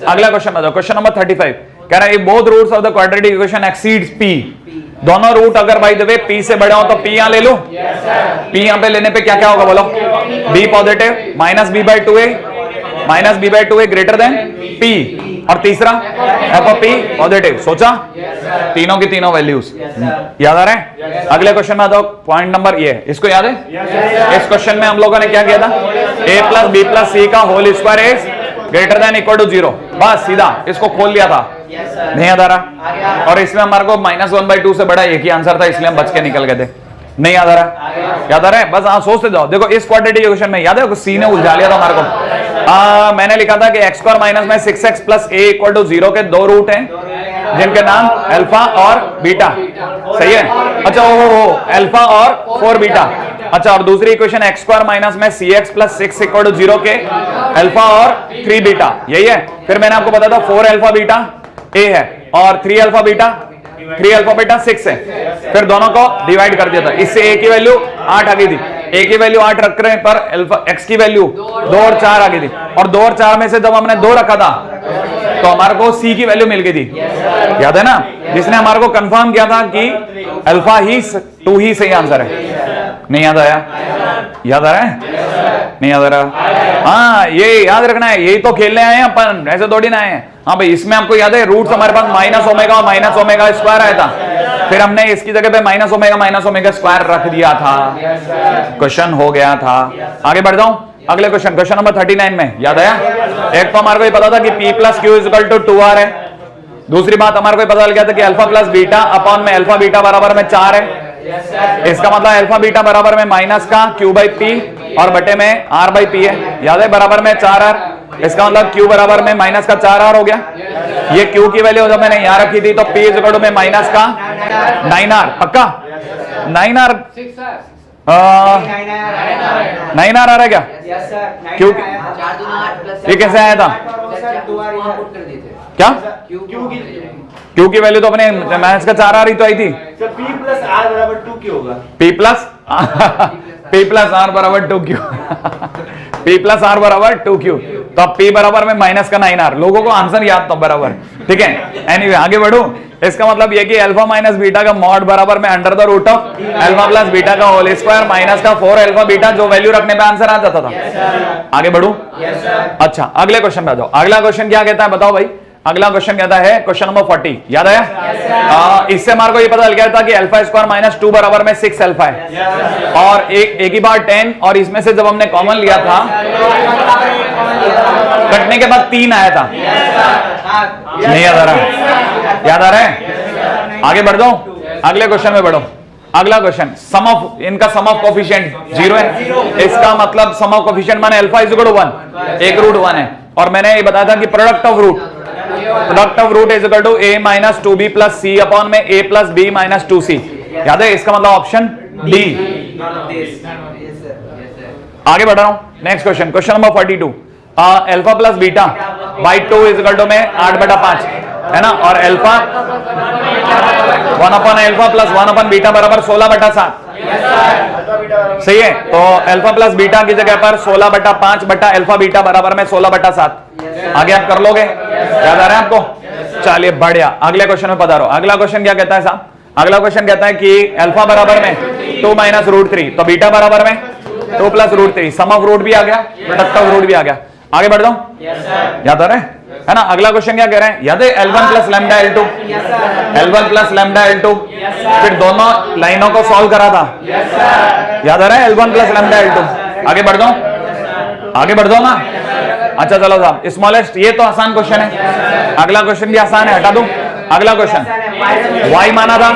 A: अगला क्वेश्चन बताओ, क्वेश्चन नंबर 35 कह रहा है both roots of the quadratic equation exceeds p, दोनों रूट अगर बाय द वे p से बड़े हो तो p यहां ले लो, p यहां पे लेने पे क्या क्या होगा बोलो? b positive minus b by 2a greater than p, और तीसरा f ऑफ p पॉजिटिव। सोचा? तीनों की तीनों वैल्यूज याद आ रहे हैं? अगले क्वेश्चन में आ जाओ, पॉइंट नंबर ये, इसको याद है? इस क्वेश्चन में हम लोगों ने क्या किया था? a plus b plus c का whole square is greater than equal to 0, बस सीधा इसको खोल लिया था। नहीं याद आ रहा? और इसमें हमारे को -1/2 से बड़ा एक ही आंसर था, इसलिए हम बच के निकल गए थे। नहीं याद आ रहा? याद आ रहा है? बस हाँ, सोचते जाओ। देखो इस क्वाड्रेटिक इक्वेशन में याद है सी ने उलझा लिया था हमारे को। मैंने लिखा था कि x² माइनस में 6x प्लस a इक्वल टू 0 के 2 रूट हैं जिनके नाम अल्फा और बीटा, सही है? अच्छा, ओ अल्फा और 4 बीटा। अच्छा, और दूसरी इक्वेशन x² माइनस में cx प्लस 6 इक्वल टू 0 के अल्फा और 3 बीटा, यही है। फिर मैंने आपको बताया था 4 अल्फा बीटा a है और 3 अल्फा बीटा 6 है। फिर दोनों को डिवाइड कर दिया था, इससे a की वैल्यू 8 आ गई थी, a की वैल्यू 8 रख रहे पर अल्फा x की वैल्यू 2 और 4 आ गई थी, और 2 और 4 में से जब हमने 2 रखा था तो हमारे को c की वैल्यू मिल गई थी, याद है ना? जिसने हमारे को कंफर्म किया था कि अल्फा ही 2 ही सही आंसर है। नहीं याद आया? याद आ रहा है? नहीं याद आ रहा? हाँ, ये याद रखना है, यही तो खेलने आए हैं अपन, ऐसे थोड़ी ना आए हैं। हाँ भाई, इसमें आपको याद है रूट्स हमारे पास -ω और -ω स्क्वायर आया था, फिर हमने इसकी जगह पे -ω स्क्वायर रख दिया था, क्वेश्चन हो गया था। आगे बढ़ जाऊं, अगले क्वेश्चन नंबर 39 में याद आया? एक तो हमारे को ये पता था कि p plus q is equal to 2r है, दूसरी बात हमारे को पता लग गया था कि अल्फा प्लस बीटा अपॉन में अल्फा बीटा बराबर में 4 है, इसका मतलब अल्फा बीटा बराबर में माइनस का q बाई पी और बटे में r बाई पी है, याद है? बराबर में 4r, इसका मतलब q बराबर में माइनस का 4r हो गया। ये q की वैल्यू जब मैंने यहाँ रखी थी तो p इज इक्वल टू में माइनस का 9r, पक्का 9r 9r आ रहा है क्या? क्यों? ये कैसे आया था? क्या क्यू की वैल्यू तो अपने माइनस का 4r ही तो आई थी।
B: p प्लस r बराबर 2q होगा।
A: p प्लस r बराबर 2q p प्लस r बराबर 2q, तो अब p बराबर में माइनस का 9r। लोगों को आंसर याद तो बराबर, ठीक है? एनीवे आगे बढ़ो, इसका मतलब ये कि अल्फा माइनस बीटा का मॉड बराबर में under the root of alpha plus beta का होल स्क्वायर माइनस का 4 अल्फा बीटा, जो वैल्यू रखने पे आंसर आ जाता था। आगे बढ़ो। अच्छा, अगले क्वेश्चन पे आ जाओ। अगला क्वेश्चन क्या कहता है बताओ भाई? अगला क्वेश्चन कहता है क्वेश्चन नंबर 40, याद आया? इससे हमारे को ये पता चल गया था कि अल्फा स्क्वायर माइनस 2 बराबर में 6 अल्फा है, और एक ही बार 10, और इसमें से जब हमने कॉमन लिया था कटने के बाद 3 आया था। नहीं याद आ रहा? याद आ रहा है? आगे बढ़ जाओ, अगले क्वेश्चन में बढ़ो। अगला क्वेश्चन, सम ऑफ इनका सम ऑफ कोफिशिएंट 0 है, इसका मतलब सम ऑफ कोफिशिएंट माने अल्फा इज इक्वल टू 1, एक रूट 1 है, और मैंने ये बताया था कि product of root is equal to a minus 2b plus c upon में a plus b minus 2c। याद है, इसका मतलब ऑप्शन डी। आगे बढ़ रहा हूं, next question, question number 42। Alpha plus beta by 2 is equal to में 8/5 है ना, और अल्फा 1 अल्फा प्लस 1 बीटा बराबर 16/7। सही है, तो अल्फा प्लस बीटा की जगह पर 16/5 बटा अल्फा बीटा बराबर में 16/7। आगे आप कर लोगे, याद आ रहा है आपको? चलिए बढ़िया, अगले क्वेश्चन में पधारो। अगला क्वेश्चन क्या कहता है साहब? अगला क्वेश्चन कहता है कि अल्फा बराबर में 2 माइनस √3, तो बीटा बराबर में 2 प्लस √3, सम ऑफ रूट भी आ गया, प्रोडक्ट ऑफ रूट भी आ गया। आगे बढ़ जाऊं, याद आ रहा है ना? अगला क्वेश्चन क्या कह रहे हैं? याद है L1 plus lambda L2, L1 plus lambda L2, फिर दोनों लाइनों को सॉल्व करा था, याद आ रहा है? L1 plus lambda L2। आगे बढ़ जाऊं, आगे बढ़ जाओ ना। अच्छा चलो साहब, स्मॉलेस्ट, ये तो आसान क्वेश्चन है, अगला क्वेश्चन भी आसान है, हटा दूं। अगला क्वेश्चन y माना था,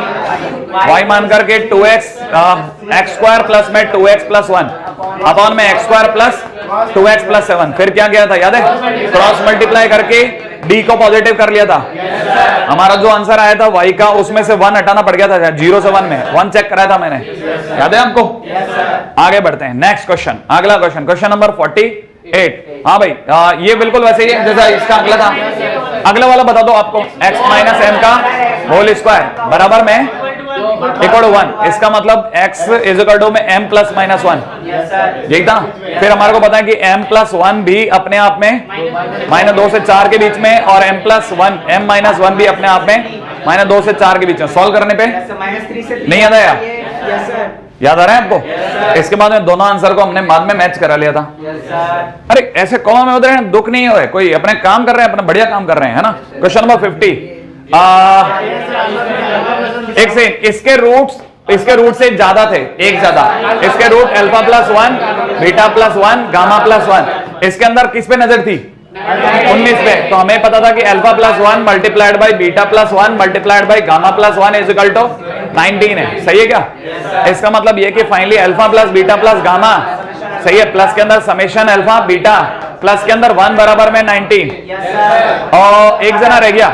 A: y मान करके 2x x² प्लस में 2x प्लस 1 अपॉन में x² प्लस 2x प्लस 7। फिर क्या किया था याद है? क्रॉस मल्टीप्लाई करके d को पॉजिटिव कर लिया था। हमारा जो आंसर आया था y का, उसमें से 1 हटाना पड़ गया था, 0 से 1 में 1 चेक कराया था मैंने, याद है आपको? आगे बढ़ते हैं, नेक्स्ट क्वेश्चन, अगला क्वेश्चन, क्वेश्चन नंबर 48। हाँ भाई, ये बिल्कुल वैसे ही है जैसा इसका अगला था। अगला वाला बता दो आपको, x माइनस m का होल स्क्वायर बराबर में इक्वल टू 1। इसका मतलब x इज इक्वल टू में m प्लस माइनस 1, यही था। फिर हमारे को पता है कि m प्लस 1 भी अपने आप में -2 से 4 के बीच में, और m प्लस 1 m माइनस 1 भी अपने आप में -2 से 4 के बीच में। सॉल्व करने पे नहीं याद आया? याद आ रहा है आपको? इसके बाद में दोनों आंसर को हमने बाद में मैच करा लिया था। अरे ऐसे कॉमा में उधर दुख नहीं हो, कोई अपने काम कर रहे हैं, अपना बढ़िया काम कर रहे हैं, है ना? Question number 50। एक से इसके रूट से ज्यादा थे, एक ज्यादा। इसके root alpha plus 1, beta plus 1, gamma plus 1। इसके अंदर किस पे नजर थी? 19 पे। तो हमें पता था कि alpha plus 1 multiplied by beta plus 1 multiplied by gamma plus 1 is equal to 19 है। सही है क्या? इसका मतलब ये कि finally alpha plus beta plus gamma, सही है, प्लस के अंदर समेशन अल्फा बीटा प्लस के अंदर 1 बराबर में 19, और एक जना रह गया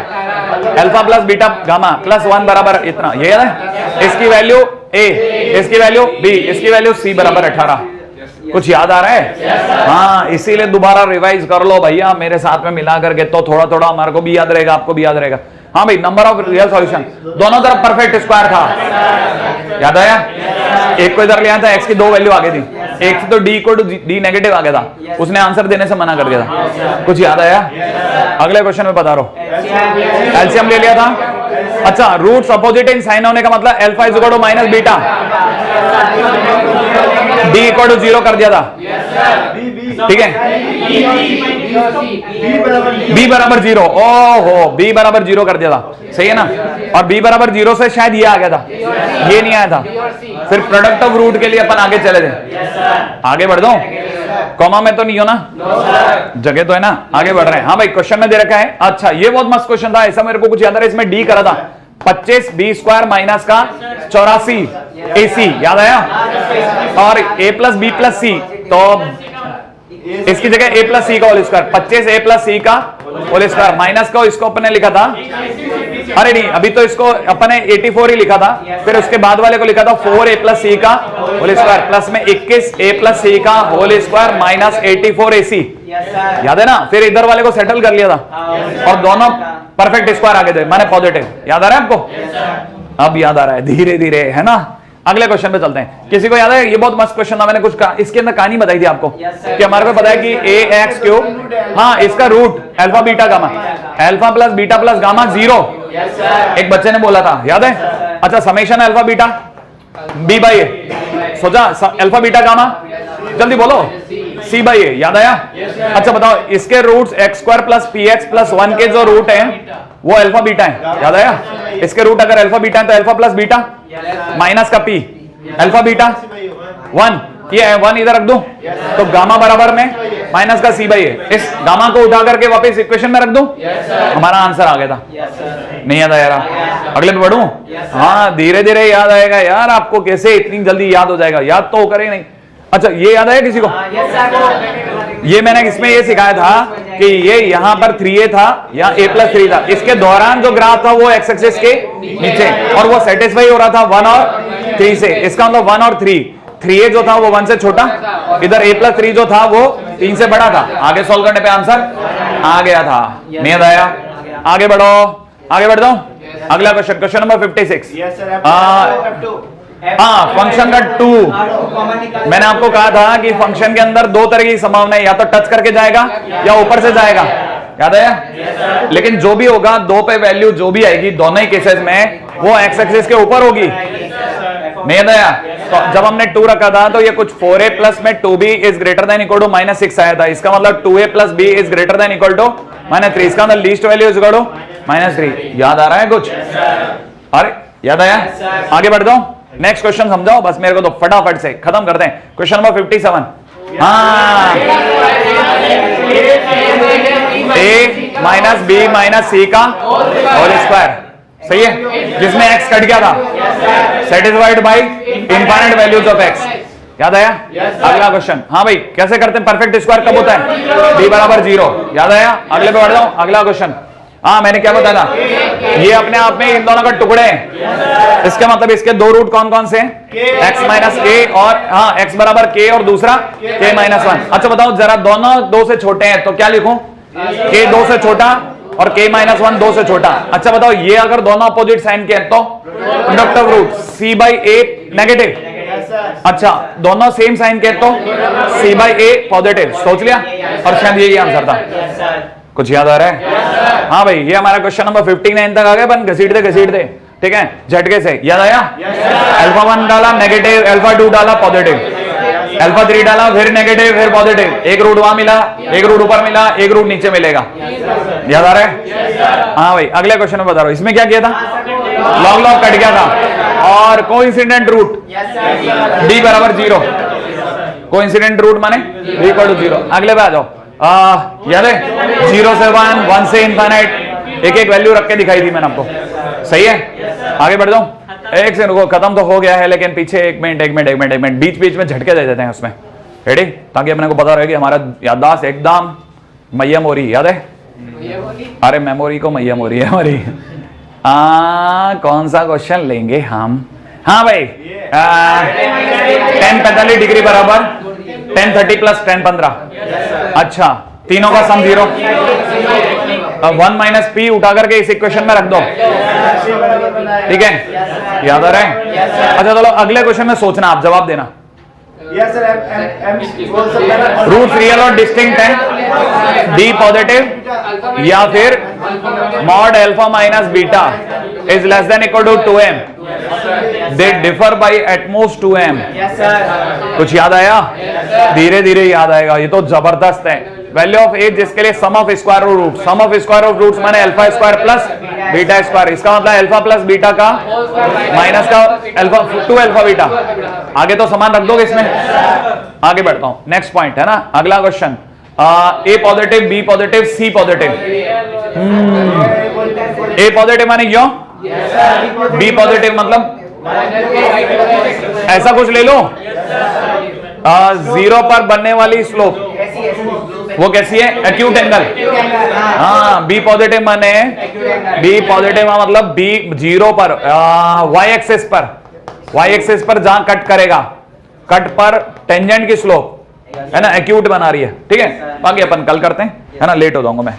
A: alpha plus beta gamma plus 1 बराबर इतना, ये है। इसकी वैल्यू a, इसकी वैल्यू b, इसकी वैल्यू c बराबर 18। कुछ याद आ रहा है? हाँ, इसीलिए दोबारा रिवाइज कर लो भैया मेरे साथ में मिला करके, तो थोड़ा थोड़ा हमारे को भी याद रहेगा, आपको भी याद रहेगा। हाँ भाई, नंबर ऑफ रियल सॉल्यूशन दोनों तरफ परफेक्ट स्क्वायर था, याद आया? एक को इधर ले आया था, x की 2 वैल्यू आगे थी, एक से तो d को d नेगेटिव आ गया था, उसने आंसर देने से मना कर दिया था। कुछ याद आया? अगले क्वेश्चन में बता रहा, एलसीएम ले लिया था। अच्छा, रूट्स अपोजिट इन साइन होने का मतलब alpha is equal to minus beta, d equal to 0 कर दिया था, ठीक है? b बराबर 0, ओहो, b बराबर 0 कर दिया था, सही है ना? और b बराबर 0 से शायद ये आ गया था, ये नहीं आया था। फिर प्रोडक्ट ऑफ रूट के लिए अपन आगे चले थे। आगे बढ़ दो, कॉमा में तो नहीं हो ना? जगह तो है ना? आगे बढ़ रहे हैं। हाँ भाई, क्वेश्चन में दे रखा है। अच्छा, ये बहुत मस्त क्वेश्चन था, ऐसा मेरे को कुछ याद आ रहा है, इसमें d करा था 25 b स्क्वायर माइनस का 84 ac, याद आया? और a plus b plus c, तो इसकी जगह a प्लस c का whole square, 25 a plus c का होल स्क्वायर माइनस का, इसको अपने लिखा था, अरे नहीं, अभी तो इसको अपने 84 ही लिखा था, फिर उसके बाद वाले को लिखा था 4a प्लस c का होल स्क्वायर प्लस में 21 a प्लस c का होल स्क्वायर माइनस 84 ac, याद है ना? फिर इधर वाले को सेटल कर लिया था, और दोनों परफेक्ट स्क्वायर आगे थे, माने पॉजिटिव। याद आ रहा है आपको? अब याद आ रहा है धीरे धीरे, है ना? अगले क्वेश्चन पे चलते हैं। किसी को याद है? ये बहुत मस्त क्वेश्चन था, मैंने कुछ इसके अंदर कहानी बताई थी आपको कि हमारे को पता है कि ax3, हाँ, इसका root alpha beta gamma, alpha plus beta plus gamma 0, एक बच्चे ने बोला था, याद है? अच्छा, summation alpha beta b by a, सोचा अल्फा बीटा गामा, जल्दी बोलो, c बाई a, याद आया? अच्छा बताओ, इसके roots x² plus px plus 1 के जो रूट है वो अल्फा बीटा है, याद आया? इसके रूट अगर अल्फा बीटा है तो अल्फा प्लस बीटा माइनस का p, अल्फा बीटा 1, ये 1 इधर रख दो, तो गामा बराबर में माइनस का c बाई a। इस गामा को उठा करके वापस इक्वेशन में रख दो, हमारा आंसर आ गया था। नहीं याद आया? अगले पे बढ़ूं? हाँ, धीरे धीरे याद आएगा यार आपको, कैसे इतनी जल्दी याद हो जाएगा? याद तो करे नहीं। अच्छा, ये याद आया किसी को? ये मैंने इसमें ये सिखाया था कि ये यहां पर 3a था, यहां a प्लस 3 था, इसके दौरान जो ग्राफ था वो एक्स एक्सिस के नीचे, और वो सेटिस्फाई हो रहा था 1 और 3 से। इसका मतलब 1 और 3a जो था वो 1 से छोटा, इधर a प्लस 3 जो था वो 3 से बड़ा था। आगे सॉल्व करने पे आंसर आ गया था। नहीं आया? आगे बढ़ो, आगे बढ़ जाओ। अगला क्वेश्चन, क्वेश्चन नंबर 56। हाँ, फंक्शन का 2। मैंने आपको कहा था कि फंक्शन के अंदर दो तरह की संभावना है, या तो टच करके जाएगा या ऊपर से जाएगा, याद है? लेकिन जो भी होगा, दो पे वैल्यू जो भी आएगी दोनों ही केसेस में वो एक्स एक्सिस के ऊपर होगी। नहीं आया? तो जब हमने 2 रखा था तो ये कुछ 4a प्लस में 2b is greater than equal to -6 आया था। इसका मतलब 2a plus b is greater than equal to -3। इसका मतलब least value is equal to -3। याद आ रहा है कुछ? अरे याद आया? आगे बढ़ जाओ, नेक्स्ट क्वेश्चन समझाओ बस मेरे को, तो फटाफट से खत्म करते हैं। Question number 57। हाँ, a माइनस बी माइनस सी का होल स्क्वायर, सही है, जिसमें x कट गया था, satisfied by infinite values of x। याद आया? अगला क्वेश्चन। हाँ भाई, कैसे करते हैं? परफेक्ट स्क्वायर कब होता है? b बराबर 0। याद आया? अगले पे बढ़ जाओ, अगला क्वेश्चन। हाँ, मैंने क्या बताया था? ये अपने आप में इन दोनों का टुकड़े हैं। इसका मतलब इसके दो रूट कौन कौन से हैं? x माइनस के, और हाँ x बराबर k और दूसरा k माइनस 1। अच्छा बताओ जरा, दोनों 2 से छोटे हैं तो क्या लिखूं? k 2 से छोटा और k माइनस 1 2 से छोटा। अच्छा बताओ, ये अगर दोनों अपोजिट साइन के हैं तो product of root c by a negative. अच्छा, दोनों सेम साइन के तो c बाई a पॉजिटिव। सोच लिया? और शायद यही आंसर था। कुछ याद आ रहा है? हाँ भाई, ये हमारा क्वेश्चन नंबर 59 तक आ गए, बन घसीटते, ठीक है, झटके से। याद आया? अल्फा 1 डाला नेगेटिव, अल्फा 2 डाला पॉजिटिव, अल्फा 3 डाला फिर नेगेटिव फिर पॉजिटिव। एक रूट वहां मिला, एक रूट ऊपर मिला, एक रूट नीचे मिलेगा। याद आ रहा है? हाँ भाई, अगले क्वेश्चन में बता रहा हूं। इसमें क्या किया था? लॉग लॉग कट गया था, और कोइंसिडेंट रूट d बराबर 0। कोइंसिडेंट रूट माने d इक्वल टू 0। अगले पे आ जाओ। याद है? 0 से 1, 1 से इनफाइनाइट, एक एक वैल्यू रख के दिखाई थी मैंने आपको, सही है? आगे बढ़ जाओ। एक से रुको, खत्म तो हो गया है, लेकिन पीछे एक मिनट बीच बीच में झटके दे देते हैं उसमें, रेडी? ताकि अपने को पता रहे कि हमारा याददाश्त एकदम मैयम हो रही। याद है? अरे मेमोरी को मैयम हो रही है हमारी। कौन सा क्वेश्चन लेंगे हम? हाँ भाई, 10 45 डिग्री बराबर 10 30 प्लस 10 15। अच्छा, तीनों का सम 0। 1 माइनस पी उठा करके इस इक्वेशन में रख दो, ठीक है? याद आ रहा है? अच्छा चलो, अगले क्वेश्चन में सोचना, आप जवाब देना। रूट रियल और डिस्टिंक्ट है, डी पॉजिटिव, या फिर mod alpha minus beta is less than equal to 2m, they differ by at most 2m। कुछ याद आया? धीरे धीरे याद आएगा, ये तो जबरदस्त है। वैल्यू ऑफ ए जिसके लिए sum of square root, sum of square of roots माने alpha square plus beta square. इसका मतलब अल्फा प्लस बीटा का माइनस का अल्फा 2 अल्फा बीटा। आगे तो समान रख दोगे इसमें। आगे बढ़ता हूं, नेक्स्ट पॉइंट है ना, अगला क्वेश्चन। ए पॉजिटिव, बी पॉजिटिव, सी पॉजिटिव। ए पॉजिटिव माने क्यों? बी पॉजिटिव मतलब ऐसा कुछ ले लो, 0 पर बनने वाली स्लोप, वो कैसी है? Acute angle. हाँ, बी पॉजिटिव माने, बी पॉजिटिव मतलब बी 0 पर, y एक्सिस पर जहां कट करेगा, कट पर टेंजेंट की स्लोप है ना, एक्यूट बना रही है, ठीक है? बाकी अपन कल करते हैं, है ना, लेट हो जाऊंगा मैं।